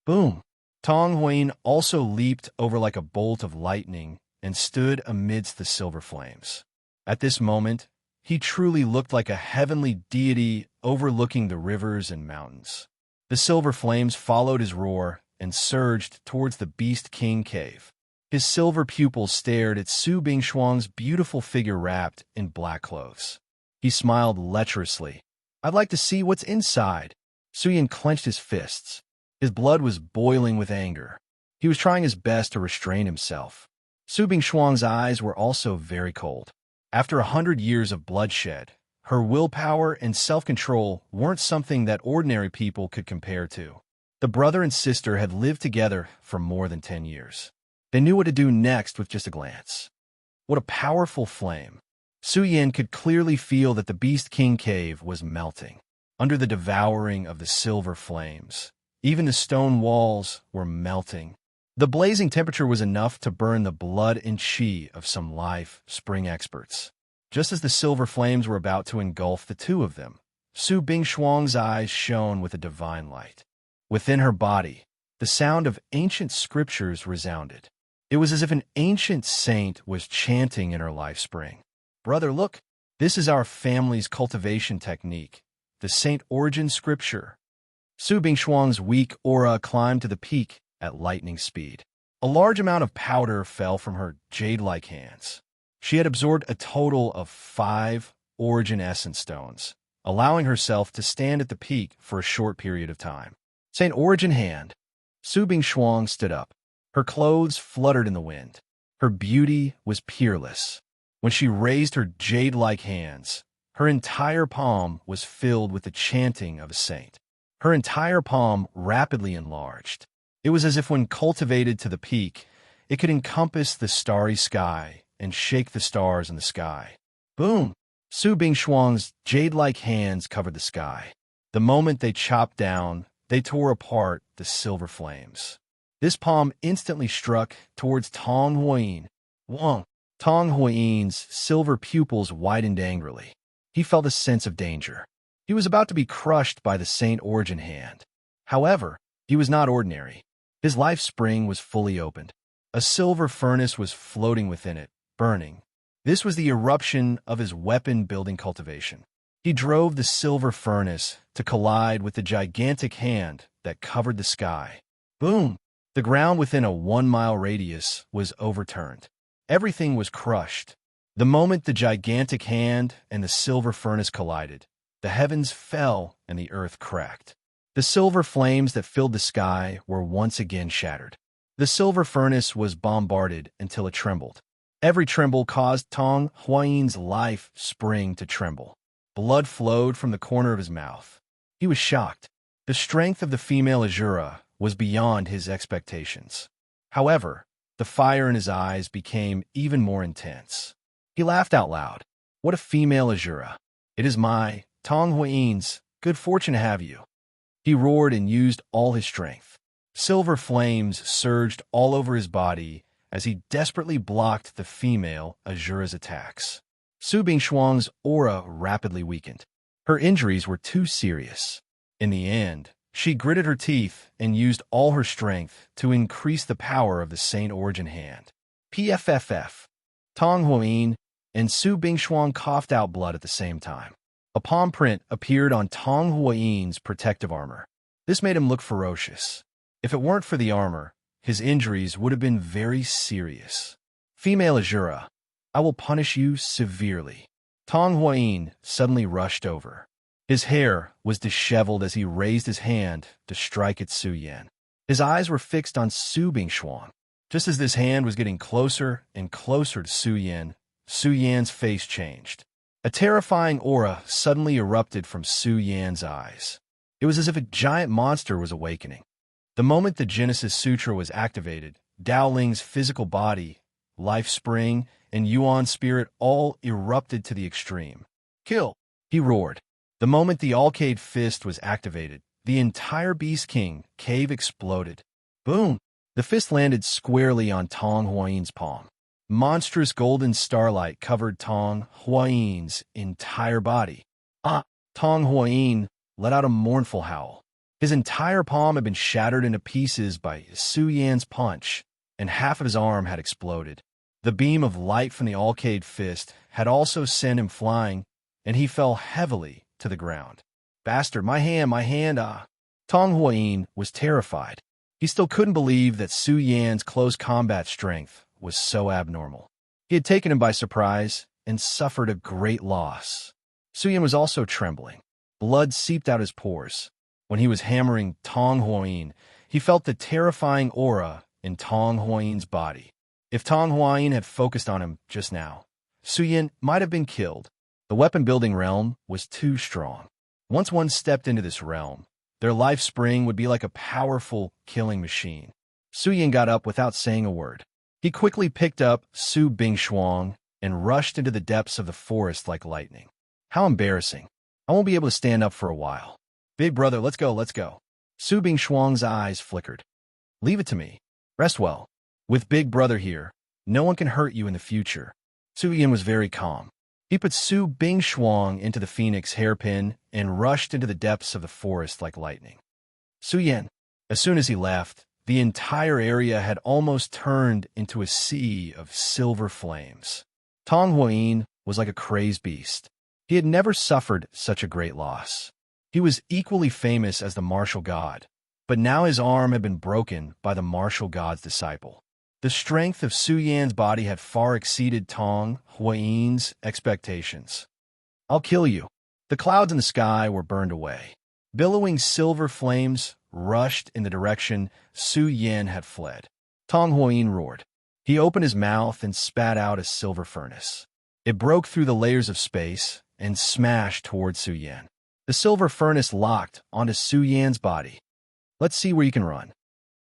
Boom! Tong Huayin also leaped over like a bolt of lightning and stood amidst the silver flames. At this moment, he truly looked like a heavenly deity overlooking the rivers and mountains. The silver flames followed his roar and surged towards the Beast King cave. His silver pupils stared at Su Bingshuang's beautiful figure wrapped in black clothes. He smiled lecherously. "I'd like to see what's inside." Su Yan clenched his fists. His blood was boiling with anger. He was trying his best to restrain himself. Su Bingshuang's eyes were also very cold. After 100 years of bloodshed, her willpower and self-control weren't something that ordinary people could compare to. The brother and sister had lived together for more than 10 years. They knew what to do next with just a glance. What a powerful flame. Su Yan could clearly feel that the Beast King cave was melting. Under the devouring of the silver flames, even the stone walls were melting. The blazing temperature was enough to burn the blood and chi of some life spring experts. Just as the silver flames were about to engulf the two of them, Su Bingshuang's eyes shone with a divine light. Within her body, the sound of ancient scriptures resounded. It was as if an ancient saint was chanting in her life spring. "Brother, look, this is our family's cultivation technique, the Saint Origin Scripture." Su Bingshuang's weak aura climbed to the peak at lightning speed. A large amount of powder fell from her jade-like hands. She had absorbed a total of 5 Origin Essence Stones, allowing herself to stand at the peak for a short period of time. Saint Origin Hand. Su Bingshuang stood up. Her clothes fluttered in the wind. Her beauty was peerless. When she raised her jade-like hands, her entire palm was filled with the chanting of a saint. Her entire palm rapidly enlarged. It was as if when cultivated to the peak, it could encompass the starry sky and shake the stars in the sky. Boom! Su Bingshuang's jade-like hands covered the sky. The moment they chopped down, They tore apart the silver flames. This palm instantly struck towards Tong Huayin. Wong. Tong Huayin's silver pupils widened angrily. He felt a sense of danger. He was about to be crushed by the Saint Origin hand. However, he was not ordinary. His life spring was fully opened. A silver furnace was floating within it, burning. This was the eruption of his weapon-building cultivation. He drove the silver furnace to collide with the gigantic hand that covered the sky. Boom! The ground within a 1-mile radius was overturned. Everything was crushed. The moment the gigantic hand and the silver furnace collided, the heavens fell and the earth cracked. The silver flames that filled the sky were once again shattered. The silver furnace was bombarded until it trembled. Every tremble caused Tong Huayin's life spring to tremble. Blood flowed from the corner of his mouth. He was shocked. The strength of the female Azura was beyond his expectations. However, the fire in his eyes became even more intense. He laughed out loud. What a female Azura! It is my, Tong Huayin's, good fortune to have you. He roared and used all his strength. Silver flames surged all over his body as he desperately blocked the female Azura's attacks. Su Bingshuang's aura rapidly weakened. Her injuries were too serious. In the end, she gritted her teeth and used all her strength to increase the power of the Saint Origin hand. PFFF. Tong Huayin and Su Bingshuang coughed out blood at the same time. A palm print appeared on Tong Huayin's protective armor. This made him look ferocious. If it weren't for the armor, his injuries would have been very serious. Female Azura, I will punish you severely. Tong Huayin suddenly rushed over. His hair was disheveled as he raised his hand to strike at Su Yan. His eyes were fixed on Su Bingshuang. Just as this hand was getting closer and closer to Su Yan's face changed. A terrifying aura suddenly erupted from Su Yan's eyes. It was as if a giant monster was awakening. The moment the Genesis Sutra was activated, Dao Ling's physical body, life spring, and Yuan spirit all erupted to the extreme. Kill! He roared. The moment the Alcade Fist was activated, the entire Beast King cave exploded. Boom! The fist landed squarely on Tong Huayin's palm. Monstrous golden starlight covered Tong Huayin's entire body. Tong Huayin let out a mournful howl. His entire palm had been shattered into pieces by Su Yan's punch, and half of his arm had exploded. The beam of light from the Alcade Fist had also sent him flying, and he fell heavily to the ground. Bastard, my hand, Tong Huayin was terrified. He still couldn't believe that Su Yan's close combat strength was so abnormal. He had taken him by surprise and suffered a great loss. Su Yan was also trembling. Blood seeped out his pores. When he was hammering Tong Huayin, he felt the terrifying aura in Tong Huayin's body. If Tong Huayin had focused on him just now, Su Yan might have been killed. The weapon-building realm was too strong. Once one stepped into this realm, their life spring would be like a powerful killing machine. Su Yan got up without saying a word. He quickly picked up Su Bingshuang and rushed into the depths of the forest like lightning. How embarrassing. I won't be able to stand up for a while. Big brother, let's go. Su Bingshuang's eyes flickered. Leave it to me. Rest well. With Big Brother here, no one can hurt you in the future. Su Yan was very calm. He put Su Bingshuang into the phoenix hairpin and rushed into the depths of the forest like lightning. Su Yan, as soon as he left, the entire area had almost turned into a sea of silver flames. Tong Huayin was like a crazed beast. He had never suffered such a great loss. He was equally famous as the martial god, but now his arm had been broken by the martial god's disciple. The strength of Su Yan's body had far exceeded Tong Huayin's expectations. I'll kill you. The clouds in the sky were burned away. Billowing silver flames rushed in the direction Su Yan had fled. Tong Huayin roared. He opened his mouth and spat out a silver furnace. It broke through the layers of space and smashed toward Su Yan. The silver furnace locked onto Su Yan's body. Let's see where you can run.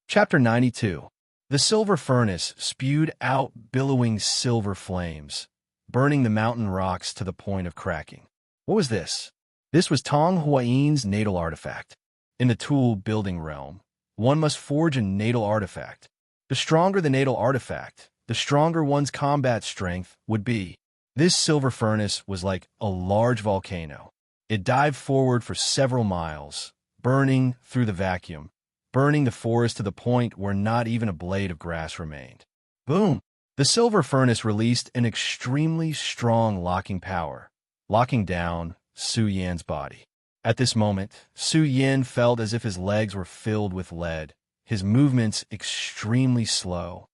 Chapter 92. The silver furnace spewed out billowing silver flames, burning the mountain rocks to the point of cracking. What was this? This was Tong Huayin's natal artifact. In the tool-building realm, one must forge a natal artifact. The stronger the natal artifact, the stronger one's combat strength would be. This silver furnace was like a large volcano. It dived forward for several miles, burning through the vacuum, burning the forest to the point where not even a blade of grass remained. Boom! The silver furnace released an extremely strong locking power, locking down Su Yan's body. At this moment, Su Yan felt as if his legs were filled with lead, his movements extremely slow.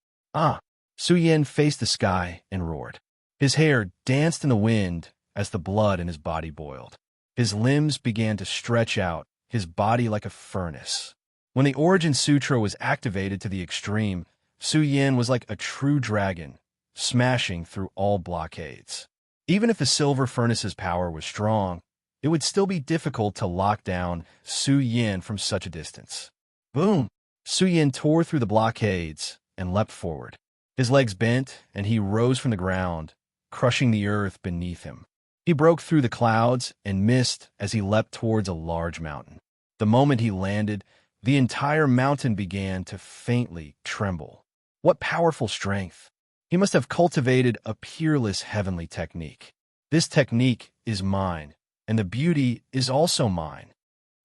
Su Yan faced the sky and roared. His hair danced in the wind as the blood in his body boiled. His limbs began to stretch out, his body like a furnace. When the Origin Sutra was activated to the extreme, Su Yan was like a true dragon, smashing through all blockades. Even if the silver furnace's power was strong, it would still be difficult to lock down Su Yan from such a distance. Boom! Su Yan tore through the blockades and leapt forward. His legs bent, and he rose from the ground, crushing the earth beneath him. He broke through the clouds and mist as he leapt towards a large mountain. The moment he landed, the entire mountain began to faintly tremble. What powerful strength! He must have cultivated a peerless heavenly technique. This technique is mine, and the beauty is also mine.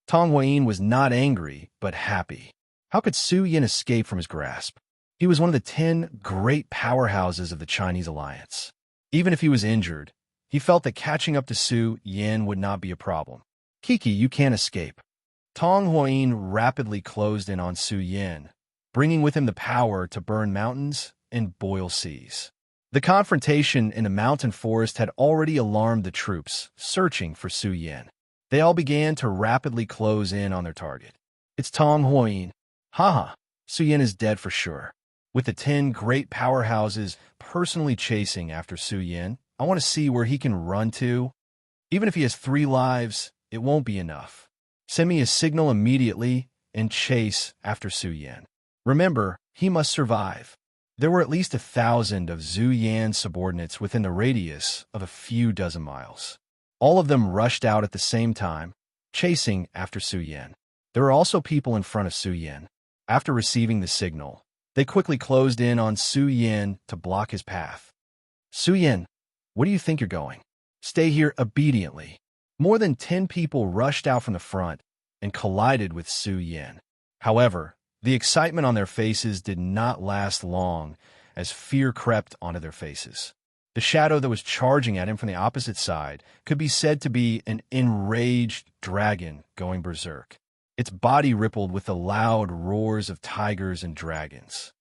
Tong Huayin was not angry, but happy. How could Su Yan escape from his grasp? He was one of the 10 great powerhouses of the Chinese alliance. Even if he was injured, he felt that catching up to Su Yan would not be a problem. Kiki, you can't escape. Tong Huayin rapidly closed in on Su Yan, bringing with him the power to burn mountains and boil seas. The confrontation in the mountain forest had already alarmed the troops searching for Su Yan. They all began to rapidly close in on their target. It's Tong Huayin. Haha, Su Yan is dead for sure. With the 10 great powerhouses personally chasing after Su Yan, I want to see where he can run to. Even if he has 3 lives, it won't be enough. Send me a signal immediately and chase after Su Yan. Remember, he must survive. There were at least 1,000 of Su Yan's subordinates within the radius of a few dozen miles. All of them rushed out at the same time, chasing after Su Yan. There were also people in front of Su Yan. After receiving the signal, they quickly closed in on Su Yan to block his path. Su Yan, where do you think you're going? Stay here obediently. More than 10 people rushed out from the front and collided with Su Yan. However, the excitement on their faces did not last long as fear crept onto their faces. The shadow that was charging at him from the opposite side could be said to be an enraged dragon going berserk. Its body rippled with the loud roars of tigers and dragons.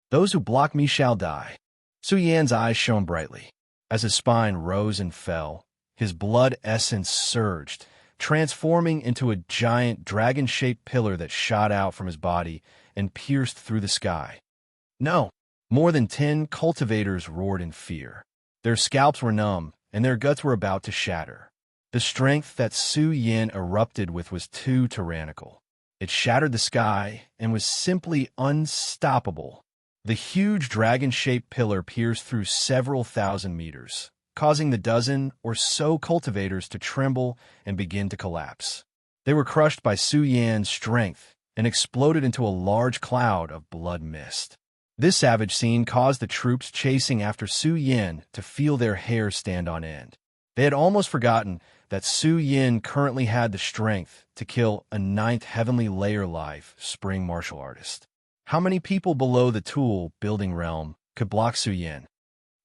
Those who block me shall die. Su Yan's eyes shone brightly. As his spine rose and fell, his blood essence surged, transforming into a giant dragon-shaped pillar that shot out from his body and pierced through the sky. No! More than 10 cultivators roared in fear. Their scalps were numb, and their guts were about to shatter. The strength that Su Yan erupted with was too tyrannical. It shattered the sky and was simply unstoppable. The huge dragon-shaped pillar pierced through several thousand meters, causing the dozen or so cultivators to tremble and begin to collapse. They were crushed by Su Yan's strength and exploded into a large cloud of blood mist. This savage scene caused the troops chasing after Su Yan to feel their hair stand on end. They had almost forgotten that Su Yan currently had the strength to kill a 9th heavenly layer life spring martial artist. How many people below the tool-building realm could block Su Yan?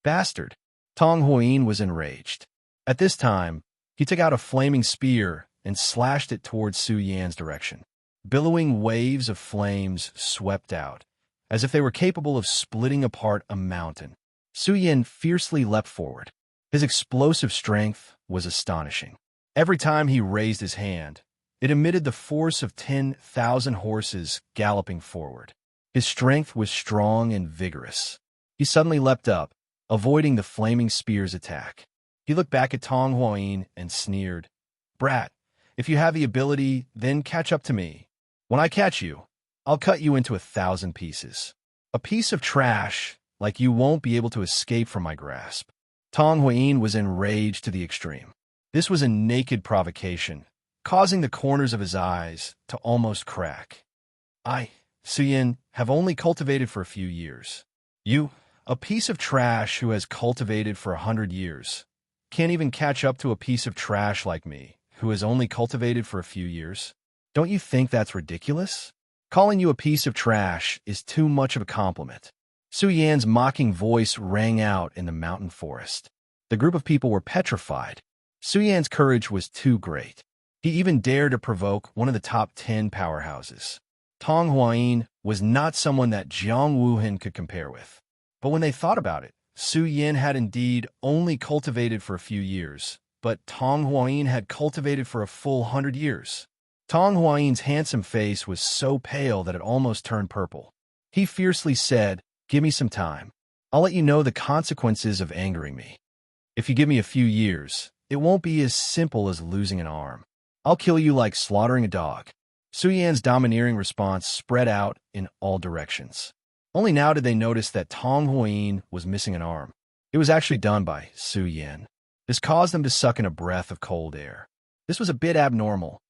Bastard! Tong Huayin was enraged. At this time, he took out a flaming spear and slashed it towards Su Yan's direction. Billowing waves of flames swept out, as if they were capable of splitting apart a mountain. Su Yan fiercely leapt forward. His explosive strength was astonishing. Every time he raised his hand, it emitted the force of 10,000 horses galloping forward. His strength was strong and vigorous. He suddenly leapt up, avoiding the flaming spear's attack. He looked back at Tong Huayin and sneered, "Brat, if you have the ability, then catch up to me. When I catch you, I'll cut you into 1,000 pieces. A piece of trash, like you won't be able to escape from my grasp." Tong Huayin was enraged to the extreme. This was a naked provocation, causing the corners of his eyes to almost crack. I, Su Yin, have only cultivated for a few years. You, a piece of trash who has cultivated for 100 years, can't even catch up to a piece of trash like me, who has only cultivated for a few years? Don't you think that's ridiculous? Calling you a piece of trash is too much of a compliment. Su Yan's mocking voice rang out in the mountain forest. The group of people were petrified. Su Yan's courage was too great. He even dared to provoke one of the top 10 powerhouses. Tong Huayin was not someone that Jiang Wuhan could compare with. But when they thought about it, Su Yin had indeed only cultivated for a few years, but Tong Huayin had cultivated for a full 100 years. Tong Huayin's handsome face was so pale that it almost turned purple. He fiercely said, "Give me some time. I'll let you know the consequences of angering me. If you give me a few years, it won't be as simple as losing an arm. I'll kill you like slaughtering a dog." Su Yan's domineering response spread out in all directions. Only now did they notice that Tong Huayin was missing an arm. It was actually done by Su Yan. This caused them to suck in a breath of cold air. This was a bit abnormal.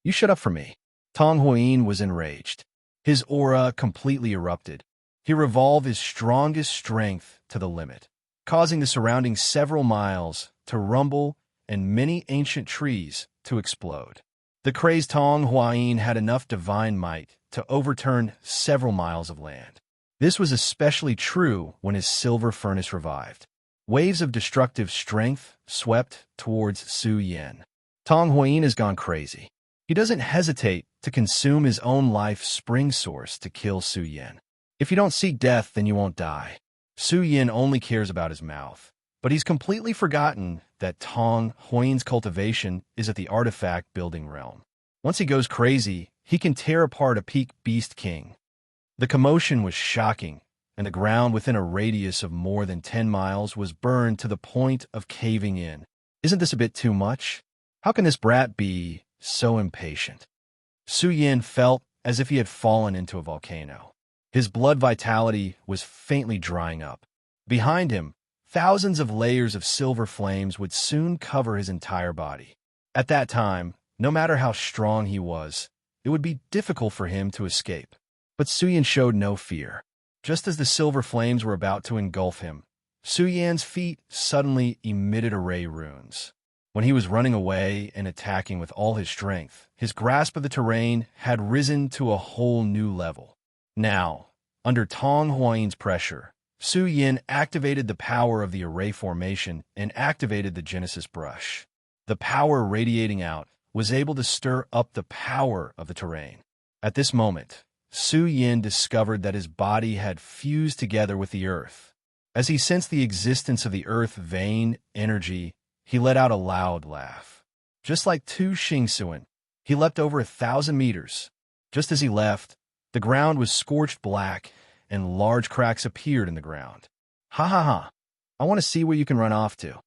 "You shut up for me." Tong Huayin was enraged. His aura completely erupted. He revolved his strongest strength to the limit, causing the surrounding several miles to rumble and many ancient trees to explode. The crazed Tong Huayin had enough divine might to overturn several miles of land. This was especially true when his silver furnace revived. Waves of destructive strength swept towards Su Yan. Tong Huayin has gone crazy. He doesn't hesitate to consume his own life spring source to kill Su Yan. If you don't seek death, then you won't die. Su Yan only cares about his mouth, but he's completely forgotten that Tong Huayin's cultivation is at the artifact building realm. Once he goes crazy, he can tear apart a peak beast king. The commotion was shocking, and the ground within a radius of more than 10 miles was burned to the point of caving in. Isn't this a bit too much? How can this brat be so impatient? Su Yin felt as if he had fallen into a volcano. His blood vitality was faintly drying up. Behind him, thousands of layers of silver flames would soon cover his entire body. At that time, no matter how strong he was, it would be difficult for him to escape. But Su Yin showed no fear. Just as the silver flames were about to engulf him, Su Yan's feet suddenly emitted array runes. When he was running away and attacking with all his strength, his grasp of the terrain had risen to a whole new level. Now, under Tong Huayin's pressure, Su Yin activated the power of the array formation and activated the Genesis brush. The power radiating out was able to stir up the power of the terrain. At this moment, Su Yin discovered that his body had fused together with the earth. As he sensed the existence of the earth vein energy, he let out a loud laugh. Just like Tu Xingsuan, he leapt over 1,000 meters. Just as he left, the ground was scorched black, and large cracks appeared in the ground. "Ha ha ha! I want to see where you can run off to."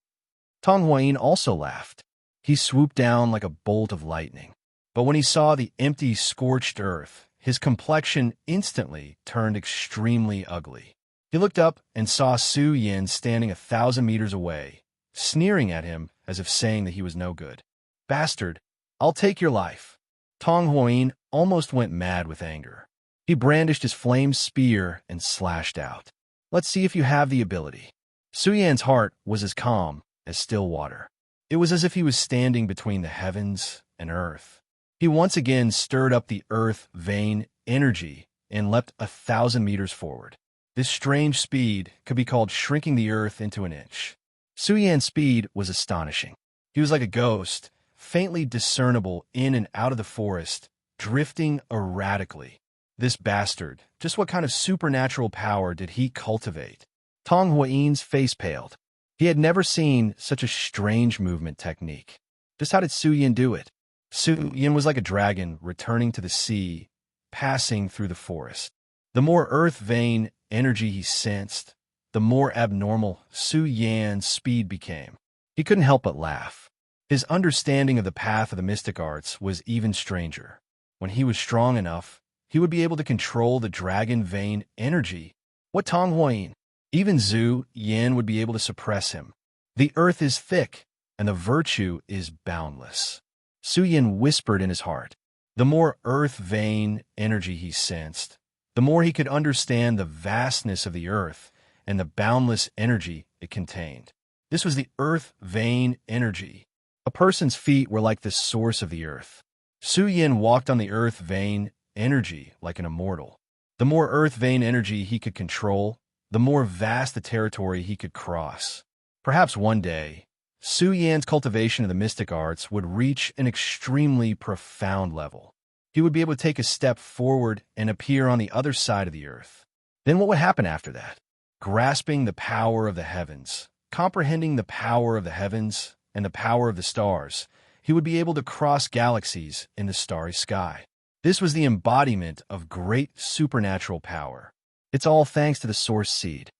Tong Huayin also laughed. He swooped down like a bolt of lightning. But when he saw the empty, scorched earth, his complexion instantly turned extremely ugly. He looked up and saw Su Yin standing 1,000 meters away, sneering at him as if saying that he was no good. "Bastard, I'll take your life." Tong Huayin almost went mad with anger. He brandished his flame spear and slashed out. "Let's see if you have the ability." Su Yan's heart was as calm as still water. It was as if he was standing between the heavens and earth. He once again stirred up the earth vein energy and leapt 1,000 meters forward. This strange speed could be called shrinking the earth into an inch. Su Yan's speed was astonishing. He was like a ghost, faintly discernible in and out of the forest, drifting erratically. This bastard, just what kind of supernatural power did he cultivate? Tong Huayin's face paled. He had never seen such a strange movement technique. Just how did Su Yin do it? Su Yin was like a dragon returning to the sea, passing through the forest. The more earth vein energy he sensed, the more abnormal Su Yan's speed became. He couldn't help but laugh. His understanding of the path of the mystic arts was even stranger. When he was strong enough, he would be able to control the dragon vein energy. What Tong Huayin? Even Zhu Yin would be able to suppress him. The earth is thick, and the virtue is boundless. Suyin whispered in his heart. The more earth vein energy he sensed, the more he could understand the vastness of the earth and the boundless energy it contained. This was the earth vein energy. A person's feet were like the source of the earth. Suyin walked on the earth vein energy like an immortal. The more earth vein energy he could control, the more vast the territory he could cross. Perhaps one day, Su Yan's cultivation of the mystic arts would reach an extremely profound level. He would be able to take a step forward and appear on the other side of the earth. Then what would happen after that? Grasping the power of the heavens, comprehending the power of the heavens and the power of the stars, he would be able to cross galaxies in the starry sky. This was the embodiment of great supernatural power. It's all thanks to the source seed.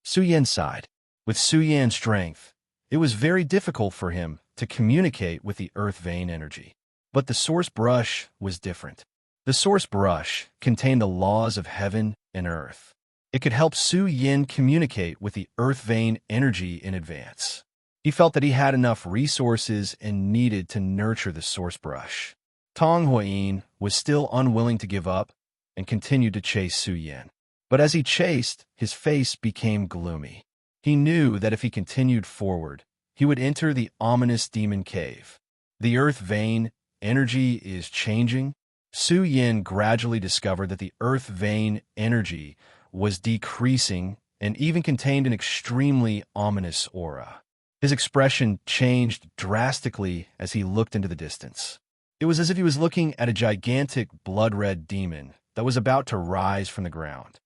Su Yan sighed. With Su Yan's strength, it was very difficult for him to communicate with the earth vein energy. But the source brush was different. The source brush contained the laws of heaven and earth. It could help Su Yan communicate with the earth vein energy in advance. He felt that he had enough resources and needed to nurture the source brush. Tong Huayin was still unwilling to give up and continued to chase Su Yan. But as he chased, his face became gloomy. He knew that if he continued forward, he would enter the ominous demon cave. The earth vein energy is changing. Su Yan gradually discovered that the earth vein energy was decreasing and even contained an extremely ominous aura. His expression changed drastically as he looked into the distance. It was as if he was looking at a gigantic blood-red demon that was about to rise from the ground.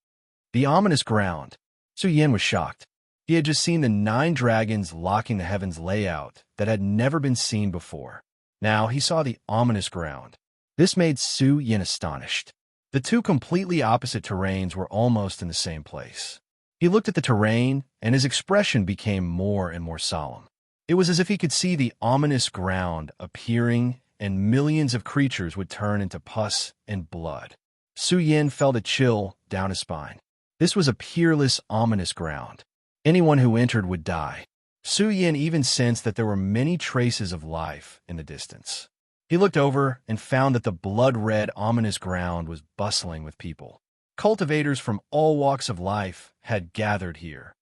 The ominous ground. Su Yan was shocked. He had just seen the 9 dragons locking the heavens layout that had never been seen before. Now he saw the ominous ground. This made Su Yan astonished. The 2 completely opposite terrains were almost in the same place. He looked at the terrain, and his expression became more and more solemn. It was as if he could see the ominous ground appearing, and millions of creatures would turn into pus and blood. Su Yan felt a chill down his spine. This was a peerless, ominous ground. Anyone who entered would die. Su Yan even sensed that there were many traces of life in the distance. He looked over and found that the blood-red, ominous ground was bustling with people. Cultivators from all walks of life had gathered here.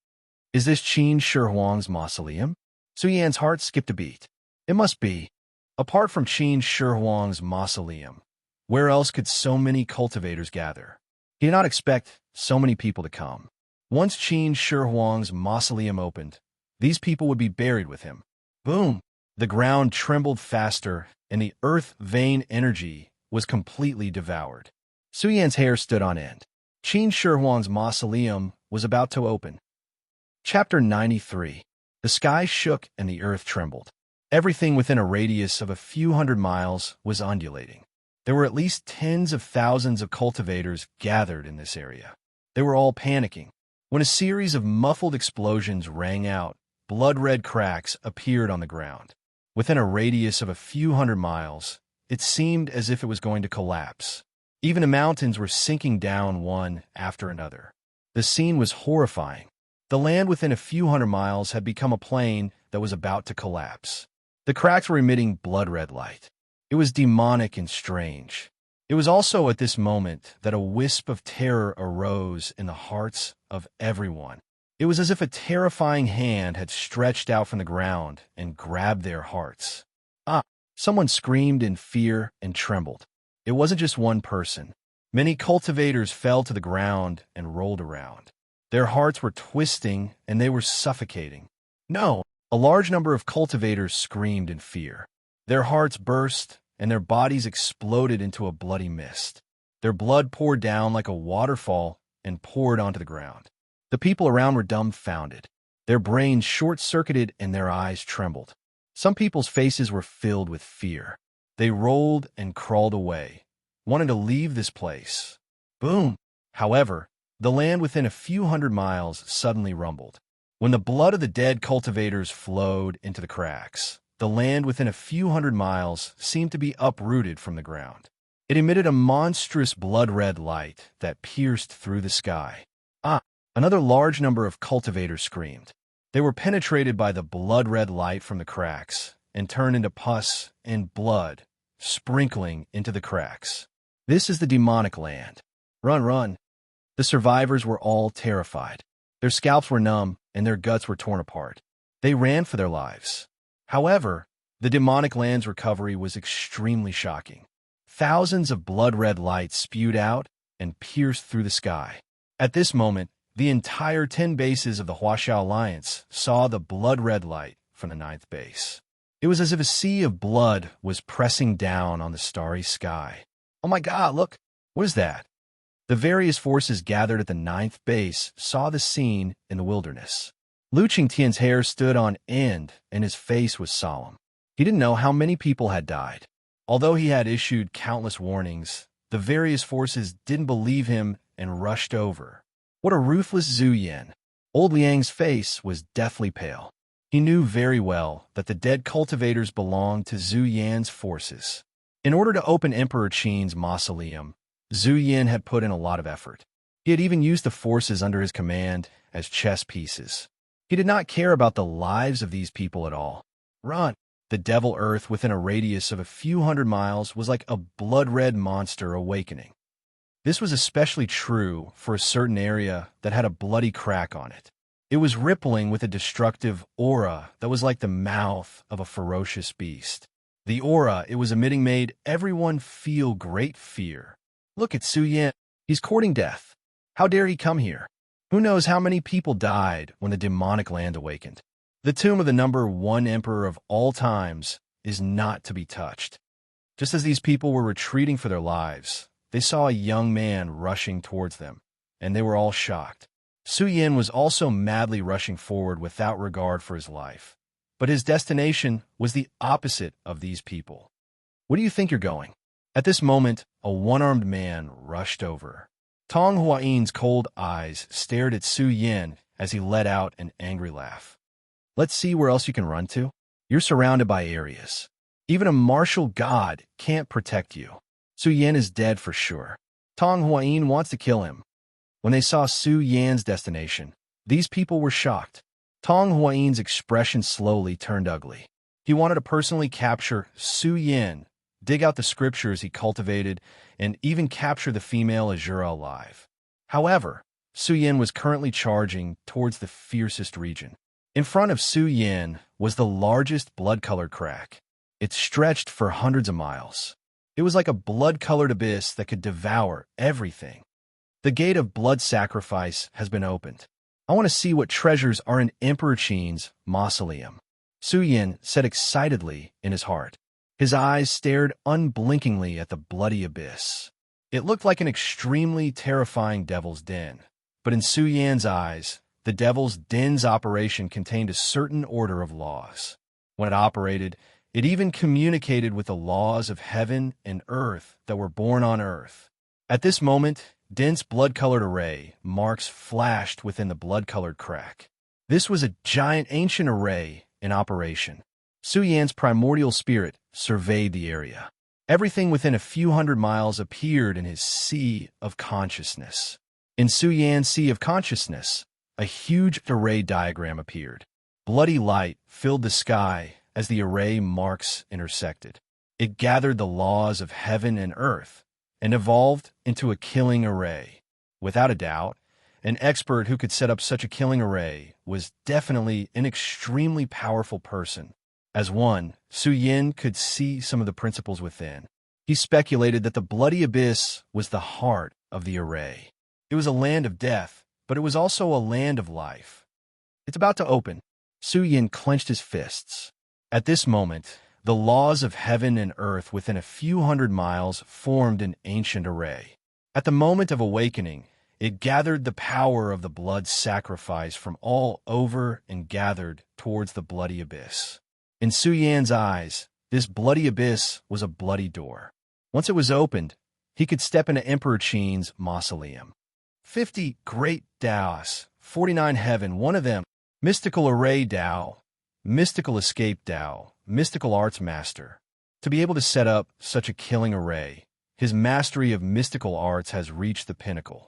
Is this Qin Shi Huang's mausoleum? Su Yan's heart skipped a beat. It must be. Apart from Qin Shi Huang's mausoleum, where else could so many cultivators gather? He did not expect so many people to come. Once Qin Shi Huang's mausoleum opened, these people would be buried with him. Boom! The ground trembled faster, and the earth vein energy was completely devoured. Su Yan's hair stood on end. Qin Shi Huang's mausoleum was about to open. Chapter 93. The sky shook and the earth trembled. Everything within a radius of a few hundred miles was undulating. There were at least tens of thousands of cultivators gathered in this area. They were all panicking. When a series of muffled explosions rang out, blood-red cracks appeared on the ground. Within a radius of a few hundred miles, it seemed as if it was going to collapse. Even the mountains were sinking down one after another. The scene was horrifying. The land within a few hundred miles had become a plain that was about to collapse. The cracks were emitting blood-red light. It was demonic and strange. It was also at this moment that a wisp of terror arose in the hearts of everyone. It was as if a terrifying hand had stretched out from the ground and grabbed their hearts. Ah! Someone screamed in fear and trembled. It wasn't just one person. Many cultivators fell to the ground and rolled around. Their hearts were twisting and they were suffocating. No! A large number of cultivators screamed in fear. Their hearts burst and their bodies exploded into a bloody mist. Their blood poured down like a waterfall and poured onto the ground. The people around were dumbfounded. Their brains short-circuited and their eyes trembled. Some people's faces were filled with fear. They rolled and crawled away, wanting to leave this place. Boom! However, the land within a few hundred miles suddenly rumbled. When the blood of the dead cultivators flowed into the cracks, the land within a few hundred miles seemed to be uprooted from the ground. It emitted a monstrous blood-red light that pierced through the sky. Ah! Another large number of cultivators screamed. They were penetrated by the blood-red light from the cracks, and turn into pus and blood, sprinkling into the cracks. This is the demonic land. Run, run. The survivors were all terrified. Their scalps were numb and their guts were torn apart. They ran for their lives. However, the demonic land's recovery was extremely shocking. Thousands of blood-red lights spewed out and pierced through the sky. At this moment, the entire 10 bases of the Huaxiao Alliance saw the blood-red light from the 9th base. It was as if a sea of blood was pressing down on the starry sky. Oh my God, look! What is that? The various forces gathered at the 9th base saw the scene in the wilderness. Lu Qingtian's hair stood on end and his face was solemn. He didn't know how many people had died. Although he had issued countless warnings, the various forces didn't believe him and rushed over. What a ruthless Zhu Yan! Old Liang's face was deathly pale. He knew very well that the dead cultivators belonged to Zhu Yan's forces. In order to open Emperor Qin's mausoleum, Zhu Yan had put in a lot of effort. He had even used the forces under his command as chess pieces. He did not care about the lives of these people at all. Run! The devil earth within a radius of a few hundred miles was like a blood-red monster awakening. This was especially true for a certain area that had a bloody crack on it. It was rippling with a destructive aura that was like the mouth of a ferocious beast. The aura it was emitting made everyone feel great fear. Look at Su Yan. He's courting death. How dare he come here? Who knows how many people died when the demonic land awakened? The tomb of the number 1 emperor of all times is not to be touched. Just as these people were retreating for their lives, they saw a young man rushing towards them, and they were all shocked. Su Yan was also madly rushing forward without regard for his life. But his destination was the opposite of these people. Where do you think you're going? At this moment, a one-armed man rushed over. Tong Huayan's cold eyes stared at Su Yan as he let out an angry laugh. Let's see where else you can run to. You're surrounded by areas. Even a martial god can't protect you. Su Yan is dead for sure. Tong Huayan wants to kill him. When they saw Su Yan's destination, these people were shocked. Tong Huayan's expression slowly turned ugly. He wanted to personally capture Su Yan, dig out the scriptures he cultivated, and even capture the female Azura alive. However, Su Yan was currently charging towards the fiercest region. In front of Su Yan was the largest blood-colored crack. It stretched for hundreds of miles. It was like a blood-colored abyss that could devour everything. The gate of blood sacrifice has been opened. I want to see what treasures are in Emperor Qin's mausoleum. Su Yan said excitedly in his heart. His eyes stared unblinkingly at the bloody abyss. It looked like an extremely terrifying devil's den. But in Su Yan's eyes, the devil's den's operation contained a certain order of laws. When it operated, it even communicated with the laws of heaven and earth that were born on earth. At this moment, dense blood-colored array marks flashed within the blood-colored crack. This was a giant ancient array in operation. Su Yan's primordial spirit surveyed the area. Everything within a few hundred miles appeared in his sea of consciousness. In Su Yan's sea of consciousness, a huge array diagram appeared. Bloody light filled the sky as the array marks intersected. It gathered the laws of heaven and earth and evolved into a killing array. Without a doubt, an expert who could set up such a killing array was definitely an extremely powerful person. As one, Su Yan could see some of the principles within. He speculated that the bloody abyss was the heart of the array. It was a land of death, but it was also a land of life. It's about to open. Su Yan clenched his fists. At this moment, the laws of heaven and earth within a few hundred miles formed an ancient array. At the moment of awakening, it gathered the power of the blood sacrifice from all over and gathered towards the bloody abyss. In Su Yan's eyes, this bloody abyss was a bloody door. Once it was opened, he could step into Emperor Qin's mausoleum. 50 great Daos, 49 heaven, one of them, mystical array Dao, mystical escape Dao, mystical arts master. To be able to set up such a killing array, his mastery of mystical arts has reached the pinnacle.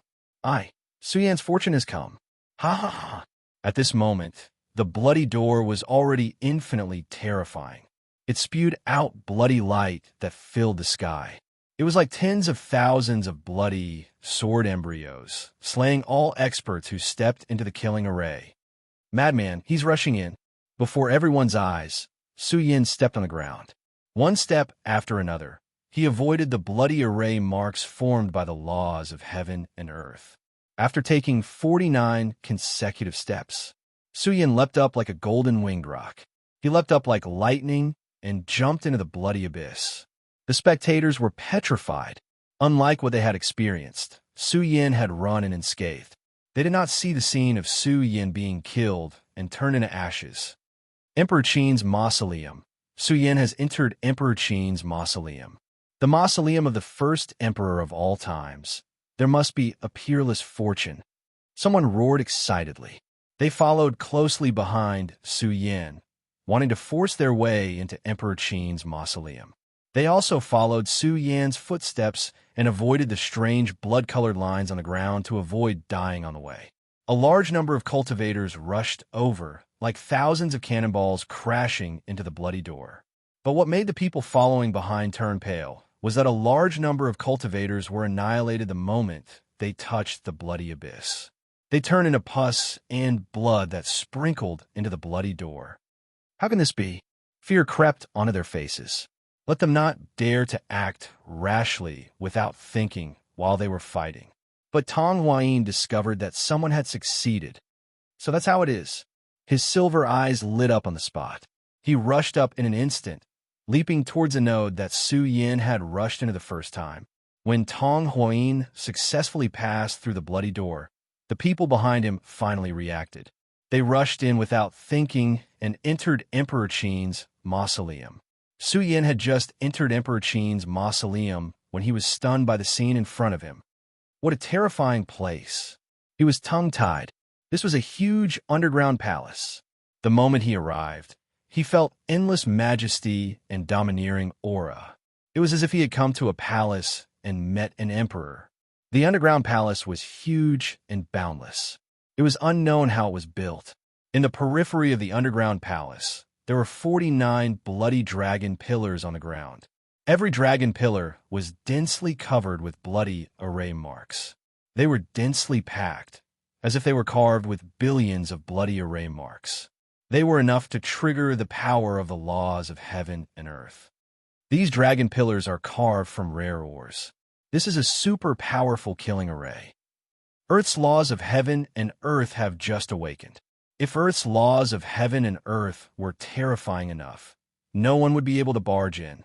Su Yan's fortune has come. Ha ha ha. At this moment, the bloody door was already infinitely terrifying. It spewed out bloody light that filled the sky. It was like tens of thousands of bloody sword embryos, slaying all experts who stepped into the killing array. Madman, he's rushing in. Before everyone's eyes, Su Yin stepped on the ground. One step after another, he avoided the bloody array marks formed by the laws of heaven and earth. After taking 49 consecutive steps, Su Yin leapt up like a golden-winged rock. He leapt up like lightning and jumped into the bloody abyss. The spectators were petrified. Unlike what they had experienced, Su Yin had run in unscathed. They did not see the scene of Su Yin being killed and turned into ashes. Emperor Qin's mausoleum. Su Yin has entered Emperor Qin's mausoleum. The mausoleum of the first emperor of all times. There must be a peerless fortune. Someone roared excitedly. They followed closely behind Su Yin, wanting to force their way into Emperor Qin's mausoleum. They also followed Su Yin's footsteps and avoided the strange blood-colored lines on the ground to avoid dying on the way. A large number of cultivators rushed over, like thousands of cannonballs crashing into the bloody door. But what made the people following behind turn pale was that a large number of cultivators were annihilated the moment they touched the bloody abyss. They turned into pus and blood that sprinkled into the bloody door. How can this be? Fear crept onto their faces. Let them not dare to act rashly without thinking while they were fighting. But Tong Huayin discovered that someone had succeeded. So that's how it is. His silver eyes lit up on the spot. He rushed up in an instant, leaping towards a node that Su Yin had rushed into the first time. When Tong Huayin successfully passed through the bloody door, the people behind him finally reacted. They rushed in without thinking and entered Emperor Qin's mausoleum. Su Yin had just entered Emperor Qin's mausoleum when he was stunned by the scene in front of him. What a terrifying place. He was tongue-tied. This was a huge underground palace. The moment he arrived, he felt endless majesty and domineering aura. It was as if he had come to a palace and met an emperor. The underground palace was huge and boundless. It was unknown how it was built. In the periphery of the underground palace, there were 49 bloody dragon pillars on the ground. Every dragon pillar was densely covered with bloody array marks. They were densely packed, as if they were carved with billions of bloody array marks. They were enough to trigger the power of the laws of heaven and earth. These dragon pillars are carved from rare ores. This is a super powerful killing array. Earth's laws of heaven and earth have just awakened. If Earth's laws of heaven and earth were terrifying enough, no one would be able to barge in.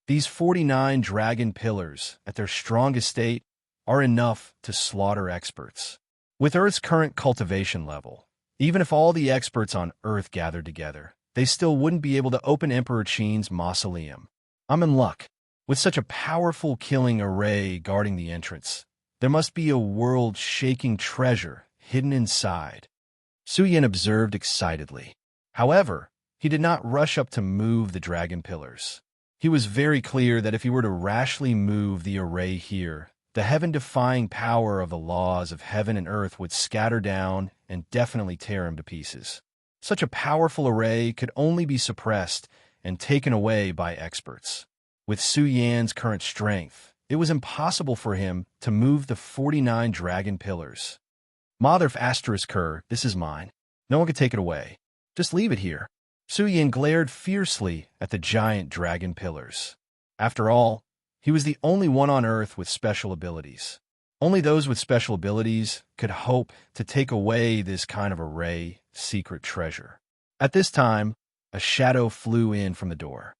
These 49 dragon pillars, at their strongest state, are enough to slaughter experts. With Earth's current cultivation level, even if all the experts on Earth gathered together, they still wouldn't be able to open Emperor Qin's mausoleum. I'm in luck. With such a powerful killing array guarding the entrance, there must be a world-shaking treasure hidden inside. Su Yin observed excitedly. However, he did not rush up to move the dragon pillars. He was very clear that if he were to rashly move the array here, the heaven-defying power of the laws of heaven and earth would scatter down and definitely tear him to pieces. Such a powerful array could only be suppressed and taken away by experts. With Su Yan's current strength, it was impossible for him to move the 49 dragon pillars. Mother of Asterisk, this is mine. No one can take it away. Just leave it here. Su Yin glared fiercely at the giant dragon pillars. After all, he was the only one on Earth with special abilities. Only those with special abilities could hope to take away this kind of array secret treasure. At this time, a shadow flew in from the door.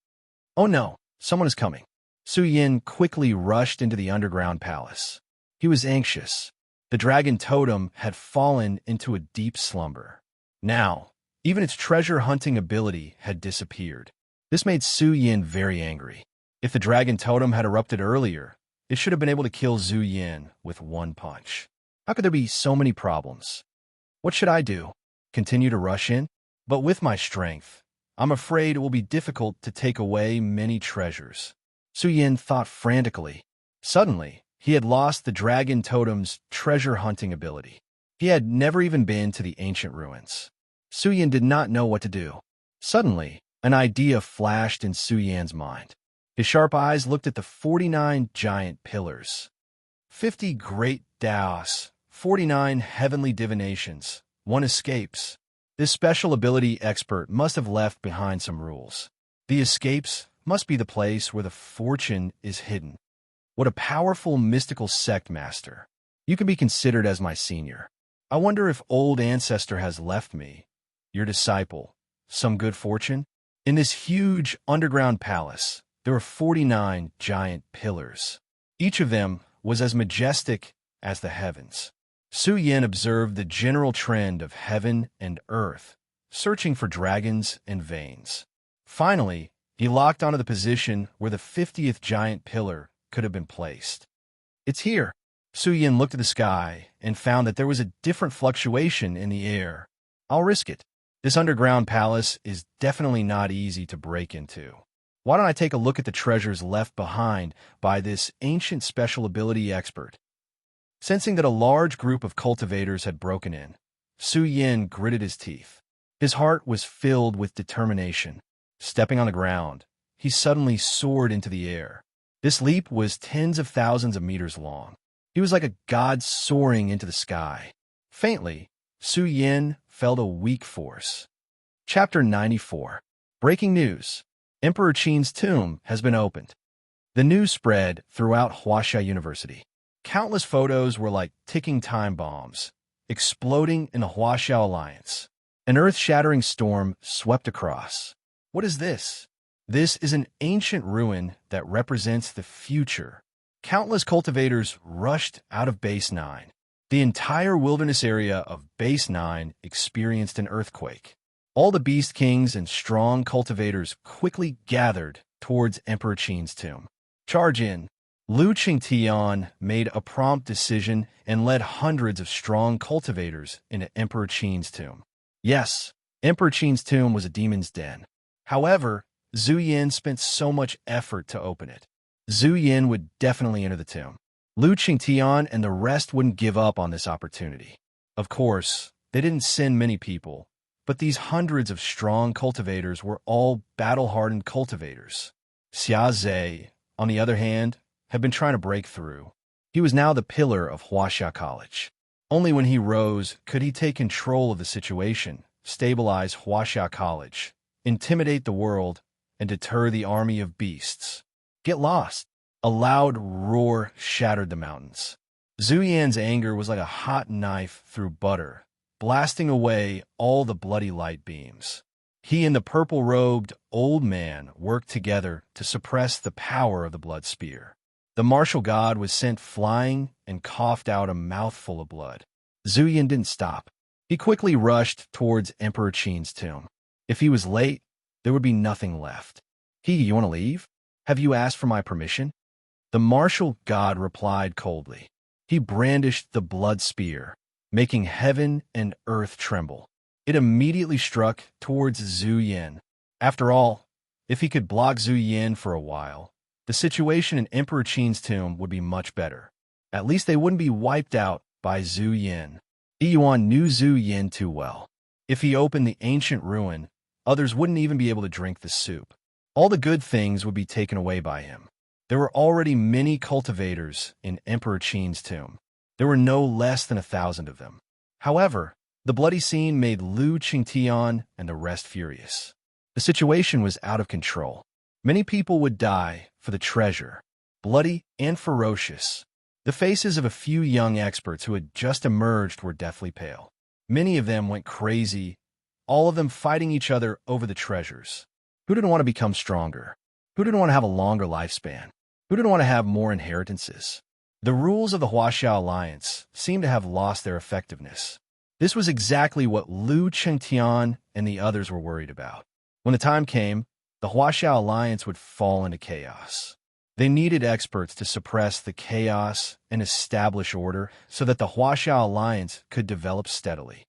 Oh no, someone is coming. Su Yin quickly rushed into the underground palace. He was anxious. The dragon totem had fallen into a deep slumber. Now, even its treasure-hunting ability had disappeared. This made Su Yin very angry. If the dragon totem had erupted earlier, it should have been able to kill Su Yin with one punch. How could there be so many problems? What should I do? Continue to rush in? But with my strength, I'm afraid it will be difficult to take away many treasures. Su Yin thought frantically. Suddenly, he had lost the dragon totem's treasure-hunting ability. He had never even been to the ancient ruins. Su Yin did not know what to do. Suddenly, An idea flashed in Su Yan's mind. His sharp eyes looked at the 49 giant pillars. 50 great Daos, 49 heavenly divinations, one escapes. This special ability expert must have left behind some rules. The escapes must be the place where the fortune is hidden. What a powerful mystical sect master. You can be considered as my senior. I wonder if old ancestor has left me, your disciple, some good fortune? In this huge underground palace, there were 49 giant pillars. Each of them was as majestic as the heavens. Su Yin observed the general trend of heaven and earth, searching for dragons and veins. Finally, he locked onto the position where the 50th giant pillar could have been placed. It's here. Su Yin looked at the sky and found that there was a different fluctuation in the air. I'll risk it. This underground palace is definitely not easy to break into. Why don't I take a look at the treasures left behind by this ancient special ability expert? Sensing that a large group of cultivators had broken in, Su Yin gritted his teeth. His heart was filled with determination. Stepping on the ground, he suddenly soared into the air. This leap was tens of thousands of meters long. He was like a god soaring into the sky. Faintly, Su Yin felt a weak force. Chapter 94. Breaking news. Emperor Qin's tomb has been opened. The news spread throughout Huaxia University. Countless photos were like ticking time bombs, exploding in the Huaxia Alliance. An earth-shattering storm swept across. What is this? This is an ancient ruin that represents the future. Countless cultivators rushed out of Base 9. The entire wilderness area of Base 9 experienced an earthquake. All the beast kings and strong cultivators quickly gathered towards Emperor Qin's tomb. Charge in. Lu Qingtian made a prompt decision and led hundreds of strong cultivators into Emperor Qin's tomb. Yes, Emperor Qin's tomb was a demon's den. However, Zhu Yin spent so much effort to open it. Zhu Yin would definitely enter the tomb. Lu Qingtian and the rest wouldn't give up on this opportunity. Of course, they didn't send many people, but these hundreds of strong cultivators were all battle-hardened cultivators. Xia Zhe, on the other hand, had been trying to break through. He was now the pillar of Huaxia College. Only when he rose could he take control of the situation, stabilize Huaxia College, intimidate the world, and deter the army of beasts. Get lost. A loud roar shattered the mountains. Zhu Yan's anger was like a hot knife through butter, blasting away all the bloody light beams. He and the purple-robed old man worked together to suppress the power of the blood spear. The martial god was sent flying and coughed out a mouthful of blood. Zhu Yan didn't stop. He quickly rushed towards Emperor Qin's tomb. If he was late, there would be nothing left. You want to leave? Have you asked for my permission? The martial god replied coldly. He brandished the blood spear, making heaven and earth tremble. It immediately struck towards Zhu Yan. After all, if he could block Zhu Yan for a while, the situation in Emperor Qin's tomb would be much better. At least they wouldn't be wiped out by Zhu Yan. Yuan knew Zhu Yan too well. If he opened the ancient ruin, others wouldn't even be able to drink the soup. All the good things would be taken away by him. There were already many cultivators in Emperor Qin's tomb. There were no less than 1,000 of them. However, the bloody scene made Lu Qingtian and the rest furious. The situation was out of control. Many people would die for the treasure, bloody and ferocious. The faces of a few young experts who had just emerged were deathly pale. Many of them went crazy, all of them fighting each other over the treasures. Who didn't want to become stronger? Who didn't want to have a longer lifespan? Who didn't want to have more inheritances? The rules of the Huaxia Alliance seemed to have lost their effectiveness. This was exactly what Lu Qingtian and the others were worried about. When the time came, the Huaxia Alliance would fall into chaos. They needed experts to suppress the chaos and establish order so that the Huaxia Alliance could develop steadily.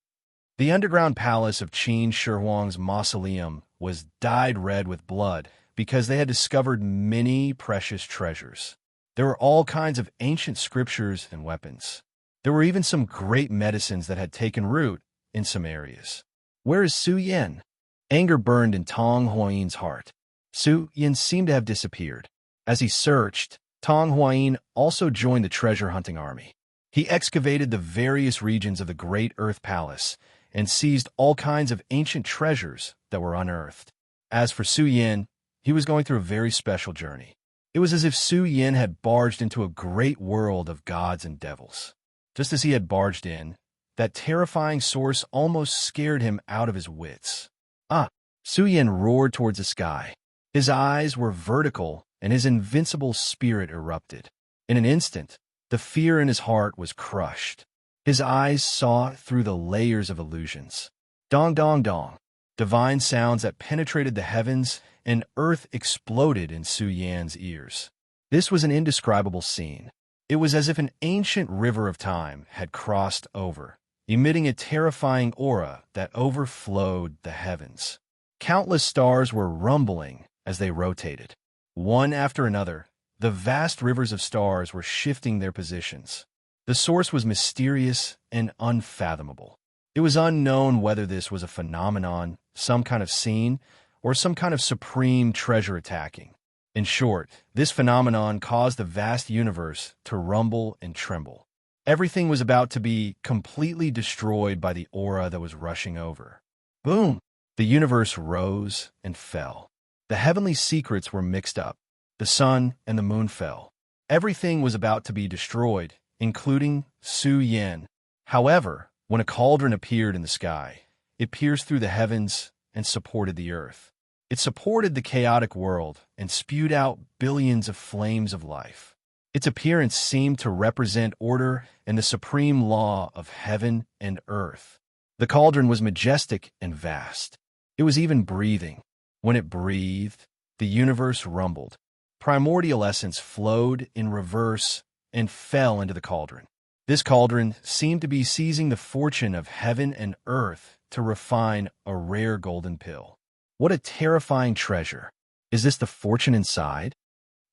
The underground palace of Qin Shi Huang's mausoleum was dyed red with blood because they had discovered many precious treasures. There were all kinds of ancient scriptures and weapons. There were even some great medicines that had taken root in some areas. Where is Su Yan? Anger burned in Tong Huayi's heart. Su Yin seemed to have disappeared. As he searched, Tong Huayin also joined the treasure-hunting army. He excavated the various regions of the Great Earth Palace and seized all kinds of ancient treasures that were unearthed. As for Su Yin, he was going through a very special journey. It was as if Su Yin had barged into a great world of gods and devils. Just as he had barged in, that terrifying source almost scared him out of his wits. Ah! Su Yin roared towards the sky. His eyes were vertical, and his invincible spirit erupted. In an instant, the fear in his heart was crushed. His eyes saw through the layers of illusions. Dong dong dong. Divine sounds that penetrated the heavens, and earth exploded in Su Yan's ears. This was an indescribable scene. It was as if an ancient river of time had crossed over, emitting a terrifying aura that overflowed the heavens. Countless stars were rumbling as they rotated. One after another, the vast rivers of stars were shifting their positions. The source was mysterious and unfathomable. It was unknown whether this was a phenomenon, some kind of scene, or some kind of supreme treasure attacking. In short, this phenomenon caused the vast universe to rumble and tremble. Everything was about to be completely destroyed by the aura that was rushing over. Boom! The universe rose and fell. The heavenly secrets were mixed up. The sun and the moon fell. Everything was about to be destroyed, including Su Yin. However, when a cauldron appeared in the sky, it pierced through the heavens and supported the earth. It supported the chaotic world and spewed out billions of flames of life. Its appearance seemed to represent order and the supreme law of heaven and earth. The cauldron was majestic and vast. It was even breathing. When it breathed, the universe rumbled. Primordial essence flowed in reverse and fell into the cauldron. This cauldron seemed to be seizing the fortune of heaven and earth to refine a rare golden pill. What a terrifying treasure. Is this the fortune inside?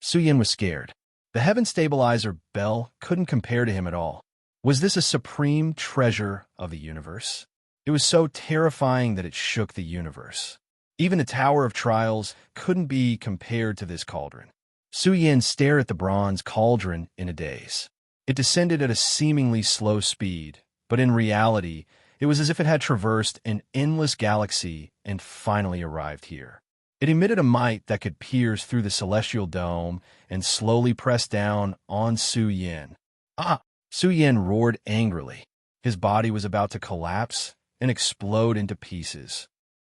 Su Yin was scared. The heaven stabilizer bell couldn't compare to him at all. Was this a supreme treasure of the universe? It was so terrifying that it shook the universe. Even the Tower of Trials couldn't be compared to this cauldron. Su Yin stared at the bronze cauldron in a daze. It descended at a seemingly slow speed, but in reality, it was as if it had traversed an endless galaxy and finally arrived here. It emitted a might that could pierce through the celestial dome and slowly press down on Su Yin. Ah! Su Yin roared angrily. His body was about to collapse and explode into pieces.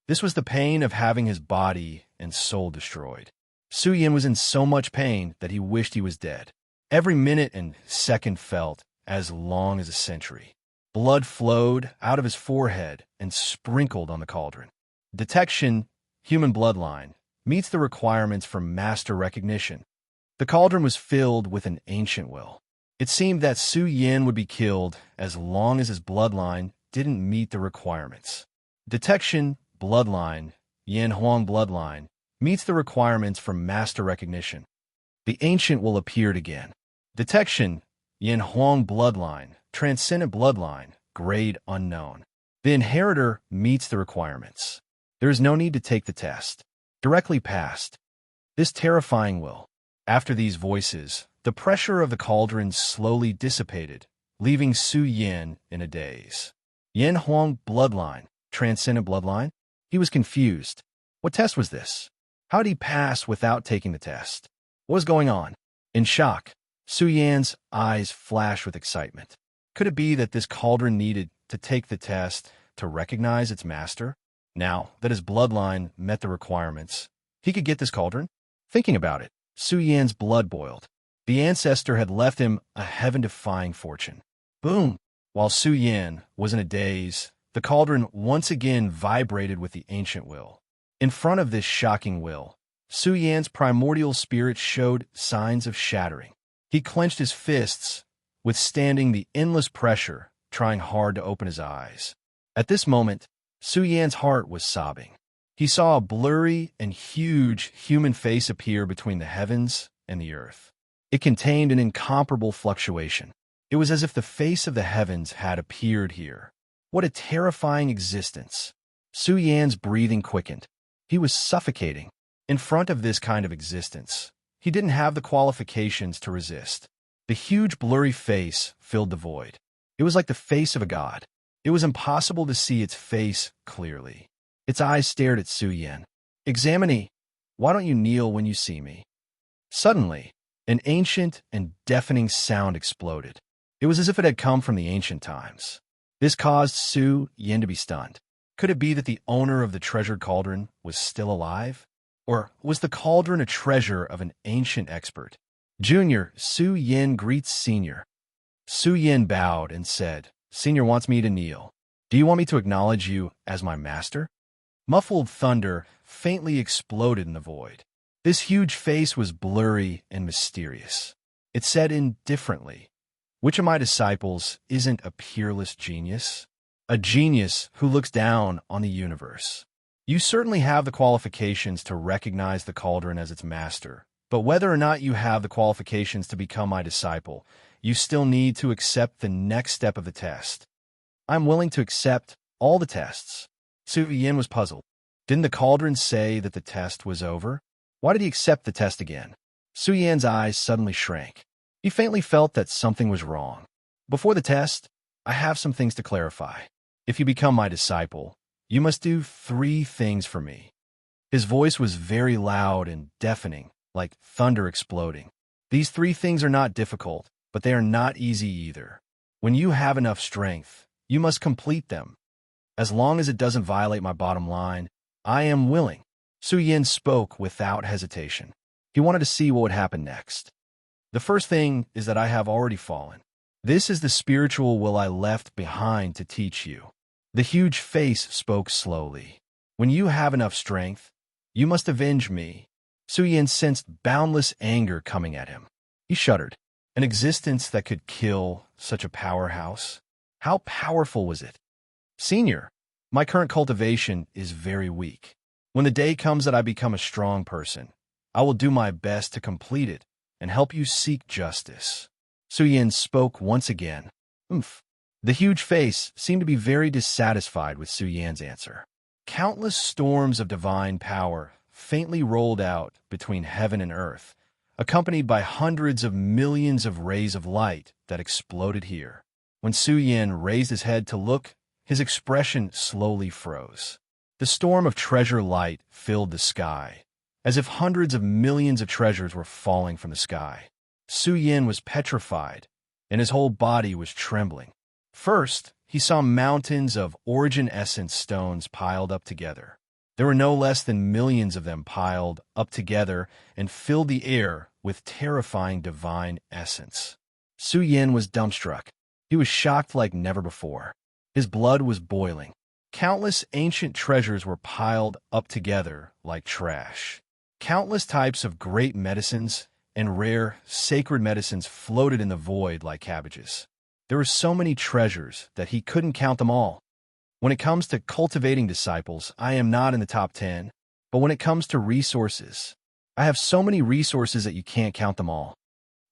This was the pain of having his body and soul destroyed. Su Yin was in so much pain that he wished he was dead. Every minute and second felt as long as a century. Blood flowed out of his forehead and sprinkled on the cauldron. Detection, human bloodline, meets the requirements for master recognition. The cauldron was filled with an ancient will. It seemed that Su Yin would be killed as long as his bloodline didn't meet the requirements. Detection, bloodline, Yin Huang bloodline, meets the requirements for master recognition. The ancient will appeared again. Detection, Yin Huang bloodline, transcendent bloodline, grade unknown. The inheritor meets the requirements. There is no need to take the test. Directly past. This terrifying will. After these voices, the pressure of the cauldron slowly dissipated, leaving Su Yin in a daze. Yin Huang bloodline, transcendent bloodline? He was confused. What test was this? How did he pass without taking the test? What was going on? In shock, Su Yan's eyes flashed with excitement. Could it be that this cauldron needed to take the test to recognize its master? Now that his bloodline met the requirements, he could get this cauldron? Thinking about it, Su Yan's blood boiled. The ancestor had left him a heaven-defying fortune. Boom! While Su Yan was in a daze, the cauldron once again vibrated with the ancient will. In front of this shocking will, Su Yan's primordial spirit showed signs of shattering. He clenched his fists, withstanding the endless pressure, trying hard to open his eyes. At this moment, Su Yan's heart was sobbing. He saw a blurry and huge human face appear between the heavens and the earth. It contained an incomparable fluctuation. It was as if the face of the heavens had appeared here. What a terrifying existence! Su Yan's breathing quickened. He was suffocating. In front of this kind of existence, he didn't have the qualifications to resist. The huge blurry face filled the void. It was like the face of a god. It was impossible to see its face clearly. Its eyes stared at Su Yan. "Examine. Why don't you kneel when you see me?" Suddenly, an ancient and deafening sound exploded. It was as if it had come from the ancient times. This caused Su Yan to be stunned. Could it be that the owner of the treasured cauldron was still alive? Or was the cauldron a treasure of an ancient expert? "Junior, Su Yan greets Senior." Su Yan bowed and said, "Senior wants me to kneel. Do you want me to acknowledge you as my master?" Muffled thunder faintly exploded in the void. This huge face was blurry and mysterious. It said indifferently, "Which of my disciples isn't a peerless genius? A genius who looks down on the universe. You certainly have the qualifications to recognize the cauldron as its master, but whether or not you have the qualifications to become my disciple, you still need to accept the next step of the test." "I'm willing to accept all the tests." Su Yan was puzzled. Didn't the cauldron say that the test was over? Why did he accept the test again? Su Yan's eyes suddenly shrank. He faintly felt that something was wrong. "Before the test, I have some things to clarify. If you become my disciple, you must do 3 things for me." His voice was very loud and deafening, like thunder exploding. "These 3 things are not difficult, but they are not easy either. When you have enough strength, you must complete them. As long as it doesn't violate my bottom line, I am willing." Su Yan spoke without hesitation. He wanted to see what would happen next. "The first thing is that I have already fallen. This is the spiritual will I left behind to teach you." The huge face spoke slowly. "When you have enough strength, you must avenge me." Su Yan sensed boundless anger coming at him. He shuddered. An existence that could kill such a powerhouse? How powerful was it? "Senior, my current cultivation is very weak. When the day comes that I become a strong person, I will do my best to complete it and help you seek justice." Su Yan spoke once again. "Oomph." The huge face seemed to be very dissatisfied with Su Yan's answer. Countless storms of divine power faintly rolled out between heaven and earth, accompanied by hundreds of millions of rays of light that exploded here. When Su Yan raised his head to look, his expression slowly froze. The storm of treasure light filled the sky, as if hundreds of millions of treasures were falling from the sky. Su Yan was petrified, and his whole body was trembling. First, he saw mountains of origin essence stones piled up together. There were no less than millions of them piled up together and filled the air with terrifying divine essence. Su Yan was dumbstruck. He was shocked like never before. His blood was boiling. Countless ancient treasures were piled up together like trash. Countless types of great medicines and rare, sacred medicines floated in the void like cabbages. There were so many treasures that he couldn't count them all. When it comes to cultivating disciples, I am not in the top 10. But when it comes to resources, I have so many resources that you can't count them all.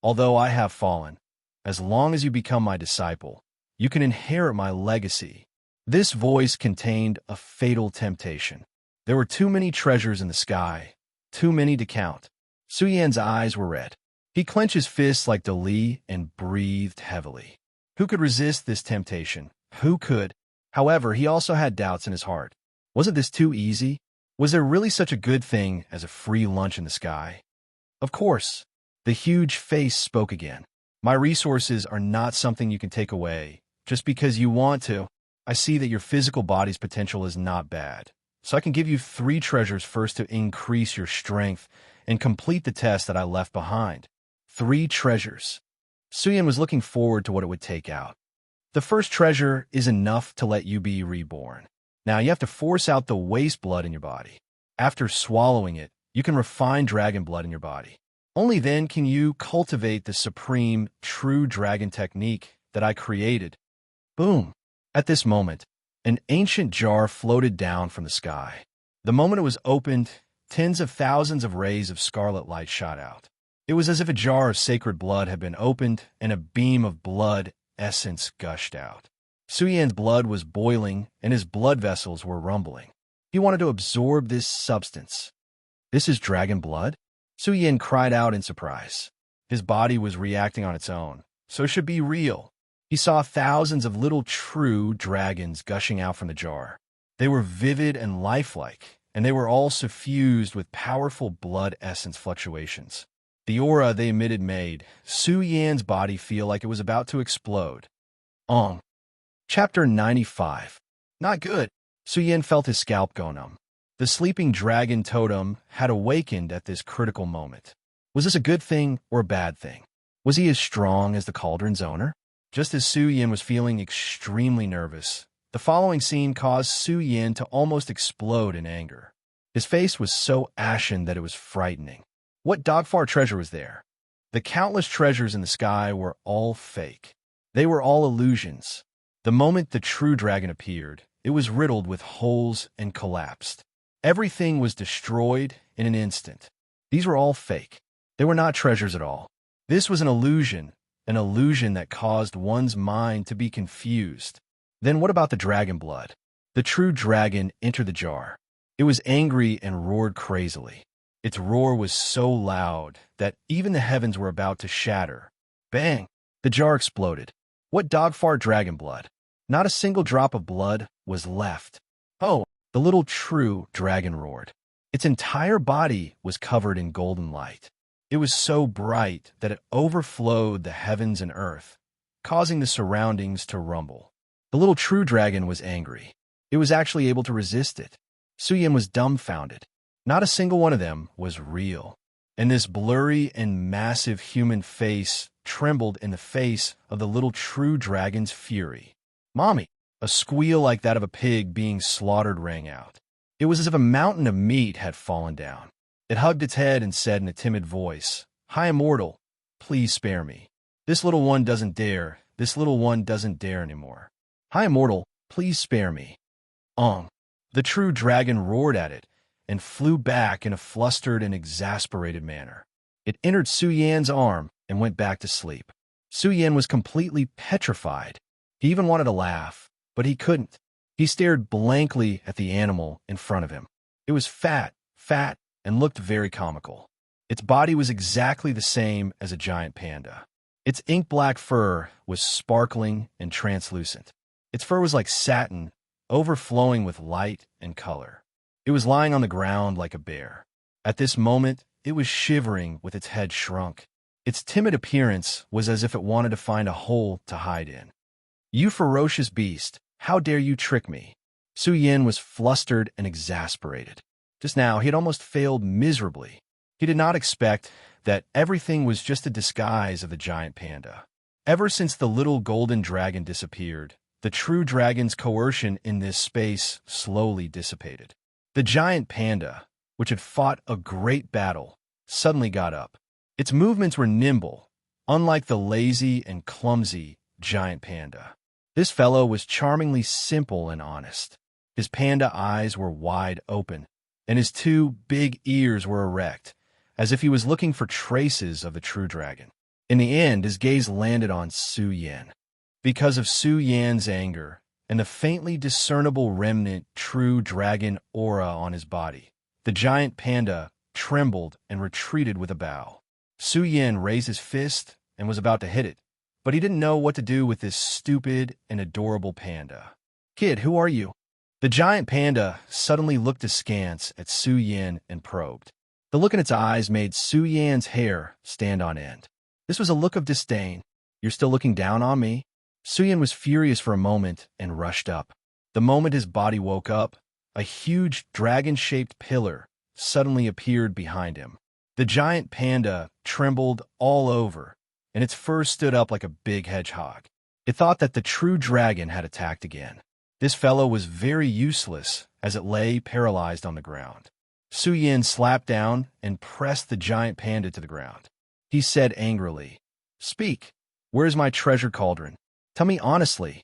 Although I have fallen, as long as you become my disciple, you can inherit my legacy. This voice contained a fatal temptation. There were too many treasures in the sky, too many to count. Su Yan's eyes were red. He clenched his fists like Dali and breathed heavily. Who could resist this temptation? Who could? However, he also had doubts in his heart. Wasn't this too easy? Was there really such a good thing as a free lunch in the sky? Of course. The huge face spoke again. "My resources are not something you can take away, just because you want to. I see that your physical body's potential is not bad. So I can give you 3 treasures first to increase your strength and complete the test that I left behind." 3 treasures. Su Yan was looking forward to what it would take out. The first treasure is enough to let you be reborn. Now you have to force out the waste blood in your body. After swallowing it, you can refine dragon blood in your body. Only then can you cultivate the supreme, true dragon technique that I created. Boom! At this moment, an ancient jar floated down from the sky. The moment it was opened, tens of thousands of rays of scarlet light shot out. It was as if a jar of sacred blood had been opened and a beam of blood essence gushed out. Su Yan's blood was boiling, and his blood vessels were rumbling. He wanted to absorb this substance. This is dragon blood? Su Yan cried out in surprise. His body was reacting on its own, so it should be real. He saw thousands of little true dragons gushing out from the jar. They were vivid and lifelike, and they were all suffused with powerful blood essence fluctuations. The aura they emitted made Su Yan's body feel like it was about to explode. Chapter 95. Not good. Su Yan felt his scalp go numb. The sleeping dragon totem had awakened at this critical moment. Was this a good thing or a bad thing? Was he as strong as the cauldron's owner? Just as Su Yan was feeling extremely nervous, the following scene caused Su Yan to almost explode in anger. His face was so ashen that it was frightening. What dogfar treasure was there? The countless treasures in the sky were all fake. They were all illusions. The moment the true dragon appeared, it was riddled with holes and collapsed. Everything was destroyed in an instant. These were all fake. They were not treasures at all. This was an illusion that caused one's mind to be confused. Then what about the dragon blood? The true dragon entered the jar. It was angry and roared crazily. Its roar was so loud that even the heavens were about to shatter. Bang! The jar exploded. What dogfar dragon blood? Not a single drop of blood was left. Oh, the little true dragon roared. Its entire body was covered in golden light. It was so bright that it overflowed the heavens and earth, causing the surroundings to rumble. The little true dragon was angry. It was actually able to resist it. Su Yan was dumbfounded. Not a single one of them was real. And this blurry and massive human face trembled in the face of the little true dragon's fury. Mommy! A squeal like that of a pig being slaughtered rang out. It was as if a mountain of meat had fallen down. It hugged its head and said in a timid voice, "Hi, immortal, please spare me. This little one doesn't dare. This little one doesn't dare anymore. Hi, immortal, please spare me." The true dragon roared at it and flew back in a flustered and exasperated manner. It entered Su Yan's arm and went back to sleep. Su Yan was completely petrified. He even wanted to laugh, but he couldn't. He stared blankly at the animal in front of him. It was fat, and looked very comical. Its body was exactly the same as a giant panda. Its ink-black fur was sparkling and translucent. Its fur was like satin, overflowing with light and color. It was lying on the ground like a bear. At this moment, it was shivering with its head shrunk. Its timid appearance was as if it wanted to find a hole to hide in. "You ferocious beast, how dare you trick me?" Su Yan was flustered and exasperated. Just now, he had almost failed miserably. He did not expect that everything was just a disguise of the giant panda. Ever since the little golden dragon disappeared, the true dragon's coercion in this space slowly dissipated. The giant panda, which had fought a great battle, suddenly got up. Its movements were nimble, unlike the lazy and clumsy giant panda. This fellow was charmingly simple and honest. His panda eyes were wide open, and his two big ears were erect, as if he was looking for traces of the true dragon. In the end, his gaze landed on Su Yan. Because of Su Yan's anger and the faintly discernible remnant true dragon aura on his body, the giant panda trembled and retreated with a bow. Su Yan raised his fist and was about to hit it, but he didn't know what to do with this stupid and adorable panda. "Kid, who are you?" The giant panda suddenly looked askance at Su Yan and probed. The look in its eyes made Su Yan's hair stand on end. This was a look of disdain. "You're still looking down on me?" Su Yan was furious for a moment and rushed up. The moment his body woke up, a huge dragon-shaped pillar suddenly appeared behind him. The giant panda trembled all over, and its fur stood up like a big hedgehog. It thought that the true dragon had attacked again. This fellow was very useless as it lay paralyzed on the ground. Su Yan slapped down and pressed the giant panda to the ground. He said angrily, "Speak. Where's my treasure cauldron? Tell me honestly.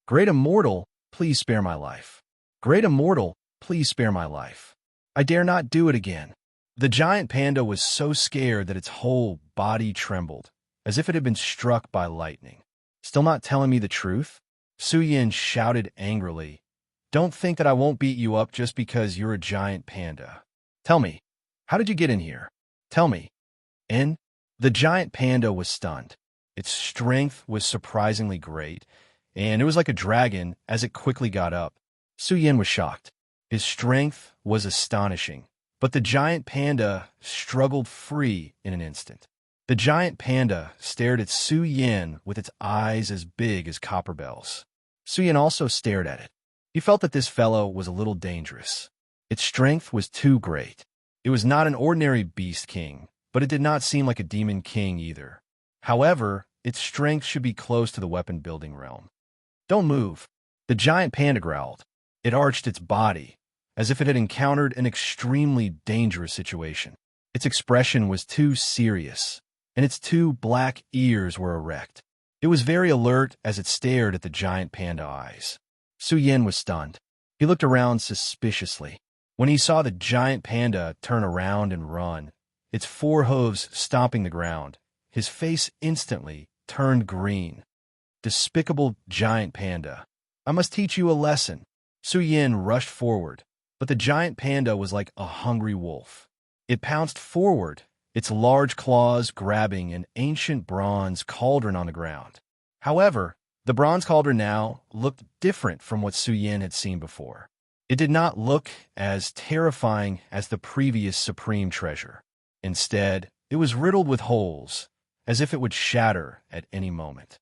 Great immortal, please spare my life. Great immortal, please spare my life. I dare not do it again." The giant panda was so scared that its whole body trembled, as if it had been struck by lightning. "Still not telling me the truth?" Su Yin shouted angrily. Don't think that I won't beat you up just because you're a giant panda. Tell me, how did you get in here? Tell me. In? The giant panda was stunned. Its strength was surprisingly great, and it was like a dragon as it quickly got up. Su Yin was shocked. His strength was astonishing, but the giant panda struggled free in an instant. The giant panda stared at Su Yin with its eyes as big as copper bells. Su Yin also stared at it. He felt that this fellow was a little dangerous. Its strength was too great. It was not an ordinary beast king, but it did not seem like a demon king either. However, its strength should be close to the weapon-building realm. Don't move, the giant panda growled. It arched its body, as if it had encountered an extremely dangerous situation. Its expression was too serious, and its two black ears were erect. It was very alert as it stared at the giant panda eyes. Su Yin was stunned. He looked around suspiciously. When he saw the giant panda turn around and run, its four hooves stomping the ground, his face instantly turned green. Despicable giant panda. I must teach you a lesson. Su Yin rushed forward, but the giant panda was like a hungry wolf. It pounced forward, its large claws grabbing an ancient bronze cauldron on the ground. However, the bronze cauldron now looked different from what Su Yin had seen before. It did not look as terrifying as the previous supreme treasure. Instead, it was riddled with holes, as if it would shatter at any moment.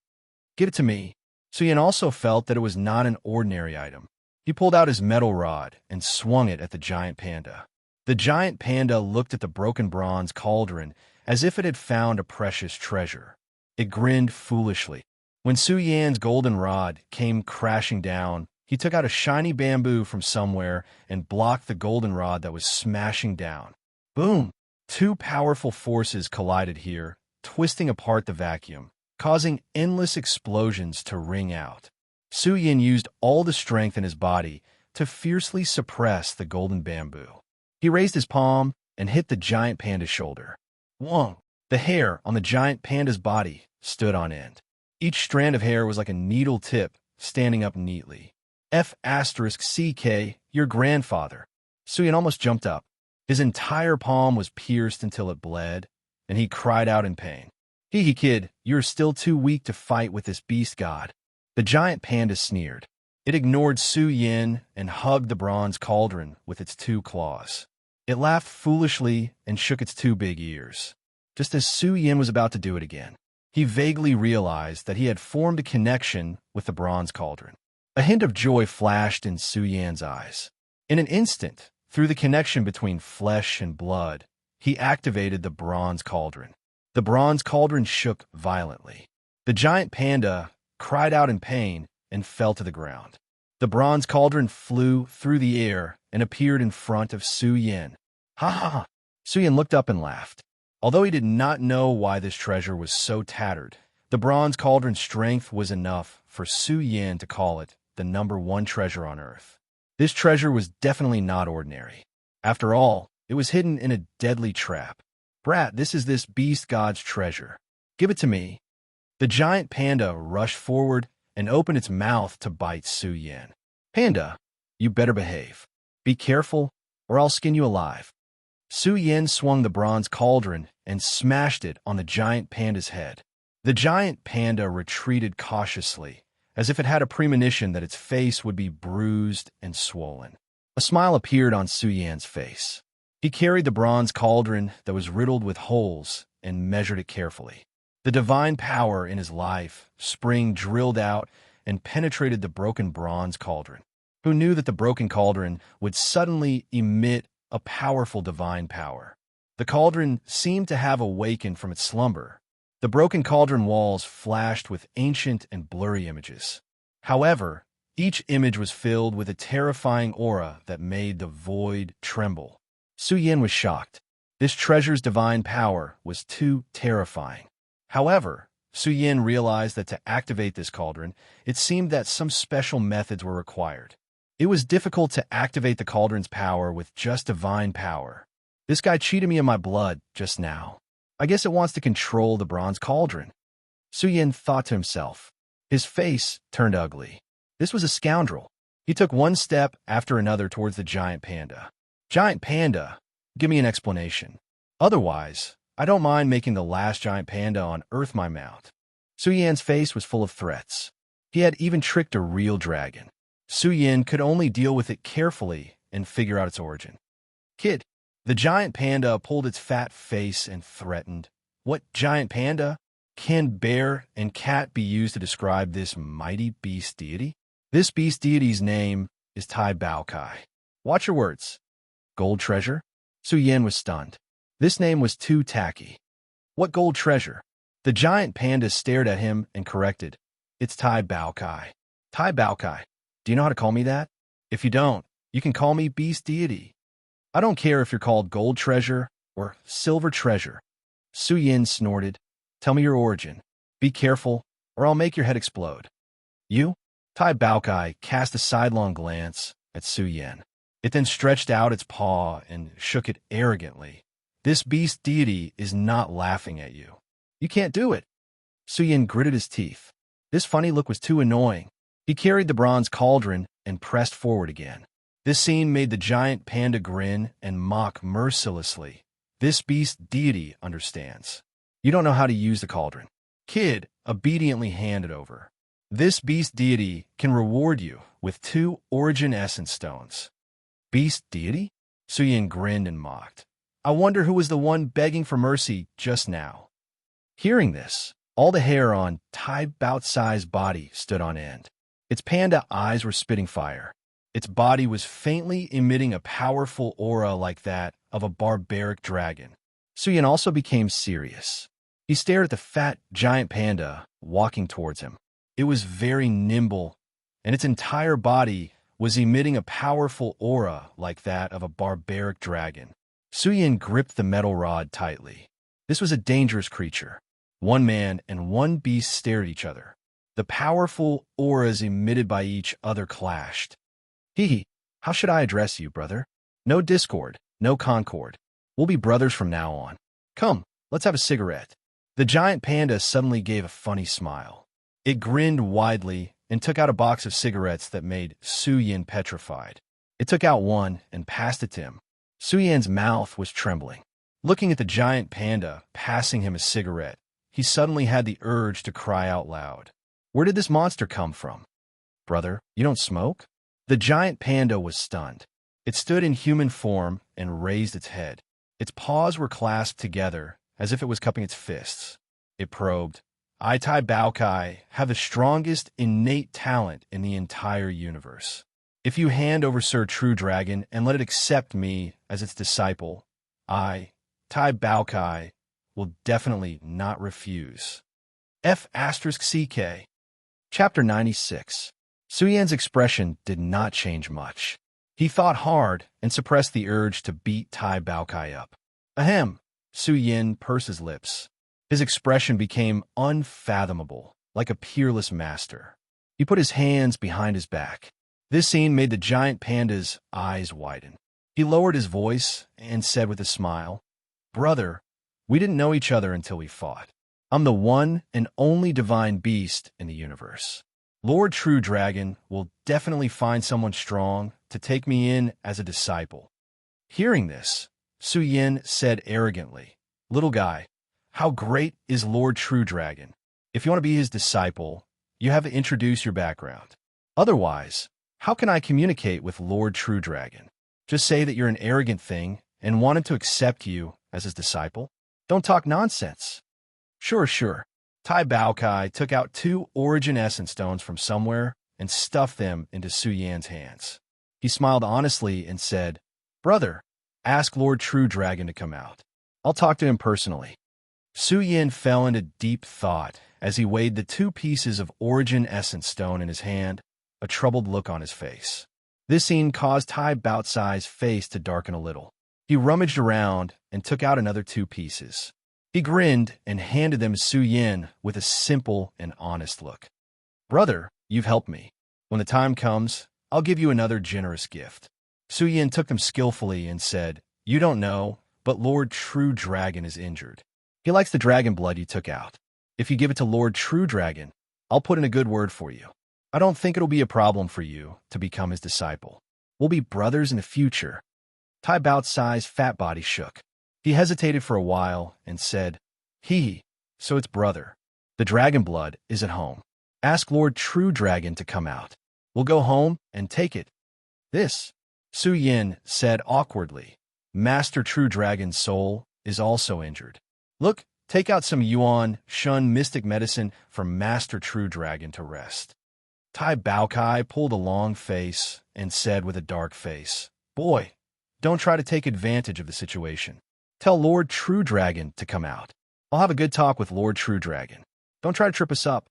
Give it to me. Su Yin also felt that it was not an ordinary item. He pulled out his metal rod and swung it at the giant panda. The giant panda looked at the broken bronze cauldron as if it had found a precious treasure. It grinned foolishly. When Su Yan's golden rod came crashing down, he took out a shiny bamboo from somewhere and blocked the golden rod that was smashing down. Boom! Two powerful forces collided here, twisting apart the vacuum, causing endless explosions to ring out. Su Yin used all the strength in his body to fiercely suppress the golden bamboo. He raised his palm and hit the giant panda's shoulder. Whoa! The hair on the giant panda's body stood on end. Each strand of hair was like a needle tip standing up neatly. F***CK, your grandfather. Su Yin almost jumped up. His entire palm was pierced until it bled, and he cried out in pain. Hee kid, you're still too weak to fight with this beast god. The giant panda sneered. It ignored Su Yin and hugged the bronze cauldron with its two claws. It laughed foolishly and shook its two big ears. Just as Su Yin was about to do it again, he vaguely realized that he had formed a connection with the bronze cauldron. A hint of joy flashed in Su Yan's eyes. In an instant, through the connection between flesh and blood, he activated the bronze cauldron. The bronze cauldron shook violently. The giant panda cried out in pain and fell to the ground. The bronze cauldron flew through the air and appeared in front of Su Yin. Ha ha ha! Su Yin looked up and laughed. Although he did not know why this treasure was so tattered, the bronze cauldron's strength was enough for Su Yin to call it the #1 treasure on Earth. This treasure was definitely not ordinary. After all, it was hidden in a deadly trap. Brat, this is this beast god's treasure. Give it to me. The giant panda rushed forward and opened its mouth to bite Su Yin. Panda, you better behave. Be careful, or I'll skin you alive. Su Yin swung the bronze cauldron and smashed it on the giant panda's head. The giant panda retreated cautiously, as if it had a premonition that its face would be bruised and swollen. A smile appeared on Su Yan's face. He carried the bronze cauldron that was riddled with holes and measured it carefully. The divine power in his life spring drilled out and penetrated the broken bronze cauldron. Who knew that the broken cauldron would suddenly emit a powerful divine power? The cauldron seemed to have awakened from its slumber. The broken cauldron walls flashed with ancient and blurry images. However, each image was filled with a terrifying aura that made the void tremble. Su Yin was shocked. This treasure's divine power was too terrifying. However, Su Yin realized that to activate this cauldron, it seemed that some special methods were required. It was difficult to activate the cauldron's power with just divine power. This guy cheated me of my blood just now. I guess it wants to control the bronze cauldron. Su Yin thought to himself. His face turned ugly. This was a scoundrel. He took one step after another towards the giant panda. Giant panda, give me an explanation. Otherwise, I don't mind making the last giant panda on Earth my mount. Su Yan's face was full of threats. He had even tricked a real dragon. Su Yan could only deal with it carefully and figure out its origin. Kid, the giant panda pulled its fat face and threatened. What giant panda? Can bear and cat be used to describe this mighty beast deity? This beast deity's name is Tai Bao Kai. Watch your words. Gold treasure? Su Yan was stunned. This name was too tacky. What gold treasure? The giant panda stared at him and corrected. It's Tai Bao Kai. Tai Bao Kai. Do you know how to call me that? If you don't, you can call me beast deity. I don't care if you're called gold treasure or silver treasure. Su Yan snorted. Tell me your origin. Be careful, or I'll make your head explode. You? Tai Bao Kai cast a sidelong glance at Su Yan. It then stretched out its paw and shook it arrogantly. This beast deity is not laughing at you. You can't do it. Su Yan gritted his teeth. This funny look was too annoying. He carried the bronze cauldron and pressed forward again. This scene made the giant panda grin and mock mercilessly. This beast deity understands. You don't know how to use the cauldron. Kid obediently handed over. This beast deity can reward you with 2 origin essence stones. Beast deity? Su Yan grinned and mocked. I wonder who was the one begging for mercy just now. Hearing this, all the hair on Tai Bao Kai's body stood on end. Its panda eyes were spitting fire. Its body was faintly emitting a powerful aura like that of a barbaric dragon. Su Yan also became serious. He stared at the fat giant panda walking towards him. It was very nimble, and its entire body was emitting a powerful aura like that of a barbaric dragon. Su Yan gripped the metal rod tightly. This was a dangerous creature. One man and one beast stared at each other. The powerful auras emitted by each other clashed. Hee, how should I address you, brother? No discord, no concord. We'll be brothers from now on. Come, let's have a cigarette. The giant panda suddenly gave a funny smile. It grinned widely and took out a box of cigarettes that made Su Yan petrified. It took out one and passed it to him. Su Yan's mouth was trembling. Looking at the giant panda passing him a cigarette, he suddenly had the urge to cry out loud. Where did this monster come from? Brother, you don't smoke? The giant panda was stunned. It stood in human form and raised its head. Its paws were clasped together as if it was cupping its fists. It probed. I, Tai Bao Kai, have the strongest innate talent in the entire universe. If you hand over Sir True Dragon and let it accept me as its disciple, I, Tai Bao Kai, will definitely not refuse. F***CK. Chapter 96. Su Yan's expression did not change much. He thought hard and suppressed the urge to beat Tai Bao Kai up. Ahem. Su Yan pursed his lips. His expression became unfathomable, like a peerless master. He put his hands behind his back. This scene made the giant panda's eyes widen. He lowered his voice and said with a smile, Brother, we didn't know each other until we fought. I'm the one and only divine beast in the universe. Lord True Dragon will definitely find someone strong to take me in as a disciple. Hearing this, Su Yan said arrogantly, Little guy, how great is Lord True Dragon? If you want to be his disciple, you have to introduce your background. Otherwise, how can I communicate with Lord True Dragon? Just say that you're an arrogant thing and wanted to accept you as his disciple? Don't talk nonsense. Sure. Tai Bao Kai took out 2 origin essence stones from somewhere and stuffed them into Su Yan's hands. He smiled honestly and said, Brother, ask Lord True Dragon to come out. I'll talk to him personally. Su Yan fell into deep thought as he weighed the 2 pieces of origin essence stone in his hand, a troubled look on his face. This scene caused Tai Bao Kai's face to darken a little. He rummaged around and took out another 2 pieces. He grinned and handed them to Su Yan with a simple and honest look. Brother, you've helped me. When the time comes, I'll give you another generous gift. Su Yan took them skillfully and said, You don't know, but Lord True Dragon is injured. He likes the dragon blood you took out. If you give it to Lord True Dragon, I'll put in a good word for you. I don't think it'll be a problem for you to become his disciple. We'll be brothers in the future." Tai Bao's fat body shook. He hesitated for a while and said, So it's brother. The dragon blood is at home. Ask Lord True Dragon to come out. We'll go home and take it." "This," Su Yin said awkwardly. "Master True Dragon's soul is also injured. Look, take out some Yuan Shun mystic medicine for Master True Dragon to rest." Tai Baokai pulled a long face and said with a dark face, "Boy, don't try to take advantage of the situation. Tell Lord True Dragon to come out. I'll have a good talk with Lord True Dragon. Don't try to trip us up."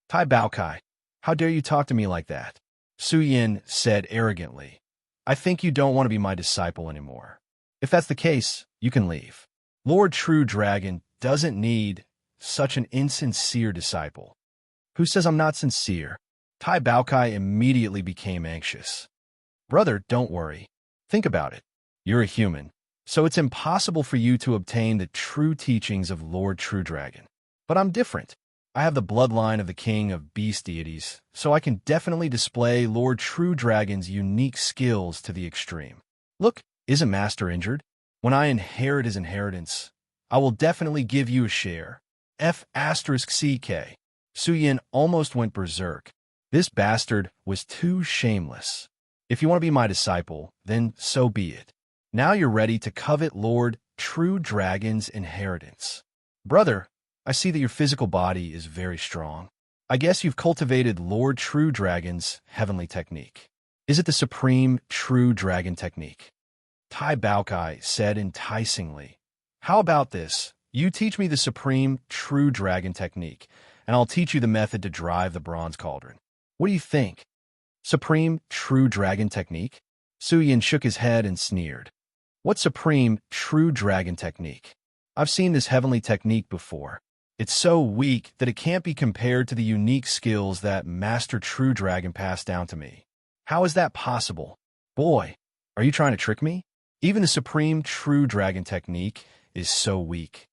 "Tai Baokai, how dare you talk to me like that?" Su Yin said arrogantly. "I think you don't want to be my disciple anymore. If that's the case, you can leave. Lord True Dragon doesn't need such an insincere disciple." "Who says I'm not sincere?" Tai Baokai immediately became anxious. "Brother, don't worry. Think about it. You're a human, so it's impossible for you to obtain the true teachings of Lord True Dragon. But I'm different. I have the bloodline of the king of beast deities, so I can definitely display Lord True Dragon's unique skills to the extreme. Look, isn't Master injured? When I inherit his inheritance, I will definitely give you a share. F***CK. Su Yin almost went berserk. This bastard was too shameless. If you want to be my disciple, then so be it. Now you're ready to covet Lord True Dragon's inheritance. Brother, I see that your physical body is very strong. I guess you've cultivated Lord True Dragon's heavenly technique. Is it the supreme True Dragon technique?" Tai Baokai said enticingly. "How about this? You teach me the supreme True Dragon technique, and I'll teach you the method to drive the bronze cauldron. What do you think?" "Supreme True Dragon technique?" Su Yin shook his head and sneered. "What supreme True Dragon technique? I've seen this heavenly technique before. It's so weak that it can't be compared to the unique skills that Master True Dragon passed down to me. How is that possible? Boy, are you trying to trick me? Even the supreme True Dragon technique is so weak."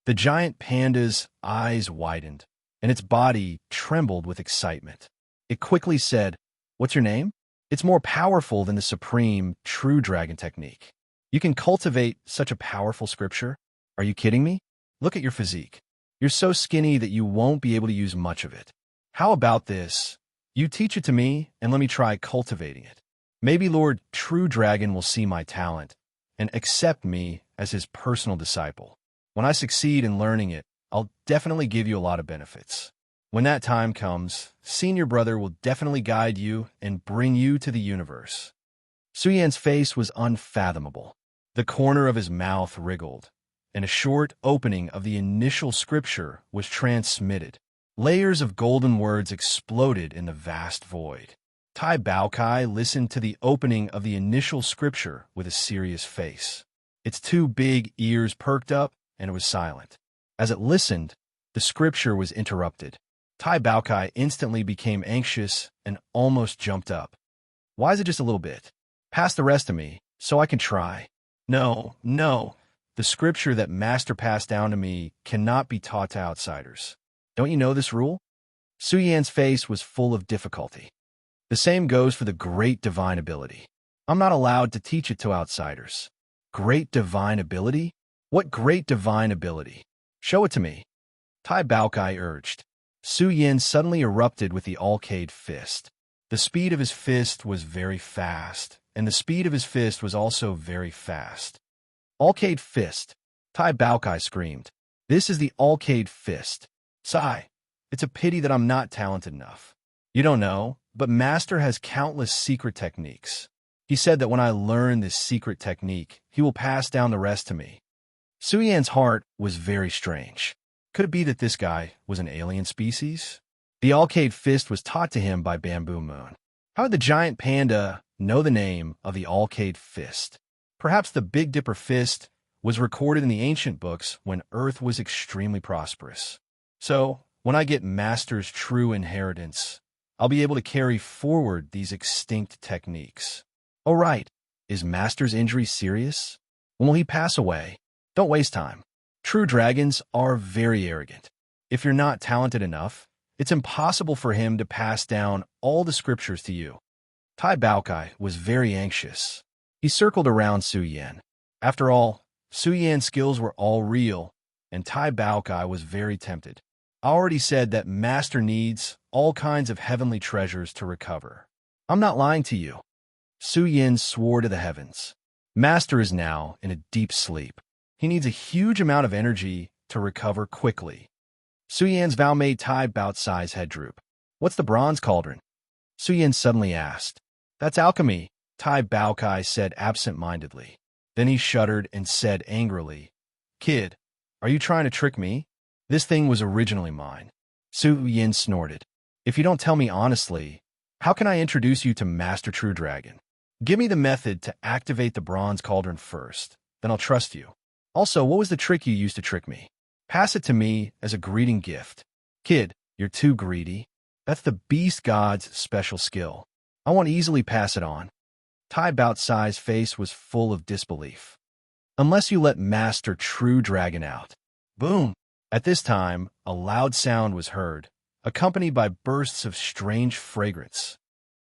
The giant panda's eyes widened, and its body trembled with excitement. It quickly said, "What's your name? It's more powerful than the supreme True Dragon technique. You can cultivate such a powerful scripture? Are you kidding me? Look at your physique. You're so skinny that you won't be able to use much of it. How about this? You teach it to me, and let me try cultivating it. Maybe Lord True Dragon will see my talent and accept me as his personal disciple. When I succeed in learning it, I'll definitely give you a lot of benefits. When that time comes, Senior Brother will definitely guide you and bring you to the universe." Su Yan's face was unfathomable. The corner of his mouth wriggled, and a short opening of the initial scripture was transmitted. Layers of golden words exploded in the vast void. Tai Baokai listened to the opening of the initial scripture with a serious face. Its two big ears perked up, and it was silent. As it listened, the scripture was interrupted. Tai Baokai instantly became anxious and almost jumped up. "Why is it just a little bit? Pass the rest to me, so I can try." No. The scripture that Master passed down to me cannot be taught to outsiders. Don't you know this rule?" Su Yan's face was full of difficulty. "The same goes for the great divine ability. I'm not allowed to teach it to outsiders." "Great divine ability? What great divine ability? Show it to me," Tai Baokai urged. Su Yin suddenly erupted with the Alcade Fist. The speed of his fist was very fast, and the speed of his fist was also very fast. "Alcade Fist!" Tai Baokai screamed. "This is the Alcade Fist. Sigh, it's a pity that I'm not talented enough. You don't know, but Master has countless secret techniques. He said that when I learn this secret technique, he will pass down the rest to me." Su Yan's heart was very strange. Could it be that this guy was an alien species? The Alcade Fist was taught to him by Bamboo Moon. How did the giant panda know the name of the Alcade Fist? Perhaps the Big Dipper Fist was recorded in the ancient books when Earth was extremely prosperous. So, when I get Master's true inheritance, I'll be able to carry forward these extinct techniques. Oh right, is Master's injury serious? When will he pass away? Don't waste time. True dragons are very arrogant. If you're not talented enough, It's impossible for him to pass down all the scriptures to you. Tai Baokai was very anxious. He circled around Su Yan. After all, Su Yan's skills were all real, and Tai Baokai was very tempted. I already said that Master needs all kinds of heavenly treasures to recover. I'm not lying to you. Su Yan swore to the heavens. Master is now in a deep sleep. He needs a huge amount of energy to recover quickly. Su Yan's vow made Tai Baocai's head droop. What's the bronze cauldron? Su Yan suddenly asked. That's alchemy, Tai Baokai said absent-mindedly. Then he shuddered and said angrily, Kid, are you trying to trick me? This thing was originally mine. Su Yan snorted. If you don't tell me honestly, how can I introduce you to Master True Dragon? Give me the method to activate the bronze cauldron first, then I'll trust you. Also, what was the trick you used to trick me? Pass it to me as a greeting gift. Kid, you're too greedy. That's the beast god's special skill. I won't easily pass it on. Tai Baocai's face was full of disbelief. Unless you let Master True Dragon out. Boom! At this time, a loud sound was heard, accompanied by bursts of strange fragrance.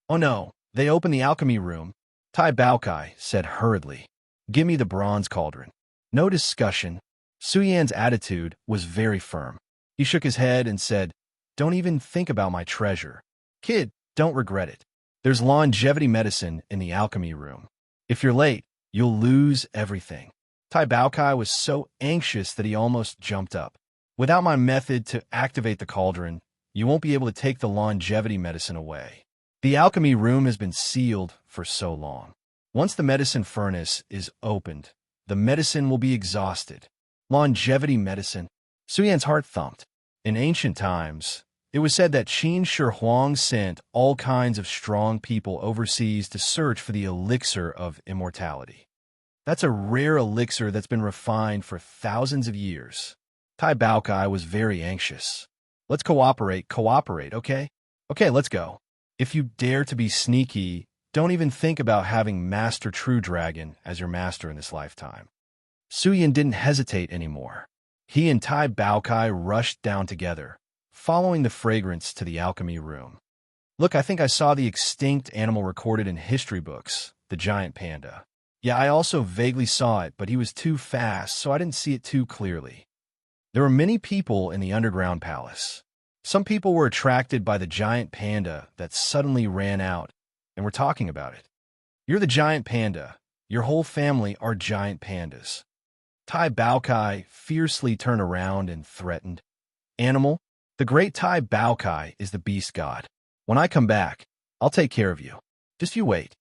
Oh no, they opened the alchemy room. Tai Baokai said hurriedly, Give me the bronze cauldron. No discussion. Su Yan's attitude was very firm. He shook his head and said, Don't even think about my treasure. Kid, don't regret it. There's longevity medicine in the alchemy room. If you're late, you'll lose everything. Tai Baokai was so anxious that he almost jumped up. Without my method to activate the cauldron, you won't be able to take the longevity medicine away. The alchemy room has been sealed for so long. Once the medicine furnace is opened, the medicine will be exhausted. Longevity medicine. Su Yan's heart thumped. In ancient times, it was said that Qin Shi Huang sent all kinds of strong people overseas to search for the elixir of immortality. That's a rare elixir that's been refined for thousands of years. Tai Baokai was very anxious. Let's cooperate, okay? Okay, let's go. If you dare to be sneaky, don't even think about having Master True Dragon as your master in this lifetime. Su Yan didn't hesitate anymore. He and Tai Baokai rushed down together, following the fragrance to the alchemy room. Look, I think I saw the extinct animal recorded in history books, the giant panda. Yeah, I also vaguely saw it, but he was too fast, so I didn't see it too clearly. There were many people in the underground palace. Some people were attracted by the giant panda that suddenly ran out, and were talking about it. You're the giant panda. Your whole family are giant pandas. Tai Baokai fiercely turned around and threatened. Animal, the great Tai Baokai is the beast god. When I come back, I'll take care of you. Just you wait.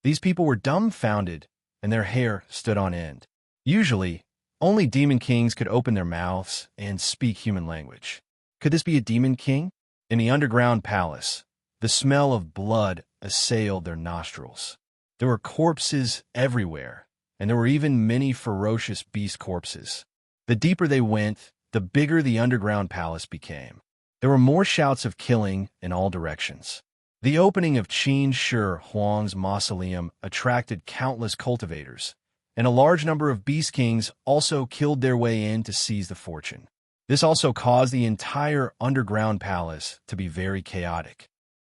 These people were dumbfounded, and their hair stood on end. Usually, only demon kings could open their mouths and speak human language. Could this be a demon king? In the underground palace, the smell of blood assailed their nostrils. There were corpses everywhere, and there were even many ferocious beast corpses. The deeper they went, the bigger the underground palace became. There were more shouts of killing in all directions. The opening of Qin Shi Huang's mausoleum attracted countless cultivators, and a large number of beast kings also killed their way in to seize the fortune. This also caused the entire underground palace to be very chaotic.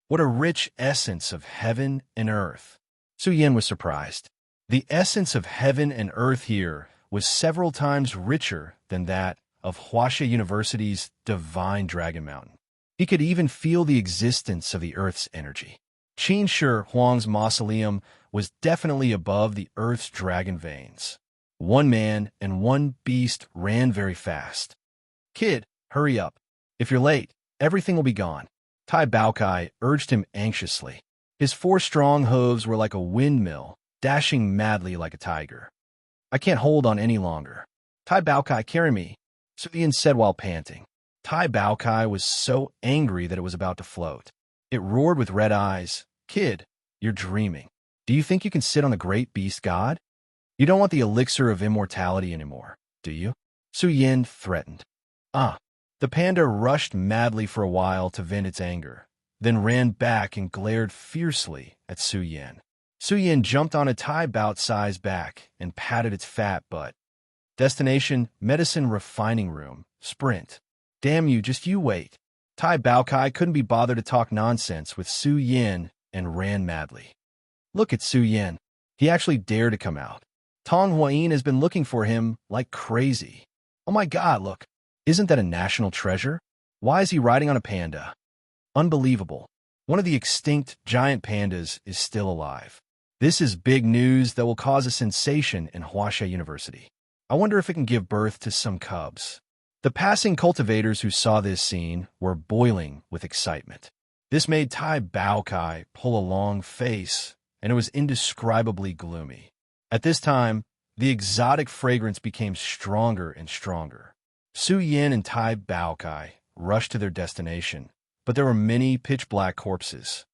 What a rich essence of heaven and earth. Su Yan was surprised. The essence of heaven and earth here was several times richer than that of Huaxia University's divine Dragon Mountain. He could even feel the existence of the earth's energy. Qin Shi Huang's mausoleum was definitely above the earth's dragon veins. One man and one beast ran very fast. Kid, hurry up. If you're late, everything will be gone. Tai Baokai urged him anxiously. His 4 strong hooves were like a windmill, dashing madly like a tiger. I can't hold on any longer. Tai Baokai, carry me, Su Yan said while panting. Tai Baokai was so angry that it was about to float. It roared with red eyes. Kid, you're dreaming. Do you think you can sit on the great beast god? You don't want the elixir of immortality anymore, do you? Su Yan threatened. The panda rushed madly for a while to vent its anger, then ran back and glared fiercely at Su Yan. Su Yan jumped on a Tai Baocai's back and patted its fat butt. Destination, medicine refining room. Sprint. Damn you, just you wait. Tai Baokai couldn't be bothered to talk nonsense with Su Yin and ran madly. Look at Su Yin. He actually dared to come out. Tong Huayin has been looking for him like crazy. Oh my god, look. Isn't that a national treasure? Why is he riding on a panda? Unbelievable. One of the extinct giant pandas is still alive. This is big news that will cause a sensation in Huaxia University. I wonder if it can give birth to some cubs. The passing cultivators who saw this scene were boiling with excitement. This made Tai Baokai pull a long face, and it was indescribably gloomy. At this time, the exotic fragrance became stronger and stronger. Su Yin and Tai Baokai rushed to their destination, but there were many pitch-black corpses.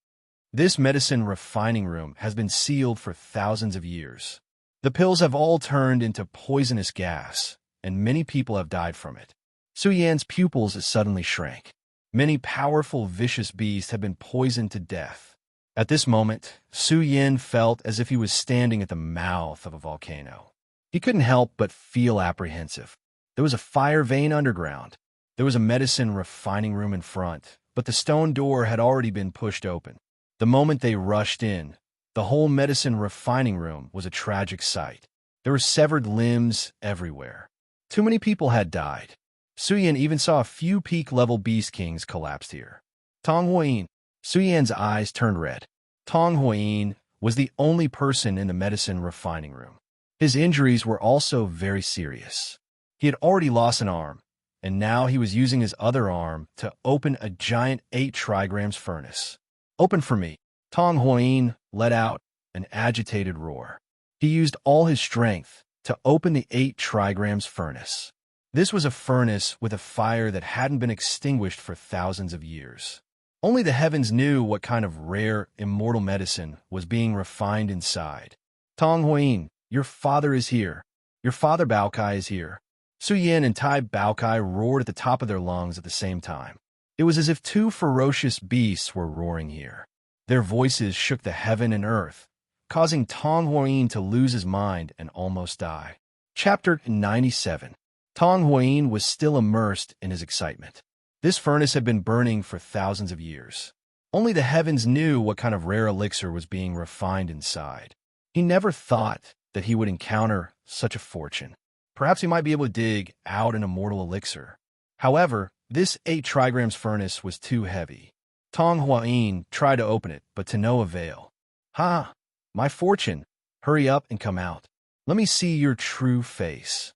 This medicine refining room has been sealed for thousands of years. The pills have all turned into poisonous gas, and many people have died from it. Su Yan's pupils suddenly shrank. Many powerful, vicious beasts have been poisoned to death. At this moment, Su Yin felt as if he was standing at the mouth of a volcano. He couldn't help but feel apprehensive. There was a fire vein underground. There was a medicine refining room in front, but the stone door had already been pushed open. The moment they rushed in, the whole medicine refining room was a tragic sight. There were severed limbs everywhere. Too many people had died. Su Yan even saw a few peak-level beast kings collapsed here. Tong Huayin. Su Yan's eyes turned red. Tong Huayin was the only person in the medicine refining room. His injuries were also very serious. He had already lost an arm, and now he was using his other arm to open a giant 8 trigrams furnace. Open for me. Tong Huayin let out an agitated roar. He used all his strength to open the 8 trigrams furnace. This was a furnace with a fire that hadn't been extinguished for thousands of years. Only the heavens knew what kind of rare, immortal medicine was being refined inside. Tong Huayin, your father is here. Your father Baokai is here. Su Yin and Tai Baokai roared at the top of their lungs at the same time. It was as if 2 ferocious beasts were roaring here. Their voices shook the heaven and earth, causing Tong Huayin to lose his mind and almost die. Chapter 97. Tong Huayin was still immersed in his excitement. This furnace had been burning for thousands of years. Only the heavens knew what kind of rare elixir was being refined inside. He never thought that he would encounter such a fortune. Perhaps he might be able to dig out an immortal elixir. However, this 8 trigrams furnace was too heavy. Tong Huayin tried to open it, but to no avail. Ha! My fortune! Hurry up and come out. Let me see your true face.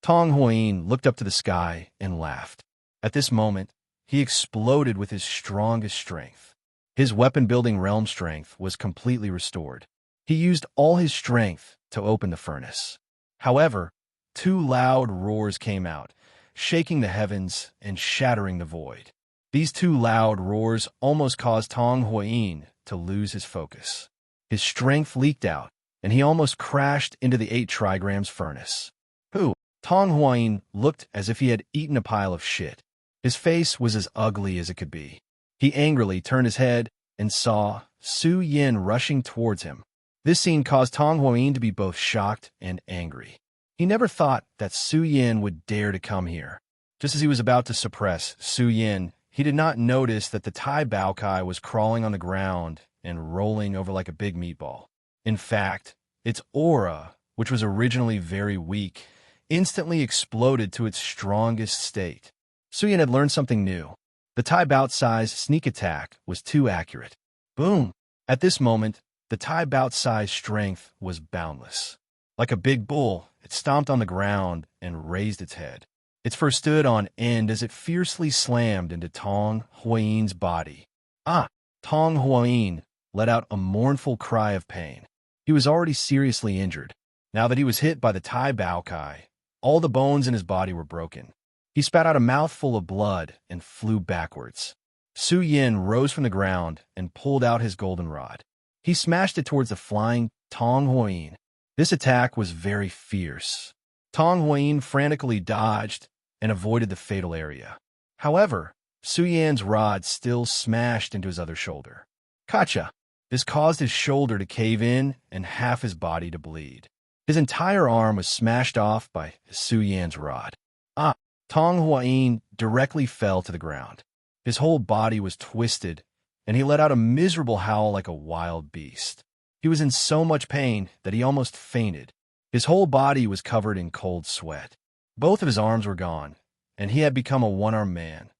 Tong Huayin looked up to the sky and laughed. At this moment, he exploded with his strongest strength. His weapon-building realm strength was completely restored. He used all his strength to open the furnace. However, 2 loud roars came out, shaking the heavens and shattering the void. These 2 loud roars almost caused Tong Huayin to lose his focus. His strength leaked out, and he almost crashed into the 8 trigrams furnace. Who? Tong Huayin looked as if he had eaten a pile of shit. His face was as ugly as it could be. He angrily turned his head and saw Su Yin rushing towards him. This scene caused Tong Huayin to be both shocked and angry. He never thought that Su Yin would dare to come here. Just as he was about to suppress Su Yin, he did not notice that the Tai Baokai was crawling on the ground and rolling over like a big meatball. In fact, its aura, which was originally very weak, instantly exploded to its strongest state. Su Yin had learned something new. The Tai Baotsai's sneak attack was too accurate. Boom! At this moment, the Tai Baotsai's strength was boundless. Like a big bull, it stomped on the ground and raised its head. Its fur stood on end as it fiercely slammed into Tong Huayin's body. Ah! Tong Huayin let out a mournful cry of pain. He was already seriously injured. Now that he was hit by the Tai Baokai, all the bones in his body were broken. He spat out a mouthful of blood and flew backwards. Su Yin rose from the ground and pulled out his goldenrod. He smashed it towards the flying Tong Huayin. This attack was very fierce. Tong Huayin frantically dodged and avoided the fatal area. However, Su Yan's rod still smashed into his other shoulder. Gotcha! This caused his shoulder to cave in and half his body to bleed. His entire arm was smashed off by Su Yan's rod. Ah! Tong Huayin directly fell to the ground. His whole body was twisted, and he let out a miserable howl like a wild beast. He was in so much pain that he almost fainted. His whole body was covered in cold sweat. Both of his arms were gone, and he had become a one-armed man.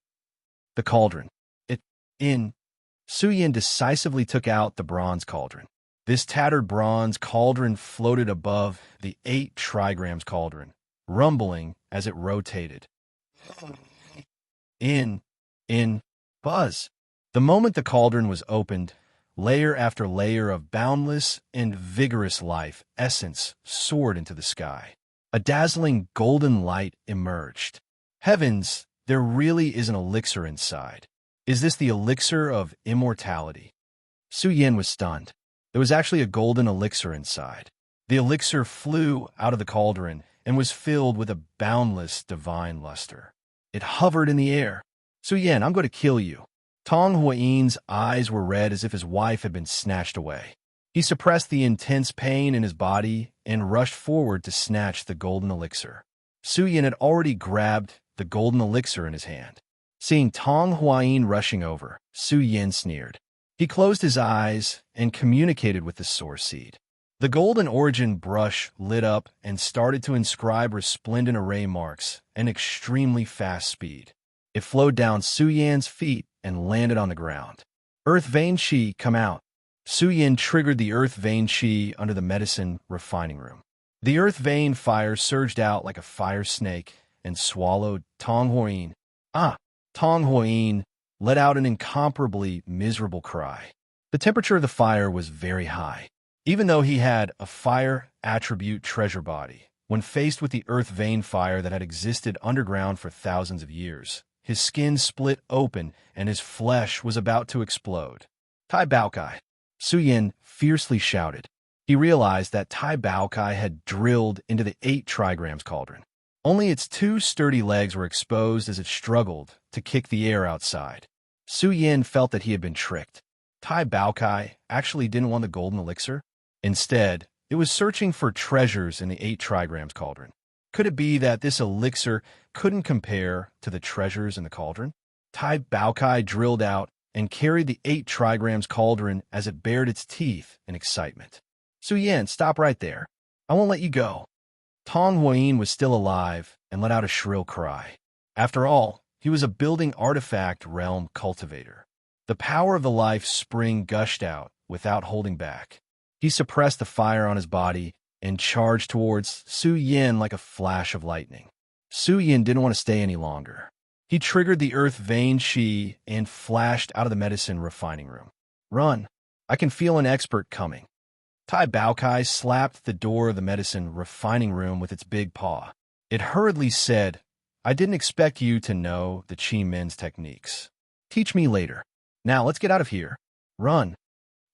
The cauldron. Su Yin decisively took out the bronze cauldron. This tattered bronze cauldron floated above the 8 trigrams cauldron, rumbling as it rotated. In, buzz. The moment the cauldron was opened, layer after layer of boundless and vigorous life essence soared into the sky. A dazzling golden light emerged. Heavens, there really is an elixir inside. Is this the elixir of immortality? Su Yin was stunned. There was actually a golden elixir inside. The elixir flew out of the cauldron and was filled with a boundless divine luster. It hovered in the air. Su Yin, I'm going to kill you. Tong Huayin's eyes were red as if his wife had been snatched away. He suppressed the intense pain in his body and rushed forward to snatch the golden elixir. Su Yin had already grabbed the golden elixir in his hand. Seeing Tong Huayin rushing over, Su Yin sneered. He closed his eyes and communicated with the source seed. The golden origin brush lit up and started to inscribe resplendent array marks at extremely fast speed. It flowed down Su Yin's feet and landed on the ground. Earth Vein Qi, come out. Su Yin triggered the Earth Vein Qi under the medicine refining room. The Earth Vein fire surged out like a fire snake and swallowed Tong Huayin. Tong Huayin let out an incomparably miserable cry. The temperature of the fire was very high. Even though he had a fire attribute treasure body, when faced with the earth vein fire that had existed underground for thousands of years, his skin split open and his flesh was about to explode. Tai Baokai, Su Yin fiercely shouted. He realized that Tai Baokai had drilled into the 8 trigrams cauldron. Only its 2 sturdy legs were exposed as it struggled to kick the air outside. Su Yin felt that he had been tricked. Tai Baokai actually didn't want the golden elixir. Instead, it was searching for treasures in the 8 trigrams cauldron. Could it be that this elixir couldn't compare to the treasures in the cauldron? Tai Baokai drilled out and carried the 8 trigrams cauldron as it bared its teeth in excitement. Su Yin, stop right there. I won't let you go. Tong Huayin was still alive and let out a shrill cry. After all, he was a building artifact realm cultivator. The power of the life spring gushed out without holding back. He suppressed the fire on his body and charged towards Su Yin like a flash of lightning. Su Yin didn't want to stay any longer. He triggered the Earth Vein Qi and flashed out of the medicine refining room. Run! I can feel an expert coming. Tai Baokai slapped the door of the medicine refining room with its big paw. It hurriedly said, I didn't expect you to know the Qi Min's techniques. Teach me later. Now let's get out of here. Run.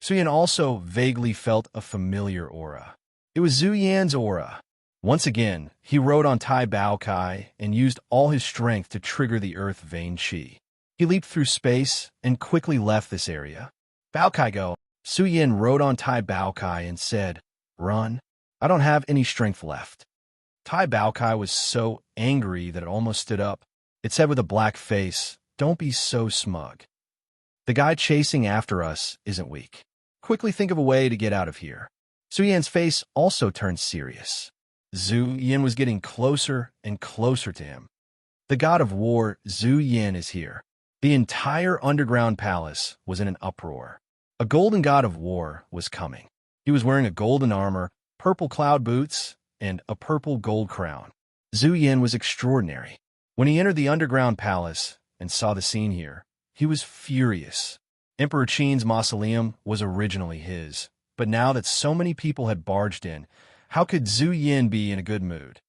Su Yin also vaguely felt a familiar aura. It was Zhu Yan's aura. Once again, he rode on Tai Baokai and used all his strength to trigger the Earth Vein Qi. He leaped through space and quickly left this area. Baokai go. Su Yin rode on Tai Baokai and said, Run. I don't have any strength left. Tai Baokai was so angry that it almost stood up. It said with a black face, Don't be so smug. The guy chasing after us isn't weak. Quickly think of a way to get out of here. Su Yan's face also turned serious. Zhu Yin was getting closer and closer to him. The god of war, Zhu Yin, is here. The entire underground palace was in an uproar. A golden god of war was coming. He was wearing a golden armor, purple cloud boots, and a purple gold crown. Zhu Yin was extraordinary. When he entered the underground palace and saw the scene here, he was furious. Emperor Qin's mausoleum was originally his, but now that so many people had barged in, how could Zhu Yin be in a good mood?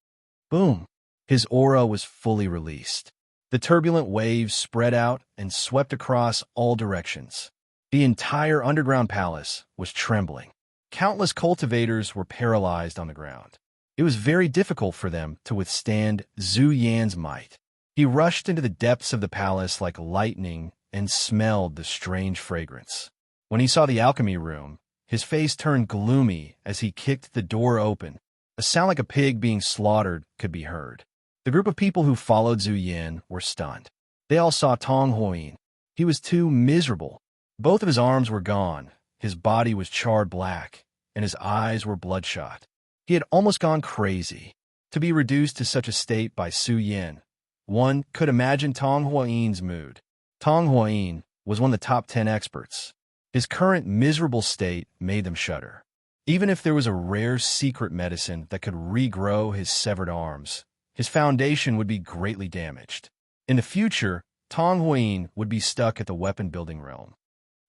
Boom! His aura was fully released. The turbulent waves spread out and swept across all directions. The entire underground palace was trembling. Countless cultivators were paralyzed on the ground. It was very difficult for them to withstand Zhu Yan's might. He rushed into the depths of the palace like lightning and smelled the strange fragrance. When he saw the alchemy room, his face turned gloomy as he kicked the door open. A sound like a pig being slaughtered could be heard. The group of people who followed Zhu Yin were stunned. They all saw Tong Huayin. He was too miserable. Both of his arms were gone, his body was charred black, and his eyes were bloodshot. He had almost gone crazy. To be reduced to such a state by Su Yin, one could imagine Tong Huayin's mood. Tong Huayin was one of the top 10 experts. His current miserable state made them shudder. Even if there was a rare secret medicine that could regrow his severed arms, his foundation would be greatly damaged. In the future, Tong Huayin would be stuck at the weapon-building realm.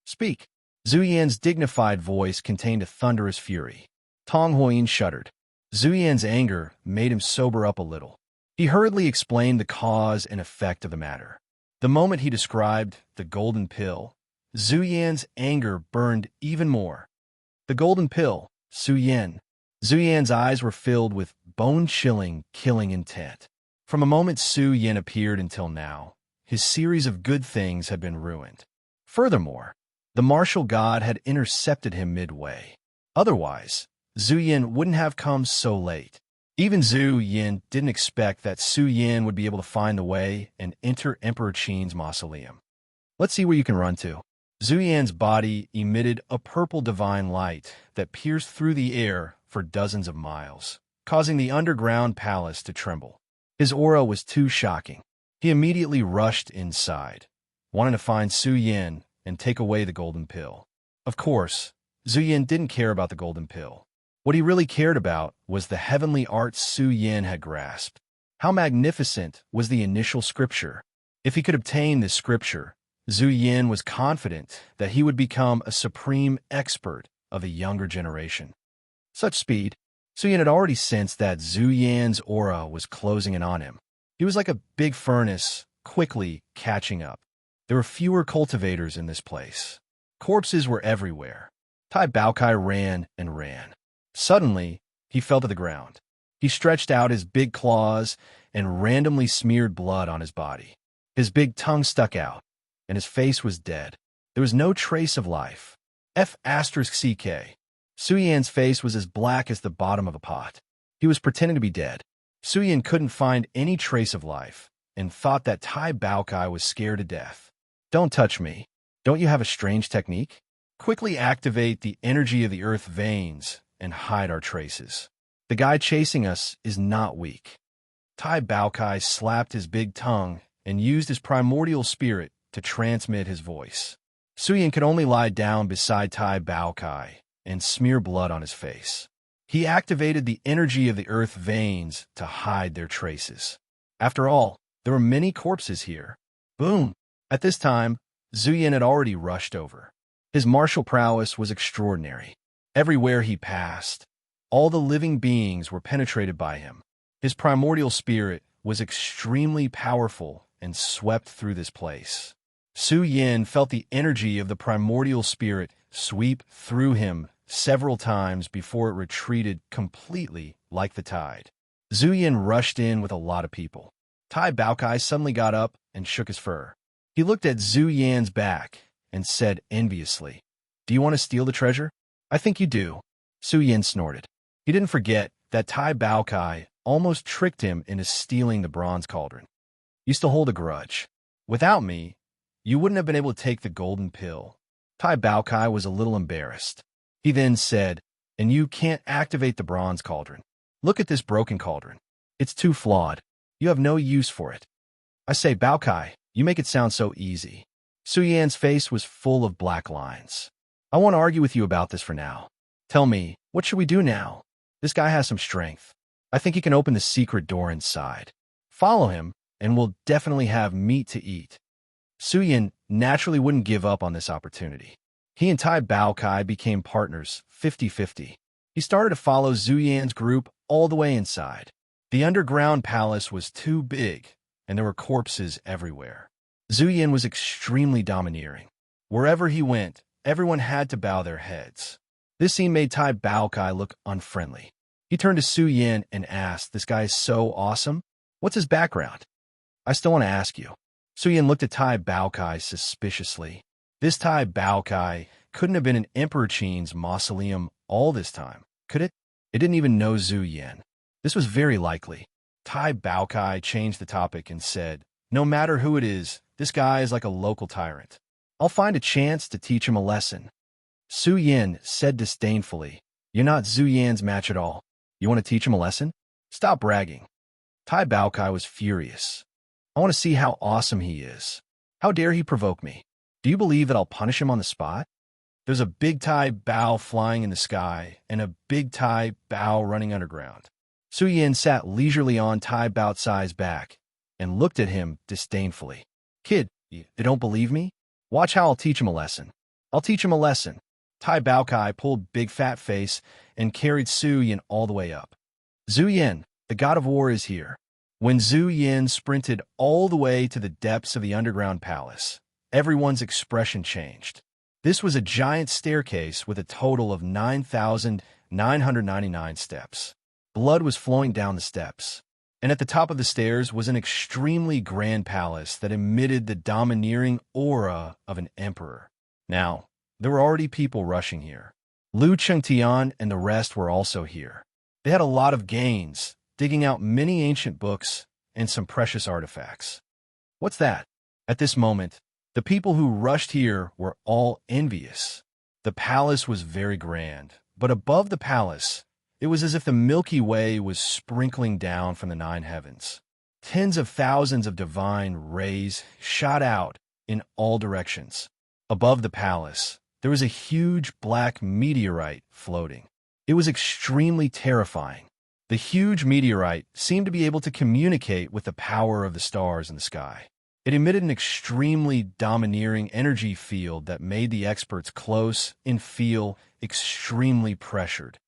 Speak. Zhu Yan's dignified voice contained a thunderous fury. Tong Huayin shuddered. Zhu Yan's anger made him sober up a little. He hurriedly explained the cause and effect of the matter. The moment he described the golden pill, Zhu Yan's anger burned even more. The golden pill, Su Yan. Zhu Yan's eyes were filled with bone-chilling, killing intent. From the moment Su Yan appeared until now, his series of good things had been ruined. Furthermore, the martial god had intercepted him midway. Otherwise, Zhu Yan wouldn't have come so late. Even Zhu Yan didn't expect that Su Yan would be able to find the way and enter Emperor Qin's mausoleum. Let's see where you can run to. Zhu Yan's body emitted a purple divine light that pierced through the air for dozens of miles, causing the underground palace to tremble. His aura was too shocking. He immediately rushed inside, wanting to find Su Yan and take away the golden pill. Of course, Zhu Yan didn't care about the golden pill. What he really cared about was the heavenly art Su Yan had grasped. How magnificent was the initial scripture! If he could obtain this scripture, Zhu Yan was confident that he would become a supreme expert of the younger generation. Such speed! Su Yan had already sensed that Zhu Yan's aura was closing in on him. He was like a big furnace, quickly catching up. There were fewer cultivators in this place. Corpses were everywhere. Tai Baokai ran and ran. Suddenly, he fell to the ground. He stretched out his big claws and randomly smeared blood on his body. His big tongue stuck out, and his face was dead. There was no trace of life. F***CK. Su Yan's face was as black as the bottom of a pot. He was pretending to be dead. Su Yan couldn't find any trace of life and thought that Tai Baokai was scared to death. Don't touch me. Don't you have a strange technique? Quickly activate the energy of the earth veins and hide our traces. The guy chasing us is not weak. Tai Baokai slapped his big tongue and used his primordial spirit to transmit his voice. Su Yan could only lie down beside Tai Baokai and smear blood on his face. He activated the energy of the earth veins to hide their traces. After all, there were many corpses here. Boom! At this time, Zhu Yan had already rushed over. His martial prowess was extraordinary. Everywhere he passed, all the living beings were penetrated by him. His primordial spirit was extremely powerful and swept through this place. Su Yan felt the energy of the primordial spirit sweep through him several times before it retreated completely like the tide. Zhu Yan rushed in with a lot of people. Tai Baokai suddenly got up and shook his fur. He looked at Zhu Yan's back and said enviously, "Do you want to steal the treasure?" "I think you do." Su Yan snorted. He didn't forget that Tai Baokai almost tricked him into stealing the bronze cauldron. "You still hold a grudge. Without me, you wouldn't have been able to take the golden pill." Tai Baokai was a little embarrassed. He then said, "And you can't activate the bronze cauldron. Look at this broken cauldron. It's too flawed. You have no use for it." "I say, Baokai, you make it sound so easy." Su Yan's face was full of black lines. "I won't argue with you about this for now. Tell me, what should we do now? This guy has some strength. I think he can open the secret door inside. Follow him, and we'll definitely have meat to eat." Su Yan naturally wouldn't give up on this opportunity. He and Tai Baokai became partners, 50-50. He started to follow Zhu Yan's group all the way inside. The underground palace was too big, and there were corpses everywhere. Zhu Yan was extremely domineering. Wherever he went, everyone had to bow their heads. This scene made Tai Baokai look unfriendly. He turned to Su Yan and asked, "This guy is so awesome? What's his background?" "I still want to ask you." Su Yan looked at Tai Baokai suspiciously. This Tai Baokai couldn't have been in Emperor Qin's mausoleum all this time, could it? It didn't even know Zhu Yan. This was very likely. Tai Baokai changed the topic and said, "No matter who it is, This guy is like a local tyrant. I'll find a chance to teach him a lesson. Su Yin said disdainfully, "You're not Zhu Yan's match at all. You want to teach him a lesson? Stop bragging." Tai Baokai was furious. "I want to see how awesome he is. How dare he provoke me? Do you believe that I'll punish him on the spot?" There's a big Tai Bao flying in the sky and a big Tai Bao running underground. Su Yin sat leisurely on Tai Baocai's back and looked at him disdainfully. "Kid, you don't believe me? Watch how I'll teach him a lesson. I'll teach him a lesson." Tai Baokai pulled big fat face and carried Su Yin all the way up. "Zhu Yin, the god of war, is here." When Zhu Yin sprinted all the way to the depths of the underground palace, everyone's expression changed. This was a giant staircase with a total of 9,999 steps. Blood was flowing down the steps, and at the top of the stairs was an extremely grand palace that emitted the domineering aura of an emperor. Now, there were already people rushing here. Lu Chengtian and the rest were also here. They had a lot of gains, digging out many ancient books and some precious artifacts. What's that? At this moment, the people who rushed here were all envious. The palace was very grand, but above the palace, it was as if the Milky Way was sprinkling down from the 9 heavens. Tens of thousands of divine rays shot out in all directions. Above the palace, there was a huge black meteorite floating. It was extremely terrifying. The huge meteorite seemed to be able to communicate with the power of the stars in the sky. It emitted an extremely domineering energy field that made the experts close and feel extremely pressured.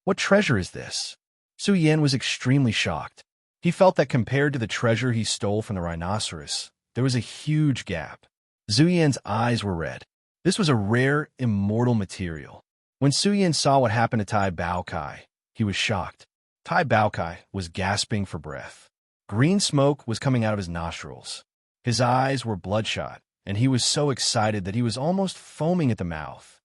What treasure is this? Su Yin was extremely shocked. He felt that compared to the treasure he stole from the rhinoceros, there was a huge gap. Zhu Yan's eyes were red. This was a rare, immortal material. When Su Yin saw what happened to Tai Baokai, he was shocked. Tai Baokai was gasping for breath. Green smoke was coming out of his nostrils. His eyes were bloodshot, and he was so excited that he was almost foaming at the mouth.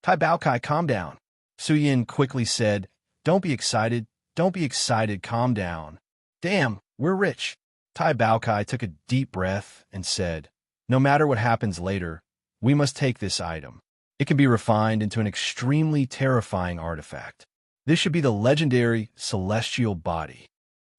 Tai Baokai, calm down. Su Yin quickly said, "Don't be excited. Don't be excited. Calm down." "Damn, we're rich." Tai Baokai took a deep breath and said, "No matter what happens later, we must take this item. It can be refined into an extremely terrifying artifact. This should be the legendary celestial body."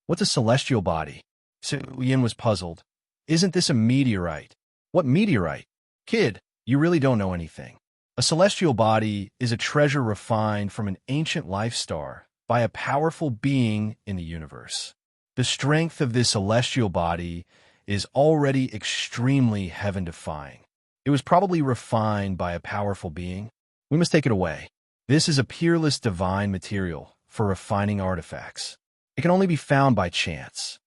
"What's a celestial body?" Su Yin was puzzled. "Isn't this a meteorite?" "What meteorite?" "Kid, you really don't know anything. A celestial body is a treasure refined from an ancient life star by a powerful being in the universe. The strength of this celestial body is already extremely heaven-defying. It was probably refined by a powerful being. We must take it away. This is a peerless divine material for refining artifacts. It can only be found by chance."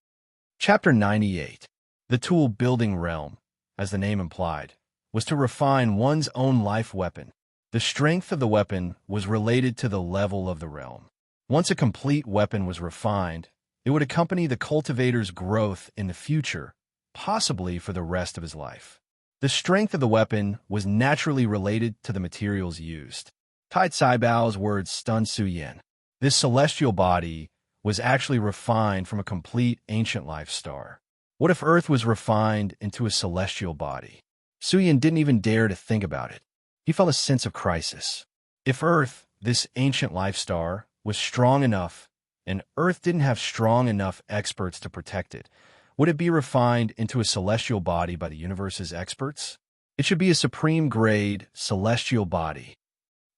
Chapter 98. The tool-building realm, as the name implied, was to refine one's own life weapon. The strength of the weapon was related to the level of the realm. Once a complete weapon was refined, it would accompany the cultivator's growth in the future, possibly for the rest of his life. The strength of the weapon was naturally related to the materials used. Tai Caibao's words stunned Su Yin. This celestial body was actually refined from a complete ancient life star. What if Earth was refined into a celestial body? Su Yin didn't even dare to think about it. He felt a sense of crisis. If Earth, this ancient life star, was strong enough, and Earth didn't have strong enough experts to protect it, would it be refined into a celestial body by the universe's experts? It should be a supreme-grade celestial body.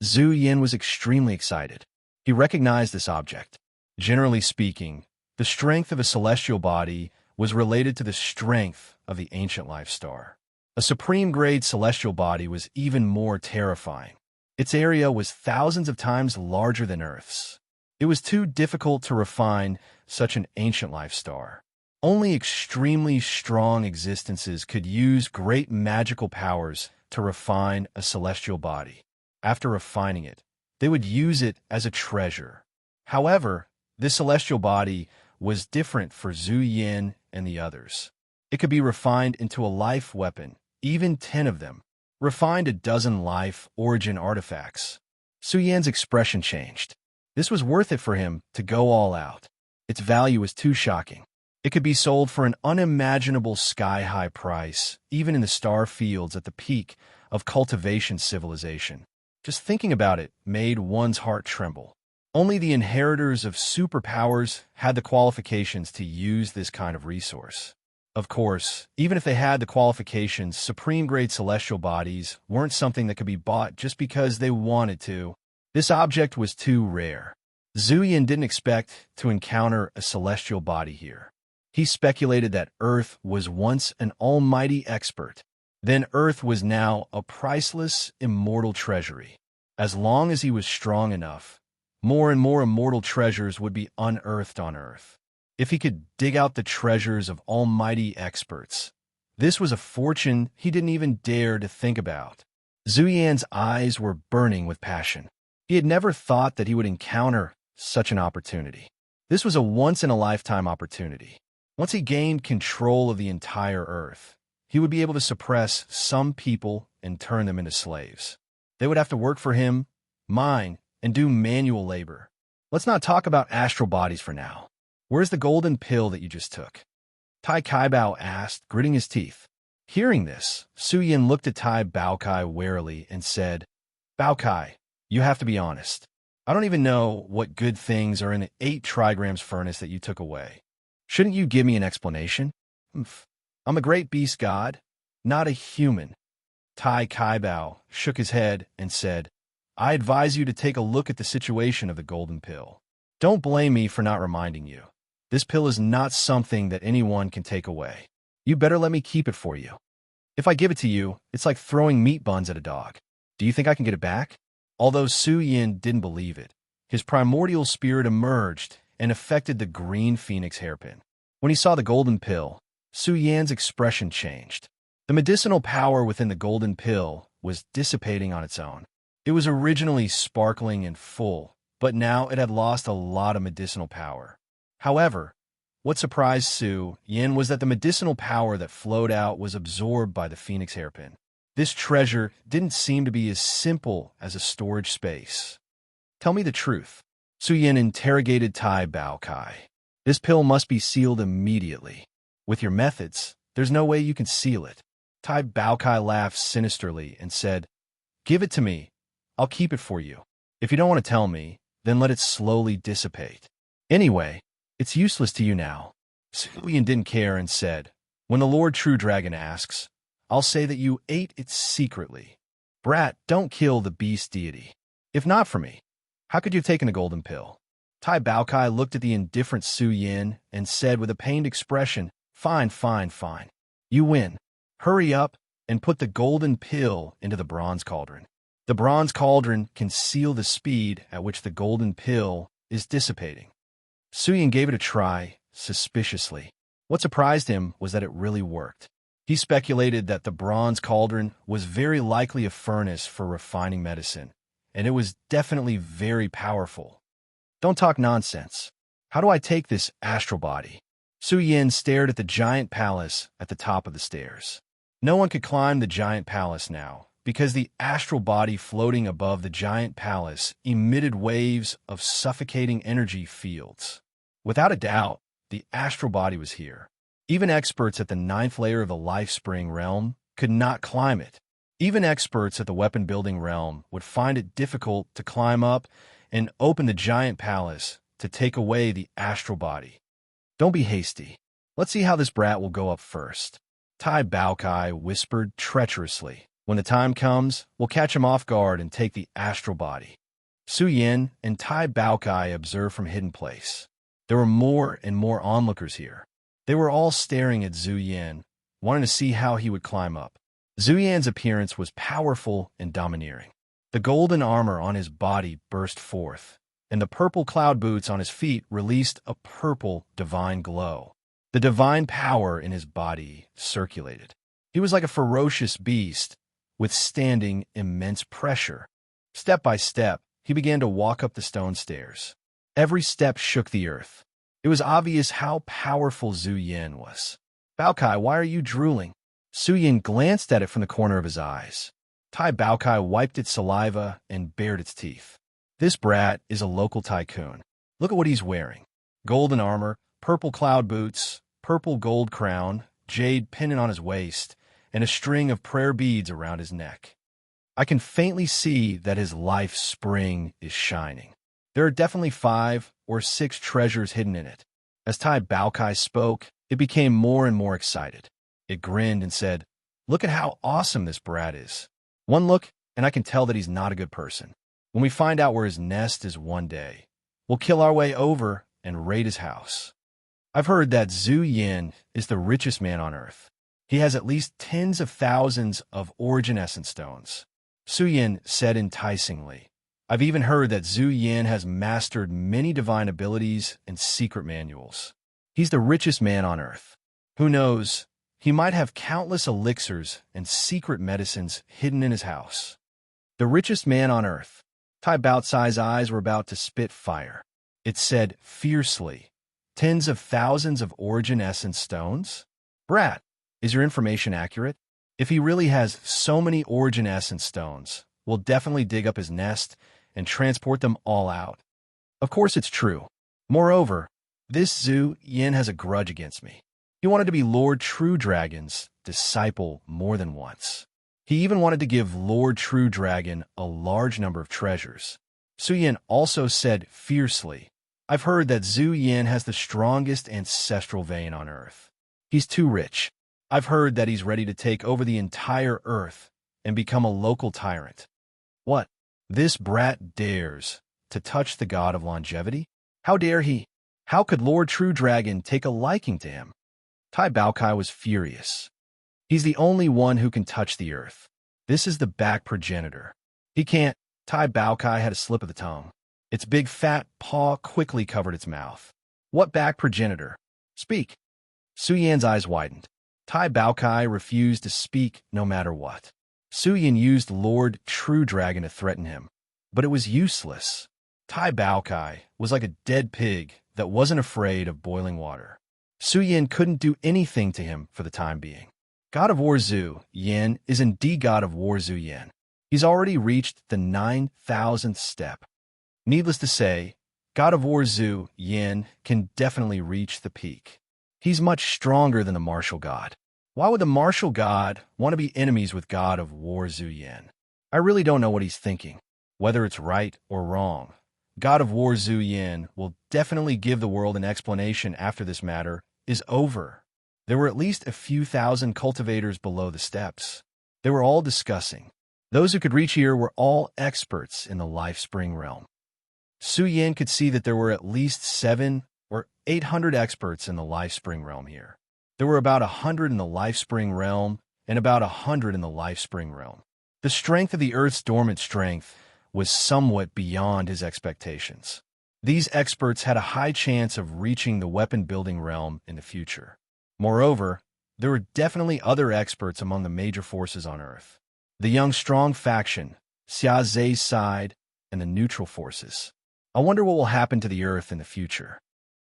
Zhu Yin was extremely excited. He recognized this object. Generally speaking, the strength of a celestial body was related to the strength of the ancient life star. A supreme-grade celestial body was even more terrifying. Its area was thousands of times larger than Earth's. It was too difficult to refine such an ancient life star. Only extremely strong existences could use great magical powers to refine a celestial body. After refining it, they would use it as a treasure. However, this celestial body was different for Zhu Yin and the others. It could be refined into a life weapon, even 10 of them, refined a dozen life origin artifacts. Su Yan's expression changed. This was worth it for him to go all out. Its value was too shocking. It could be sold for an unimaginable sky-high price, even in the star fields at the peak of cultivation civilization. Just thinking about it made one's heart tremble. Only the inheritors of superpowers had the qualifications to use this kind of resource. Of course, even if they had the qualifications, supreme-grade celestial bodies weren't something that could be bought just because they wanted to. This object was too rare. Zuyin didn't expect to encounter a celestial body here. He speculated that Earth was once an almighty expert. Then Earth was now a priceless, immortal treasury. As long as he was strong enough, more and more immortal treasures would be unearthed on Earth. If he could dig out the treasures of almighty experts, this was a fortune he didn't even dare to think about. Zuyan's eyes were burning with passion. He had never thought that he would encounter such an opportunity. This was a once-in-a-lifetime opportunity. Once he gained control of the entire Earth, he would be able to suppress some people and turn them into slaves. They would have to work for him, mine, and do manual labor. Let's not talk about astral bodies for now. Where's the golden pill that you just took? Tai Kaibao asked, gritting his teeth. Hearing this, Suyin looked at Tai Baokai warily and said, Baokai, you have to be honest. I don't even know what good things are in the 8 trigrams furnace that you took away. Shouldn't you give me an explanation? I'm a great beast god, not a human. Tai Kaibao shook his head and said, I advise you to take a look at the situation of the golden pill. Don't blame me for not reminding you. This pill is not something that anyone can take away. You better let me keep it for you. If I give it to you, it's like throwing meat buns at a dog. Do you think I can get it back? Although Su Yin didn't believe it, his primordial spirit emerged and affected the green phoenix hairpin. When he saw the golden pill, Su Yan's expression changed. The medicinal power within the golden pill was dissipating on its own. It was originally sparkling and full, but now it had lost a lot of medicinal power. However, what surprised Su Yin was that the medicinal power that flowed out was absorbed by the phoenix hairpin. This treasure didn't seem to be as simple as a storage space. Tell me the truth. Su Yin interrogated Tai Baokai. This pill must be sealed immediately. With your methods, there's no way you can seal it. Tai Baokai laughed sinisterly and said, Give it to me. I'll keep it for you. If you don't want to tell me, then let it slowly dissipate. Anyway, it's useless to you now. Su Yin didn't care and said, When the Lord True Dragon asks, I'll say that you ate it secretly. Brat, don't kill the beast deity. If not for me, how could you have taken a golden pill? Tai Baokai looked at the indifferent Su Yin and said with a pained expression, Fine, fine, fine. You win. Hurry up and put the golden pill into the bronze cauldron. The bronze cauldron can seal the speed at which the golden pill is dissipating. Su Yin gave it a try, suspiciously. What surprised him was that it really worked. He speculated that the bronze cauldron was very likely a furnace for refining medicine, and it was definitely very powerful. Don't talk nonsense. How do I take this astral body? Su Yin stared at the giant palace at the top of the stairs. No one could climb the giant palace now, because the astral body floating above the giant palace emitted waves of suffocating energy fields. Without a doubt, the astral body was here. Even experts at the 9th layer of the Life Spring realm could not climb it. Even experts at the weapon-building realm would find it difficult to climb up and open the giant palace to take away the astral body. Don't be hasty. Let's see how this brat will go up first. Tai Baokai whispered treacherously. When the time comes, we'll catch him off guard and take the astral body. Su Yin and Tai Baokai observed from hidden place. There were more and more onlookers here. They were all staring at Zhu Yin, wanting to see how he would climb up. Zhu Yan's appearance was powerful and domineering. The golden armor on his body burst forth, and the purple cloud boots on his feet released a purple divine glow. The divine power in his body circulated. He was like a ferocious beast, withstanding immense pressure. Step by step, he began to walk up the stone stairs. Every step shook the earth. It was obvious how powerful Zhu Yin was. Baokai, why are you drooling? Su Yin glanced at it from the corner of his eyes. Tai Baokai wiped its saliva and bared its teeth. This brat is a local tycoon. Look at what he's wearing. Golden armor, purple cloud boots, purple gold crown, jade pendant on his waist, and a string of prayer beads around his neck. I can faintly see that his life spring is shining. There are definitely 5 or 6 treasures hidden in it. As Tai Baokai spoke, it became more and more excited. It grinned and said, "Look at how awesome this brat is. One look, and I can tell that he's not a good person. When we find out where his nest is one day, we'll kill our way over and raid his house." I've heard that Zhu Yin is the richest man on Earth. He has at least tens of thousands of origin essence stones. Su Yin said enticingly. I've even heard that Zhu Yin has mastered many divine abilities and secret manuals. He's the richest man on Earth. Who knows, he might have countless elixirs and secret medicines hidden in his house. The richest man on Earth. Tai Baotsai's eyes were about to spit fire. It said fiercely, "Tens of thousands of origin essence stones? Brat, is your information accurate? If he really has so many origin essence stones, we'll definitely dig up his nest and transport them all out." Of course it's true. Moreover, this Zhu Yin has a grudge against me. He wanted to be Lord True Dragon's disciple more than once. He even wanted to give Lord True Dragon a large number of treasures. Su Yin also said fiercely, I've heard that Zhu Yin has the strongest ancestral vein on Earth. He's too rich. I've heard that he's ready to take over the entire Earth and become a local tyrant. What? This brat dares to touch the god of longevity? How dare he? How could Lord True Dragon take a liking to him? Tai Baokai was furious. He's the only one who can touch the Earth. This is the back progenitor. He can't. Tai Baokai had a slip of the tongue. Its big fat paw quickly covered its mouth. What back progenitor? Speak. Su Yan's eyes widened. Tai Baokai refused to speak no matter what. Su Yan used Lord True Dragon to threaten him, but it was useless. Tai Baokai was like a dead pig that wasn't afraid of boiling water. Su Yan couldn't do anything to him for the time being. God of War Zhu Yin is indeed God of War Zhu Yin. He's already reached the 9,000th step. Needless to say, God of War Zhu Yin can definitely reach the peak. He's much stronger than the martial god. Why would the martial god want to be enemies with God of War Zhu Yin? I really don't know what he's thinking, whether it's right or wrong. God of War Zhu Yin will definitely give the world an explanation after this matter is over. There were at least a few thousand cultivators below the steps. They were all discussing. Those who could reach here were all experts in the Life Spring realm. Su Yin could see that there were at least 700 or 800 experts in the Life Spring realm here. There were about 100 in the Life Spring realm and about 100 in the Life Spring realm. The strength of the Earth's dormant strength was somewhat beyond his expectations. These experts had a high chance of reaching the weapon-building realm in the future. Moreover, there were definitely other experts among the major forces on Earth. The Young Strong faction, Xia Zhe's side, and the neutral forces. I wonder what will happen to the Earth in the future.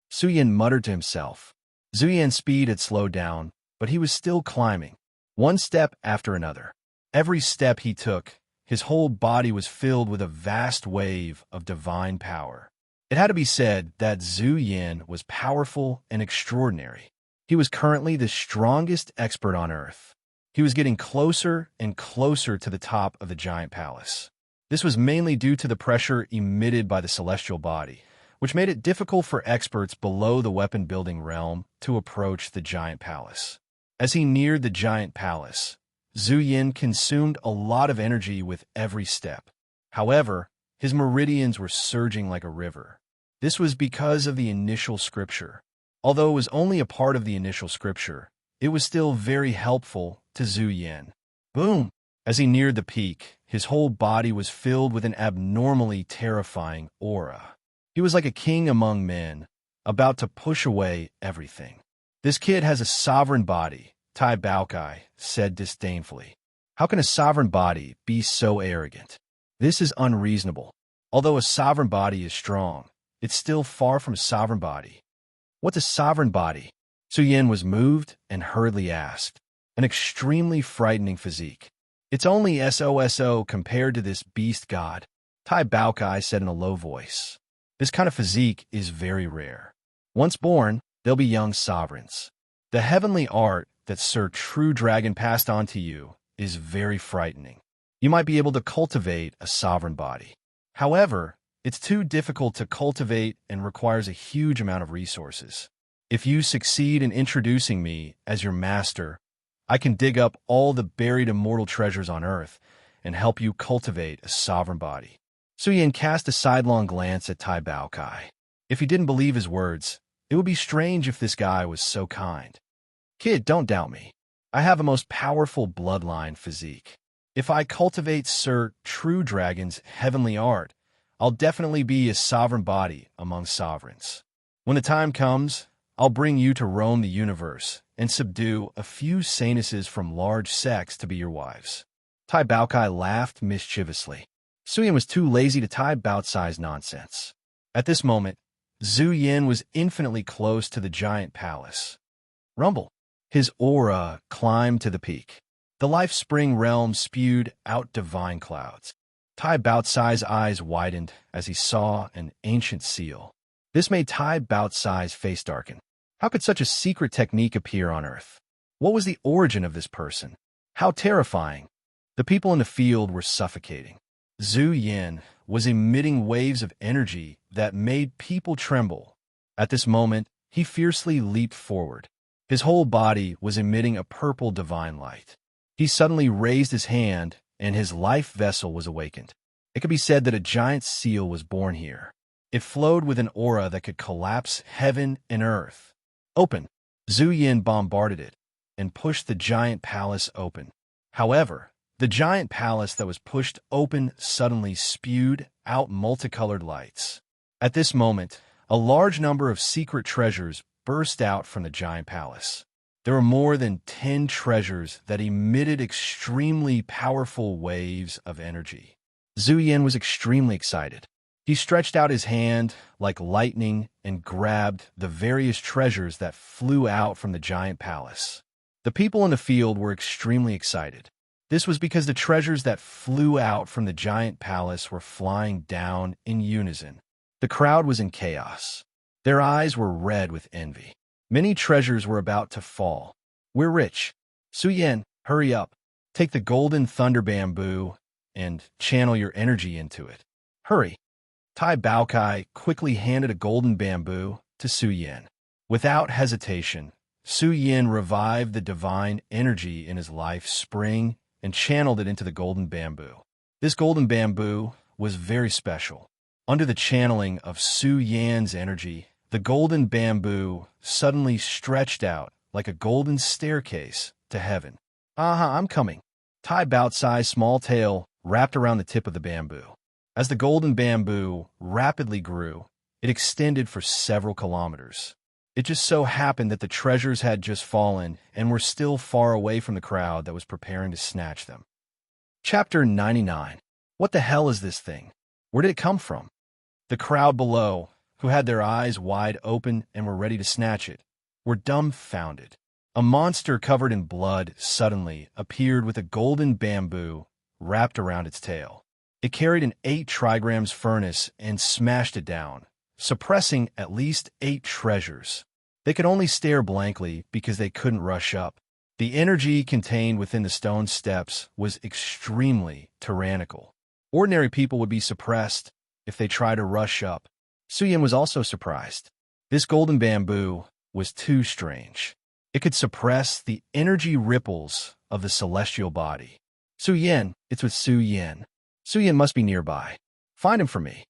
Su Yin muttered to himself. Zhu Yan's speed had slowed down, but he was still climbing, one step after another. Every step he took, his whole body was filled with a vast wave of divine power. It had to be said that Zhu Yin was powerful and extraordinary. He was currently the strongest expert on Earth. He was getting closer and closer to the top of the giant palace. This was mainly due to the pressure emitted by the celestial body, which made it difficult for experts below the weapon-building realm to approach the giant palace. As he neared the giant palace, Zhu Yin consumed a lot of energy with every step. However, his meridians were surging like a river. This was because of the initial scripture. Although it was only a part of the initial scripture, it was still very helpful to Zhu Yin. Boom! As he neared the peak, his whole body was filled with an abnormally terrifying aura. He was like a king among men, about to push away everything. This kid has a sovereign body, Tai Baokai said disdainfully. How can a sovereign body be so arrogant? This is unreasonable. Although a sovereign body is strong, it's still far from a sovereign body. What's a sovereign body? Su Yin was moved and hurriedly asked. An extremely frightening physique. It's only SOSO compared to this beast god, Tai Baokai said in a low voice. This kind of physique is very rare. Once born, they'll be young sovereigns. The heavenly art that Sir True Dragon passed on to you is very frightening. You might be able to cultivate a sovereign body. However, it's too difficult to cultivate and requires a huge amount of resources. If you succeed in introducing me as your master, I can dig up all the buried immortal treasures on Earth and help you cultivate a sovereign body. Su Yin cast a sidelong glance at Tai Baokai. If he didn't believe his words, it would be strange if this guy was so kind. Kid, don't doubt me. I have a most powerful bloodline physique. If I cultivate Sir True Dragon's heavenly art, I'll definitely be a sovereign body among sovereigns. When the time comes, I'll bring you to roam the universe and subdue a few sanuses from large sects to be your wives. Tai Baokai laughed mischievously. Su Yin was too lazy to tie Baotsai's nonsense. At this moment, Zhu Yin was infinitely close to the giant palace. Rumble. His aura climbed to the peak. The life spring realm spewed out divine clouds. Tai Baotsai's eyes widened as he saw an ancient seal. This made Tai Baotsai's face darken. How could such a secret technique appear on Earth? What was the origin of this person? How terrifying! The people in the field were suffocating. Zhu Yin was emitting waves of energy that made people tremble. At this moment, he fiercely leaped forward. His whole body was emitting a purple divine light. He suddenly raised his hand, and his life vessel was awakened. It could be said that a giant seal was born here. It flowed with an aura that could collapse heaven and earth. Open! Zhu Yin bombarded it and pushed the giant palace open. However, the giant palace that was pushed open suddenly spewed out multicolored lights. At this moment, a large number of secret treasures burst out from the giant palace. There were more than 10 treasures that emitted extremely powerful waves of energy. Zhu Yin was extremely excited. He stretched out his hand like lightning and grabbed the various treasures that flew out from the giant palace. The people in the field were extremely excited. This was because the treasures that flew out from the giant palace were flying down in unison. The crowd was in chaos. Their eyes were red with envy. Many treasures were about to fall. We're rich. Su Yin, hurry up. Take the golden thunder bamboo and channel your energy into it. Hurry. Tai Baokai quickly handed a golden bamboo to Su Yin. Without hesitation, Su Yin revived the divine energy in his life spring and channeled it into the golden bamboo. This golden bamboo was very special. Under the channeling of Su Yin's energy, the golden bamboo suddenly stretched out like a golden staircase to heaven. I'm coming. Tai Baotsai's small tail wrapped around the tip of the bamboo. As the golden bamboo rapidly grew, it extended for several kilometers. It just so happened that the treasures had just fallen and were still far away from the crowd that was preparing to snatch them. Chapter 99. What the hell is this thing? Where did it come from? The crowd below, who had their eyes wide open and were ready to snatch it, were dumbfounded. A monster covered in blood suddenly appeared with a golden bamboo wrapped around its tail. It carried an 8 trigrams furnace and smashed it down, suppressing at least 8 treasures. They could only stare blankly because they couldn't rush up. The energy contained within the stone steps was extremely tyrannical. Ordinary people would be suppressed if they tried to rush up. Su Yin was also surprised. This golden bamboo was too strange. It could suppress the energy ripples of the celestial body. Su Yin, it's with Su Yin. Su Yin must be nearby. Find him for me.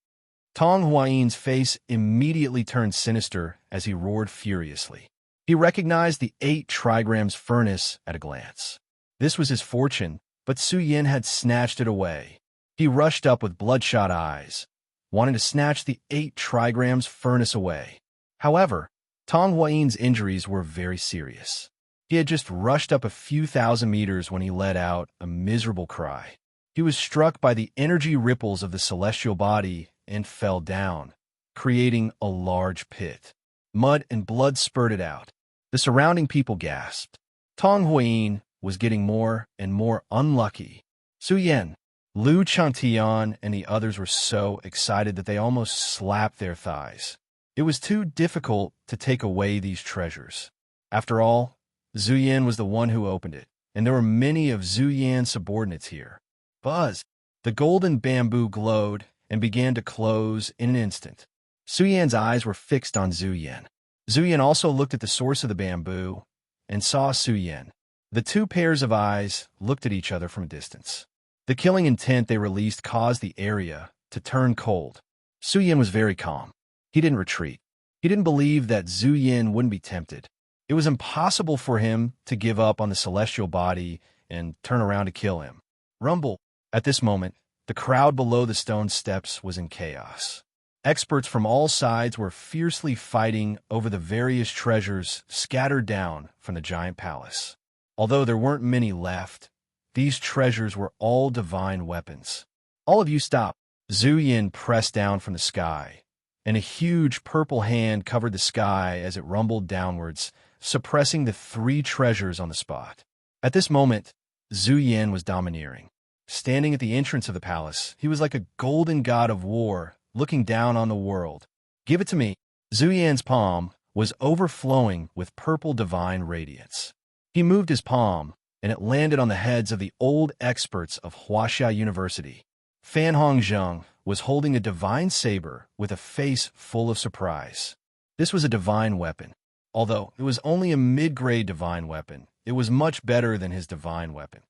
Tong Huayi's face immediately turned sinister as he roared furiously. He recognized the 8 trigrams furnace at a glance. This was his fortune, but Su Yin had snatched it away. He rushed up with bloodshot eyes, wanting to snatch the 8 trigrams furnace away. However, Tong Huayi's injuries were very serious. He had just rushed up a few thousand meters when he let out a miserable cry. He was struck by the energy ripples of the celestial body and fell down, creating a large pit. Mud and blood spurted out. The surrounding people gasped. Tong Huayin was getting more and more unlucky. Su Yin, Lu Chantian, and the others were so excited that they almost slapped their thighs. It was too difficult to take away these treasures. After all, Zhu Yan was the one who opened it, and there were many of Zhu Yan's subordinates here. Buzz! The golden bamboo glowed and began to close in an instant. Zhu Yan's eyes were fixed on Zhu Yan. Zhu Yan also looked at the source of the bamboo and saw Zhu Yan. The two pairs of eyes looked at each other from a distance. The killing intent they released caused the area to turn cold. Zhu Yan was very calm. He didn't retreat. He didn't believe that Zhu Yan wouldn't be tempted. It was impossible for him to give up on the celestial body and turn around to kill him. Rumble! At this moment, the crowd below the stone steps was in chaos. Experts from all sides were fiercely fighting over the various treasures scattered down from the giant palace. Although there weren't many left, these treasures were all divine weapons. All of you stop! Zhu Yan pressed down from the sky, and a huge purple hand covered the sky as it rumbled downwards, suppressing the three treasures on the spot. At this moment, Zhu Yan was domineering. Standing at the entrance of the palace, he was like a golden god of war, looking down on the world. Give it to me! Zhu Yan's palm was overflowing with purple divine radiance. He moved his palm, and it landed on the heads of the old experts of Huaxia University. Fan Hongzheng was holding a divine saber with a face full of surprise. This was a divine weapon. Although it was only a mid-grade divine weapon, it was much better than his divine weapon.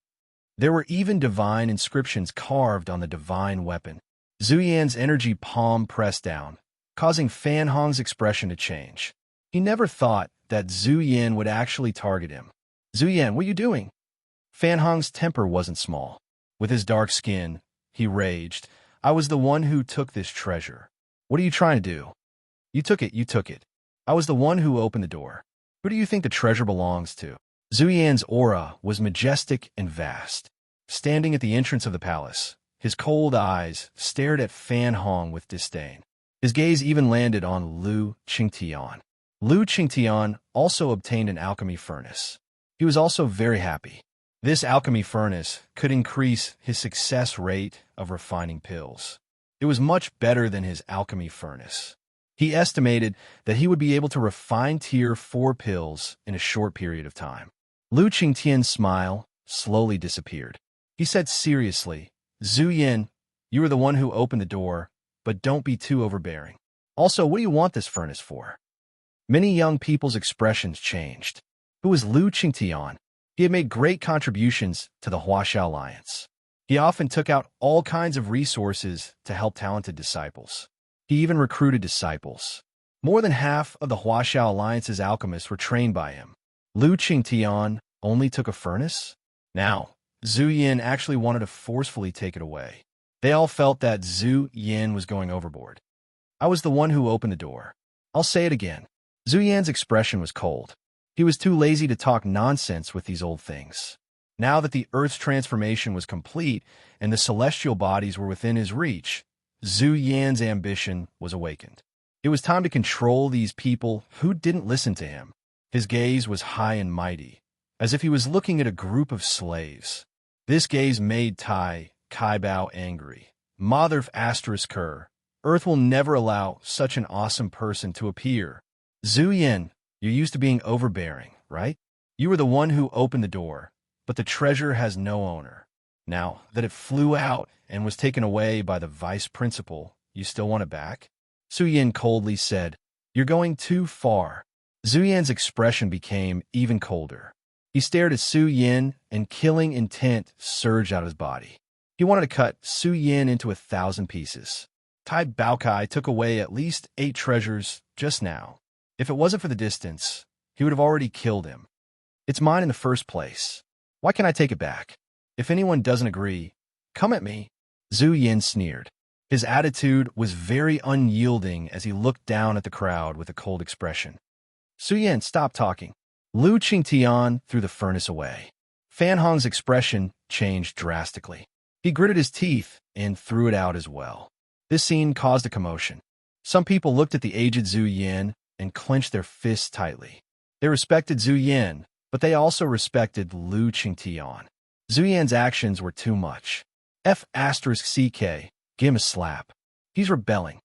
There were even divine inscriptions carved on the divine weapon. Zhu Yan's energy palm pressed down, causing Fan Hong's expression to change. He never thought that Zhu Yan would actually target him. Zhu Yan, what are you doing? Fan Hong's temper wasn't small. With his dark skin, he raged. I was the one who took this treasure. What are you trying to do? You took it. I was the one who opened the door. Who do you think the treasure belongs to? Zhu Yan's aura was majestic and vast. Standing at the entrance of the palace, his cold eyes stared at Fan Hong with disdain. His gaze even landed on Lu Qingtian. Lu Qingtian also obtained an alchemy furnace. He was also very happy. This alchemy furnace could increase his success rate of refining pills. It was much better than his alchemy furnace. He estimated that he would be able to refine Tier 4 pills in a short period of time. Lu Qingtian's smile slowly disappeared. He said seriously, Zhu Yan, you were the one who opened the door, but don't be too overbearing. Also, what do you want this furnace for? Many young people's expressions changed. Who was Lu Qingtian? He had made great contributions to the Huaxia Alliance. He often took out all kinds of resources to help talented disciples. He even recruited disciples. More than half of the Huaxia Alliance's alchemists were trained by him. Lu Qingtian only took a furnace? Now, Zhu Yan actually wanted to forcefully take it away. They all felt that Zhu Yan was going overboard. I was the one who opened the door. I'll say it again. Zhu Yan's expression was cold. He was too lazy to talk nonsense with these old things. Now that the Earth's transformation was complete and the celestial bodies were within his reach, Zhu Yan's ambition was awakened. It was time to control these people who didn't listen to him. His gaze was high and mighty, as if he was looking at a group of slaves. This gaze made Tai Kaibao angry. Mother of Kerr, Earth will never allow such an awesome person to appear. Zhu Yan, you're used to being overbearing, right? You were the one who opened the door, but the treasure has no owner. Now that it flew out and was taken away by the vice principal, you still want it back? Zhu Yan coldly said, You're going too far. Zhu Yan's expression became even colder. He stared at Zhu Yan, and killing intent surged out of his body. He wanted to cut Zhu Yan into 1,000 pieces. Tai Baokai took away at least 8 treasures just now. If it wasn't for the distance, he would have already killed him. It's mine in the first place. Why can't I take it back? If anyone doesn't agree, come at me. Zhu Yan sneered. His attitude was very unyielding as he looked down at the crowd with a cold expression. Zhu Yan, stop talking. Lu Qingtian threw the furnace away. Fan Hong's expression changed drastically. He gritted his teeth and threw it out as well. This scene caused a commotion. Some people looked at the aged Zhu Yan and clenched their fists tightly. They respected Zhu Yan, but they also respected Lu Qingtian. Zhu Yan's actions were too much. F*CK, give him a slap. He's rebelling.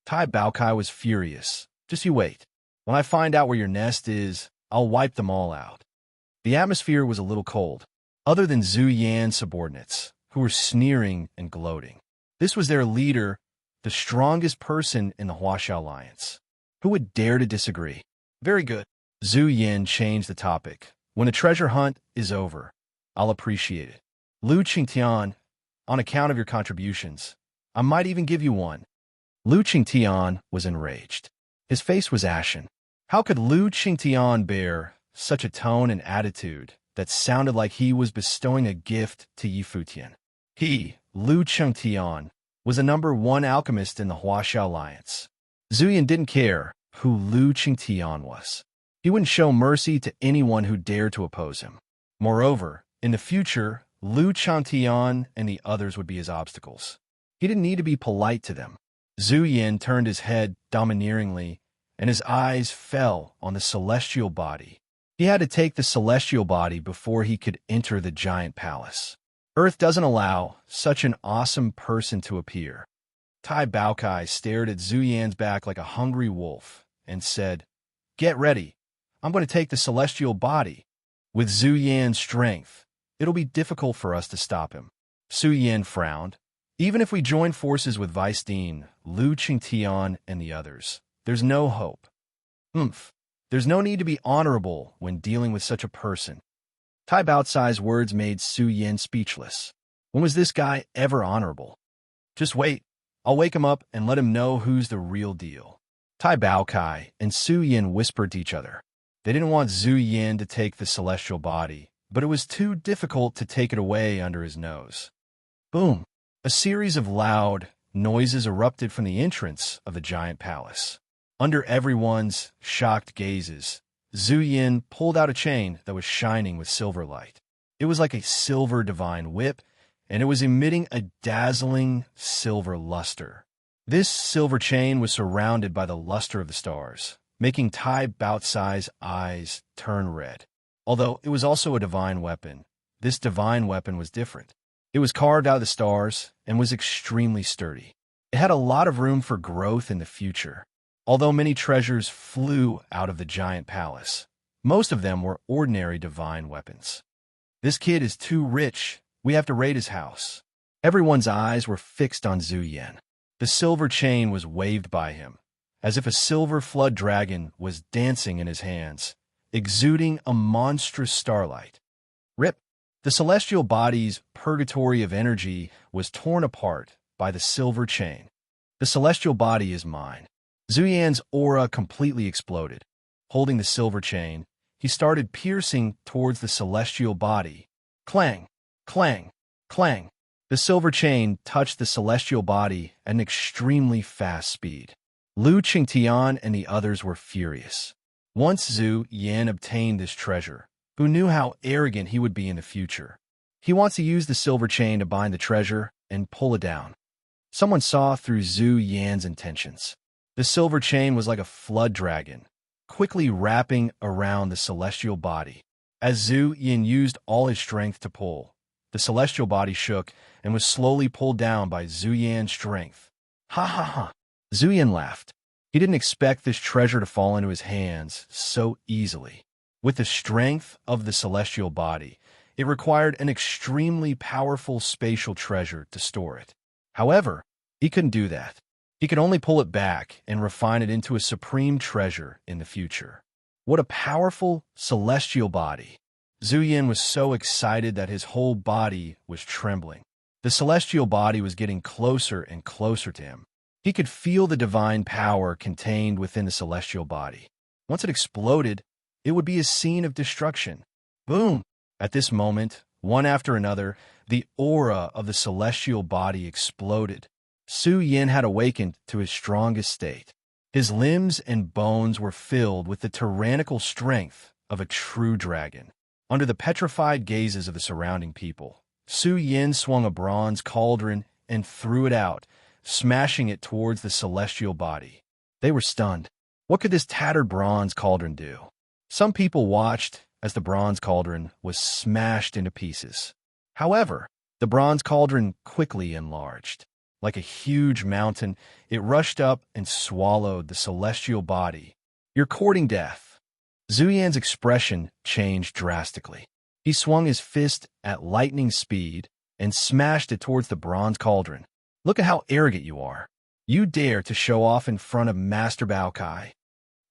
Tai Baokai was furious. Just you wait. When I find out where your nest is, I'll wipe them all out. The atmosphere was a little cold, other than Zhu Yan's subordinates, who were sneering and gloating. This was their leader, the strongest person in the Huaxia Alliance. Who would dare to disagree? Very good. Zhu Yan changed the topic. When the treasure hunt is over, I'll appreciate it. Lu Qingtian, on account of your contributions, I might even give you one. Lu Qingtian was enraged. His face was ashen. How could Lu Qingtian bear such a tone and attitude that sounded like he was bestowing a gift to Yi Futian? He, Lu Qingtian, was the #1 alchemist in the Huaxia Alliance. Zhu Yan didn't care who Lu Qingtian was. He wouldn't show mercy to anyone who dared to oppose him. Moreover, in the future, Lu Qingtian and the others would be his obstacles. He didn't need to be polite to them. Zhu Yan turned his head domineeringly, and his eyes fell on the celestial body. He had to take the celestial body before he could enter the giant palace. Earth doesn't allow such an awesome person to appear. Tai Baokai stared at Zhu Yan's back like a hungry wolf and said, "Get ready. I'm going to take the celestial body. With Zhu Yan's strength, it'll be difficult for us to stop him." Zhu Yan frowned. Even if we join forces with Vice Dean, Lu Qingtian, and the others, there's no hope. There's no need to be honorable when dealing with such a person. Tai Baocai's words made Zhu Yan speechless. When was this guy ever honorable? Just wait. I'll wake him up and let him know who's the real deal. Tai Baokai and Zhu Yan whispered to each other. They didn't want Zhu Yan to take the celestial body, but it was too difficult to take it away under his nose. Boom! A series of loud noises erupted from the entrance of the giant palace. Under everyone's shocked gazes, Zhu Yan pulled out a chain that was shining with silver light. It was like a silver divine whip, and it was emitting a dazzling silver luster. This silver chain was surrounded by the luster of the stars, making Tai Baocai's eyes turn red. Although it was also a divine weapon, this divine weapon was different. It was carved out of the stars and was extremely sturdy. It had a lot of room for growth in the future. Although many treasures flew out of the giant palace, most of them were ordinary divine weapons. This kid is too rich. We have to raid his house. Everyone's eyes were fixed on Zhu Yan. The silver chain was waved by him, as if a silver flood dragon was dancing in his hands, exuding a monstrous starlight. Rip! The celestial body's purgatory of energy was torn apart by the silver chain. The celestial body is mine. Zhu Yan's aura completely exploded. Holding the silver chain, he started piercing towards the celestial body. Clang! Clang! Clang! The silver chain touched the celestial body at an extremely fast speed. Lu Qingtian and the others were furious. Once Zhu Yan obtained this treasure, who knew how arrogant he would be in the future? He wants to use the silver chain to bind the treasure and pull it down. Someone saw through Zhu Yan's intentions. The silver chain was like a flood dragon, quickly wrapping around the celestial body. As Zhu Yan used all his strength to pull, the celestial body shook and was slowly pulled down by Zhu Yan's strength. Ha ha ha! Zhu Yan laughed. He didn't expect this treasure to fall into his hands so easily. With the strength of the celestial body, it required an extremely powerful spatial treasure to store it. However, he couldn't do that. He could only pull it back and refine it into a supreme treasure in the future. What a powerful celestial body! Zhu Yan was so excited that his whole body was trembling. The celestial body was getting closer and closer to him. He could feel the divine power contained within the celestial body. Once it exploded, it would be a scene of destruction. Boom! At this moment, one after another, the aura of the celestial body exploded. Zhu Yan had awakened to his strongest state. His limbs and bones were filled with the tyrannical strength of a true dragon. Under the petrified gazes of the surrounding people, Zhu Yan swung a bronze cauldron and threw it out, smashing it towards the celestial body. They were stunned. What could this tattered bronze cauldron do? Some people watched as the bronze cauldron was smashed into pieces. However, the bronze cauldron quickly enlarged. Like a huge mountain, it rushed up and swallowed the celestial body. You're courting death. Zuyan's expression changed drastically. He swung his fist at lightning speed and smashed it towards the bronze cauldron. Look at how arrogant you are. You dare to show off in front of Master Baokai.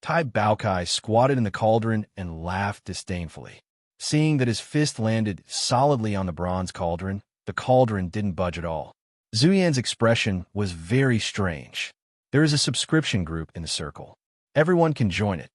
Tai Baokai squatted in the cauldron and laughed disdainfully. Seeing that his fist landed solidly on the bronze cauldron, the cauldron didn't budge at all. Zuyan's expression was very strange. There is a subscription group in the circle. Everyone can join it.